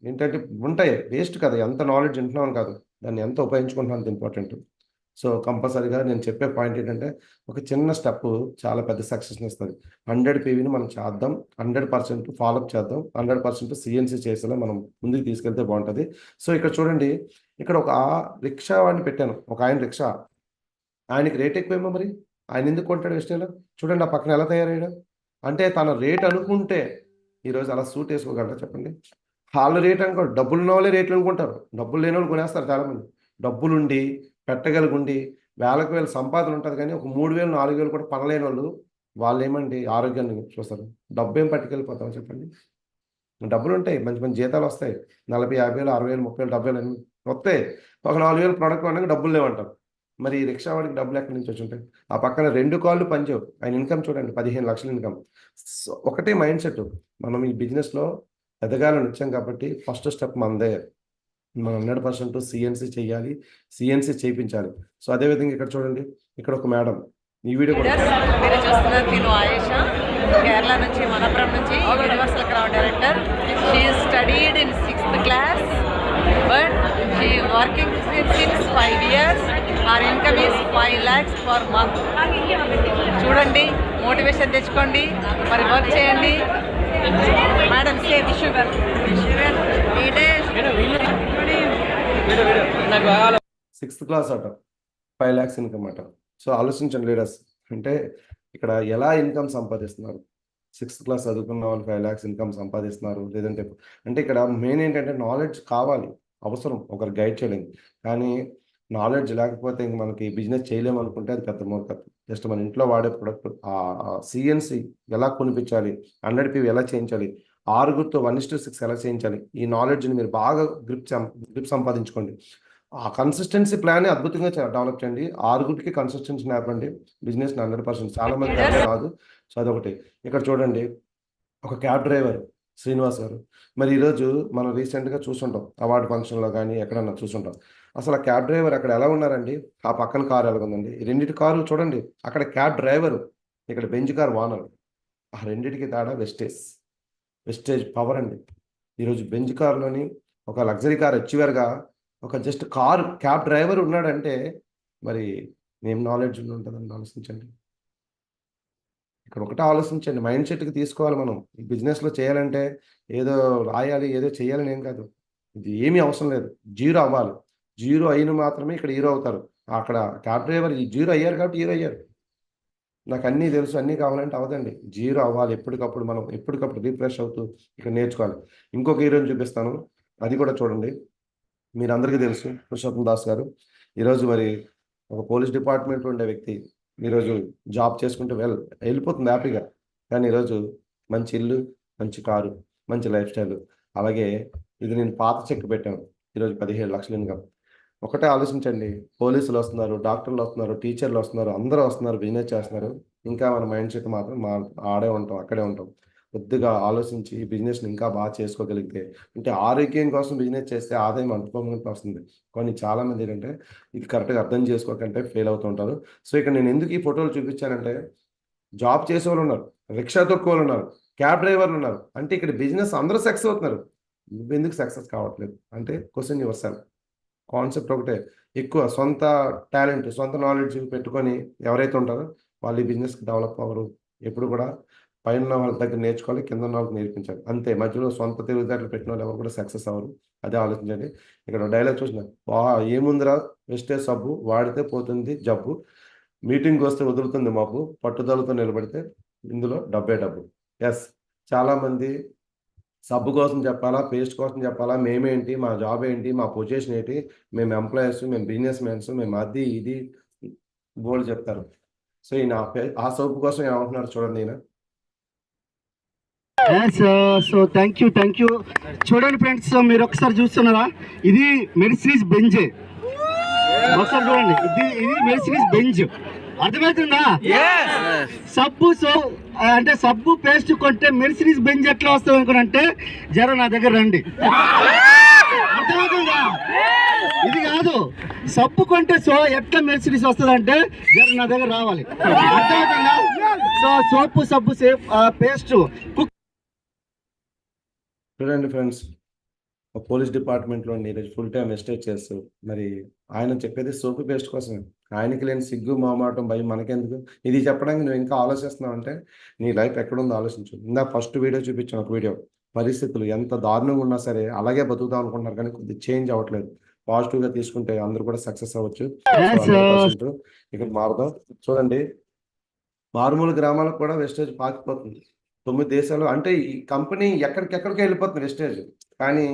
ఏంటంటే ఉంటాయి, వేస్ట్ కదా. ఎంత నాలెడ్జ్ వింటున్నాను కాదు, దాన్ని ఎంత ఉపయోగించుకుంటున్నాను ఇంపార్టెంట్. సో కంపల్సరీగా నేను చెప్పే పాయింట్ ఏంటంటే ఒక చిన్న స్టెప్ చాలా పెద్ద సక్సెస్ని ఇస్తుంది. 100 PVని మనం చేద్దాం, 100% ఫాలోఅప్ చేద్దాం, 100% సిఎన్సీ చేసేలా మనం ముందుకు తీసుకెళ్తే బాగుంటుంది. సో ఇక్కడ చూడండి, ఇక్కడ ఒక రిక్షా వాడిని పెట్టాను, ఒక ఆయన రిక్షా, ఆయనకి రేట్ ఎక్కువేమో, మరి ఆయన ఎందుకు కొంటాడు వెస్టేలో? చూడండి ఆ పక్కన ఎలా తయారయ్యాడు. అంటే తన రేట్ అనుకుంటే ఈరోజు అలా సూట్ వేసుకోగలరా చెప్పండి? వాళ్ళ రేట్ అనుకో, డబ్బులు ఉన్న వాళ్ళే రేట్లు అనుకుంటారు, డబ్బులు లేని వాళ్ళు కొనేస్తారు చాలామంది. డబ్బులుండి పెట్టగలిగుండి వేలకు వేల సంపాదన ఉంటుంది, కానీ ఒక 3,000 4,000 కూడా పనలేని వాళ్ళు ఏమండి ఆరోగ్యాన్ని చూస్తారు. డబ్బు ఏం పట్టుకెళ్ళిపోతాం చెప్పండి? డబ్బులు ఉంటాయి, మంచి మంచి జీతాలు వస్తాయి, 40,000 50,000 60,000 30,000 70,000 అన్ని వస్తాయి. ఒక 4,000 ప్రోడక్ట్ కొనడానికి డబ్బులు లేవంటారు. మరి ఈ రిక్షా వాడికి డబ్బులు ఎక్కడి నుంచి వచ్చి ఉంటాయి? ఆ పక్కన 2 కాళ్ళు పనిచేయవు. ఆయన ఇన్కమ్ చూడండి, 15 లక్షల ఇన్కమ్. ఒకటే మైండ్ సెట్, మనం ఈ బిజినెస్లో ఎదగాలని వచ్చాం కాబట్టి ఫస్ట్ స్టెప్ మనదే. మనం 100% సిఎన్సీ చేయాలి, సిఎన్సీ చేయించాలి. సో అదేవిధంగా ఇక్కడ చూడండి, ఇక్కడ ఒక మేడం ఈ వీడియో కూడా మీరు చూస్తున్నారు నేను ఆయేషా కేరళ నుంచి మనపురం నుంచి universal crowd director. She studied in 6th class but she working since 5 years. Or income is 5 lakhs per month. చూడండి, మోటివేషన్ తెచ్చుకోండి, మరి వర్క్ చేయండి. మేడం సే షుగర్ 6th class అట 5 lakhs ఇన్కమ్ అట. సో ఆలోచించండి లీడర్స్, అంటే ఇక్కడ ఎలా ఇన్కమ్ సంపాదిస్తున్నారు. 6th class చదువుకున్న వాళ్ళు 5 lakhs ఇన్కమ్ సంపాదిస్తున్నారు. లేదంటే అంటే ఇక్కడ మెయిన్ ఏంటంటే నాలెడ్జ్ కావాలి, అవసరం, ఒకరు గైడ్ చేయలేదు. కానీ నాలెడ్జ్ లేకపోతే ఇంక మనకి బిజినెస్ చేయలేము అనుకుంటే అది పెద్ద మూర్ఖత్వం. జస్ట్ మన ఇంట్లో వాడే ప్రొడక్ట్ CNC ఎలా కొనిపించాలి, 100 PV ఎలా చేయించాలి, 6గురితో 1:6 ఎలా చేయించాలి, ఈ నాలెడ్జ్ని మీరు బాగా గ్రిప్ సంపాదించుకోండి. ఆ కన్సిస్టెన్సీ ప్లాన్ అద్భుతంగా డెవలప్ చేయండి. 6గురికి కన్సిస్టెన్సీ నేర్పండి. బిజినెస్ 100% చాలా మంది రాదు. సో అదొకటి. ఇక్కడ చూడండి, ఒక క్యాబ్ డ్రైవర్ శ్రీనివాస్ గారు. మరి ఈరోజు మనం రీసెంట్గా చూసుంటాం, అవార్డు ఫంక్షన్లో కానీ ఎక్కడన్నా చూసుంటాం. అసలు ఆ క్యాబ్ డ్రైవర్ అక్కడ ఎలా ఉన్నారండి, ఆ పక్కన కారు ఎలాగుందండి, ఈ రెండింటి కారు చూడండి. అక్కడ క్యాబ్ డ్రైవరు, ఇక్కడ బెంజ్ కార్ ఓనర్. ఆ రెండింటికి తేడా వెస్టేజ్ పవర్ అండి. ఈరోజు బెంజ్ కారులోని ఒక లగ్జరీ కార్ అచీవర్గా ఒక జస్ట్ కారు క్యాబ్ డ్రైవర్ ఉన్నాడంటే మరి ఏం నాలెడ్జ్ ఉంటుందని ఆలోచించండి. ఇక్కడ ఒకటే ఆలోచించండి, మైండ్ సెట్కి తీసుకోవాలి. మనం ఈ బిజినెస్లో చేయాలంటే ఏదో రాయాలి, ఏదో చేయాలని ఏం కాదు. ఇది ఏమీ అవసరం లేదు. జీరో అవ్వాలి. జీరో అయిన మాత్రమే ఇక్కడ హీరో అవుతారు. అక్కడ క్యాబ్ డ్రైవర్ ఈ జీరో అయ్యారు కాబట్టి హీరో అయ్యారు. నాకు అన్నీ తెలుసు, అన్నీ కావాలంటే అవదండి. జీరో అవ్వాలి. ఎప్పటికప్పుడు మనం రీఫ్రెష్ అవుతూ ఇక్కడ నేర్చుకోవాలి. ఇంకొక హీరోని చూపిస్తాను, అది కూడా చూడండి. మీరు అందరికీ తెలుసు, పురుషోత్తం దాస్ గారు. ఈరోజు మరి ఒక పోలీస్ డిపార్ట్మెంట్లో ఉండే వ్యక్తి ఈరోజు జాబ్ చేసుకుంటూ వెళ్ళిపోతుంది హ్యాపీగా. కానీ ఈరోజు మంచి ఇల్లు, మంచి కారు, మంచి లైఫ్ స్టైల్. అలాగే ఇది నేను పాత చెక్ పెట్టాను. ఈరోజు 17 లక్షలు ఇన్కమ్. ఒకటే ఆలోచించండి, పోలీసులు వస్తున్నారు, డాక్టర్లు వస్తున్నారు, టీచర్లు వస్తున్నారు, అందరూ వస్తున్నారు, బిజినెస్ చేస్తున్నారు. ఇంకా మన మైండ్ సెట్ మాత్రం ఆడే ఉంటాం, అక్కడే ఉంటాం. కొద్దిగా ఆలోచించి బిజినెస్ని ఇంకా బాగా చేసుకోగలిగితే, అంటే ఆరోగ్యం కోసం బిజినెస్ చేస్తే ఆదాయం అనుకోకుండా వస్తుంది. కానీ చాలామంది ఏంటంటే ఇది కరెక్ట్గా అర్థం చేసుకోకంటే ఫెయిల్ అవుతూ ఉంటారు. సో ఇక్కడ నేను ఎందుకు ఈ ఫోటోలు చూపించానంటే, జాబ్ చేసే వాళ్ళు ఉన్నారు, రిక్షా తొక్కే వాళ్ళు ఉన్నారు, క్యాబ్ డ్రైవర్లు ఉన్నారు. అంటే ఇక్కడ బిజినెస్ అందరూ సక్సెస్ అవుతున్నారు. నువ్వు ఎందుకు సక్సెస్ కావట్లేదు అంటే క్వశ్చన్ యువర్ సెల్ఫ్. కాన్సెప్ట్ ఒకటే, ఎక్కువ సొంత టాలెంట్, సొంత నాలెడ్జ్ పెట్టుకొని ఎవరైతే ఉంటారో వాళ్ళు ఈ బిజినెస్కి డెవలప్ అవ్వరు. ఎప్పుడు కూడా పైన వాళ్ళ దగ్గర నేర్చుకోవాలి, కింద వాళ్ళకి నేర్పించాలి. అంతే. మధ్యలో సొంత తెలివితేటలు పెట్టిన వాళ్ళు ఎవరు కూడా సక్సెస్ అవ్వరు. అదే ఆలోచించండి. ఇక్కడ డైలాగ్ చూసిన, ఏముందిరా వెస్టేజ్ సబ్బు, వాడితే పోతుంది జబ్బు, మీటింగ్కి వస్తే వదులుతుంది మబ్బు, పట్టుదలతో నిలబడితే ఇందులో డబ్బు. ఎస్, చాలామంది సబ్బు కోసం చెప్పాలా, పేస్ట్ కోసం చెప్పాలా, మేమేంటి, మా జాబ్ ఏంటి, మా పొజిషన్ ఏంటి, మేము ఎంప్లాయర్స్, మేము బిజినెస్ మ్యాన్స్, మేము అది ఇది బోల్డ్ చెప్తారు. సో ఈయన ఆ సోపు కోసం ఏమంటున్నారు చూడండి. ఈయన సో థ్యాంక్ యూ చూడండి ఫ్రెండ్స్, మీరు ఒకసారి చూస్తున్నారా, ఇది మెర్సిడీస్ బెంజ్. ఒకసారి చూడండి, ఇది మెర్సిడీస్ బెంజ్. అర్థమవుతుందా? సబ్బు అంటే సబ్బు పేస్ట్ కొంటే మెర్సిడీస్ బెంజ్ ఎట్లా వస్తుంది అనుకున్నంటే జర నా దగ్గర రండి. అర్థమవుతుందా? ఇది కాదు, సబ్బు కొంటే ఎట్లా మెర్సిడీస్ వస్తుంది అంటే జర నా దగ్గర రావాలి. అర్థమవుతుందా? సో సోపు, సబ్బు, పేస్ట్. చూడండి ఫ్రెండ్స్, పోలీస్ డిపార్ట్మెంట్లో ఈరోజు ఫుల్ టైం ఎస్టేట్ చేస్తూ మరి ఆయన చెప్పేది సోపు పేస్ట్ కోసమే. ఆయనకి లేని సిగ్గు, మొహమాటం, భయం మనకెందుకు? ఇది చెప్పడానికి నువ్వు ఇంకా ఆలోచిస్తున్నావు అంటే నీ లైఫ్ ఎక్కడుందో ఆలోచించు. ఇందా ఫస్ట్ వీడియో చూపించాను, ఒక వీడియో. పరిస్థితులు ఎంత దారుణంగా ఉన్నా సరే అలాగే బతుకుతాం అనుకుంటున్నారు, కానీ కొద్దిగా చేంజ్ అవ్వట్లేదు. పాజిటివ్గా తీసుకుంటే అందరూ కూడా సక్సెస్ అవ్వచ్చు. ఇక్కడ మారుదాం. చూడండి, మారుమూల గ్రామాలకు కూడా వెస్టేజ్ పాకిపోతుంది. 9 దేశాలు, అంటే ఈ కంపెనీ ఎక్కడికెక్కడికి వెళ్ళిపోతుంది వెస్టేజ్. కానీ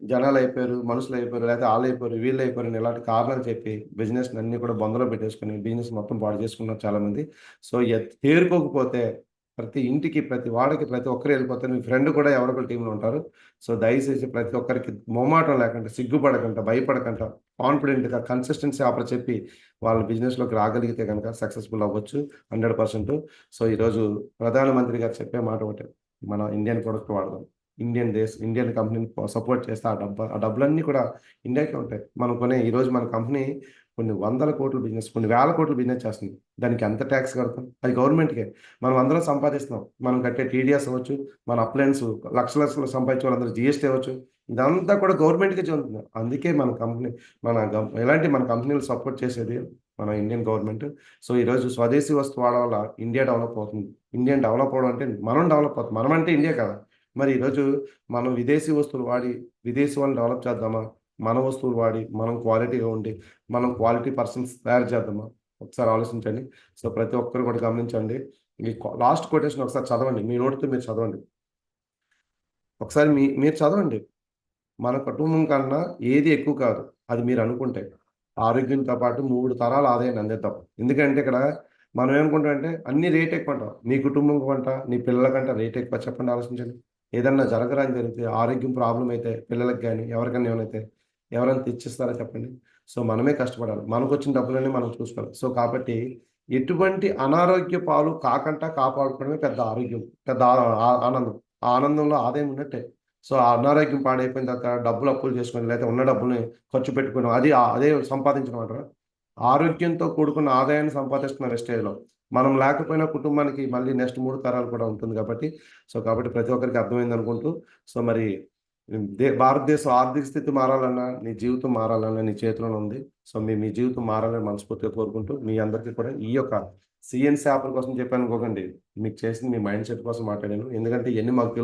జనాలు అయిపోయారు, మనుషులు అయిపోయారు, లేకపోతే వాళ్ళు అయిపోయారు, వీళ్ళు అయిపోయారు, ఇలాంటి కారణాలు చెప్పి బిజినెస్ అన్ని కూడా బొందలో పెట్టేసుకుని బిజినెస్ మొత్తం పాడు చేసుకున్నారు చాలామంది. సో తేరుకోకపోతే ప్రతి ఇంటికి, ప్రతి వాడికి, ప్రతి ఒక్కరు వెళ్ళిపోతారు. మీ ఫ్రెండ్ కూడా ఎవరొకరు టీంలో ఉంటారు. సో దయచేసి ప్రతి ఒక్కరికి మొహమాటం లేకుండా, సిగ్గుపడకుండా, భయపడకుండా, కాన్ఫిడెంట్గా కన్సిస్టెన్సీ ఆఫర్ చెప్పి వాళ్ళ బిజినెస్లోకి రాగలిగితే కనుక సక్సెస్ఫుల్ అవ్వచ్చు 100%. సో ఈరోజు ప్రధానమంత్రి గారు చెప్పే మాట ఒకటి, మన ఇండియన్ ప్రొడక్ట్ వాడదాం. ఇండియన్ కంపెనీని సపోర్ట్ చేస్తే ఆ డబ్బులన్నీ కూడా ఇండియాకే ఉంటాయి. ఈరోజు మన కంపెనీ కొన్ని వందల కోట్ల బిజినెస్, కొన్ని వేల కోట్ల బిజినెస్ చేస్తుంది. దానికి ఎంత ట్యాక్స్ కడతాం? అది గవర్నమెంట్కే. మనం అందరం సంపాదిస్తున్నాం. మనం కట్టే టీడీఎస్ అవ్వచ్చు, మన అప్లయన్స్ లక్షలు సంపాదించే వాళ్ళందరూ జీఎస్టీ అవ్వచ్చు, ఇదంతా కూడా గవర్నమెంట్కే చెందుతుంది. అందుకే మన కంపెనీ మన కంపెనీలు సపోర్ట్ చేసేది మన ఇండియన్ గవర్నమెంట్. సో ఈరోజు స్వదేశీ వస్తువు వాడడం వల్ల ఇండియా డెవలప్ అవుతుంది. ఇండియా డెవలప్ అవడం అంటే మనం డెవలప్ అవుతుంది. మనం అంటే ఇండియా కదా. మరి ఈరోజు మనం విదేశీ వస్తువులు వాడి విదేశీ వాళ్ళని డెవలప్ చేద్దామా? మన వస్తువులు వాడి మనం క్వాలిటీగా ఉండి మనం క్వాలిటీ పర్సన్స్ తయారు చేద్దామా? ఒకసారి ఆలోచించండి. సో ప్రతి ఒక్కరు కూడా గమనించండి. ఈ లాస్ట్ కొటేషన్ ఒకసారి చదవండి, మీ నోటితో మీరు చదవండి. ఒకసారి మీరు చదవండి. మన కుటుంబం కన్నా ఏది ఎక్కువ కాదు, అది మీరు అనుకుంటే. ఆరోగ్యంతో పాటు 3 తరాల ఆదాయాన్ని అందిద్దాం. ఎందుకంటే ఇక్కడ మనం ఏమనుకుంటామంటే అన్ని రేట్ ఎక్కువ అంటాం. నీ కుటుంబం కంట, నీ పిల్లల కంట రేట్ ఎక్కువ. చెప్పండి, ఆలోచించండి. ఏదన్నా జరగరాని జరిగితే, ఆరోగ్యం ప్రాబ్లం అయితే పిల్లలకి కానీ ఎవరికైనా ఏమైతే ఎవరైనా తెచ్చిస్తారా చెప్పండి? సో మనమే కష్టపడాలి. మనకు వచ్చిన డబ్బులన్నీ మనం చూసుకోవాలి. సో కాబట్టి ఎటువంటి అనారోగ్య పాలు కాకుండా కాపాడుకోవడమే పెద్ద ఆరోగ్యం, పెద్ద ఆనందం. ఆ ఆనందంలో ఆదాయం ఉన్నట్టే. సో ఆ అనారోగ్యం పాడైపోయిన తర్వాత డబ్బులు అప్పులు చేసుకొని లేకపోతే ఉన్న డబ్బుల్ని ఖర్చు పెట్టుకుని అదే సంపాదించడం అంటారా? ఆరోగ్యంతో కూడుకున్న ఆదాయాన్ని సంపాదిస్తున్నారు స్టేజ్లో. మనం లేకపోయినా కుటుంబానికి మళ్ళీ నెక్స్ట్ 3 తరాలు కూడా ఉంటుంది కాబట్టి ప్రతి ఒక్కరికి అర్థమైంది అనుకుంటూ, సో మరి భారతదేశం ఆర్థిక స్థితి మారాలన్నా, నీ జీవితం మారాలన్నా నీ చేతిలోనే ఉంది. సో మీ జీవితం మారాలని మనస్ఫూర్తిగా కోరుకుంటూ, మీ అందరికీ కూడా ఈ యొక్క సిఎన్సి యాప్ల కోసం చెప్పాను అనుకోకండి. మీకు చేసింది మీ మైండ్ సెట్ కోసం మాట్లాడాను. ఎందుకంటే ఇవన్నీ మాకు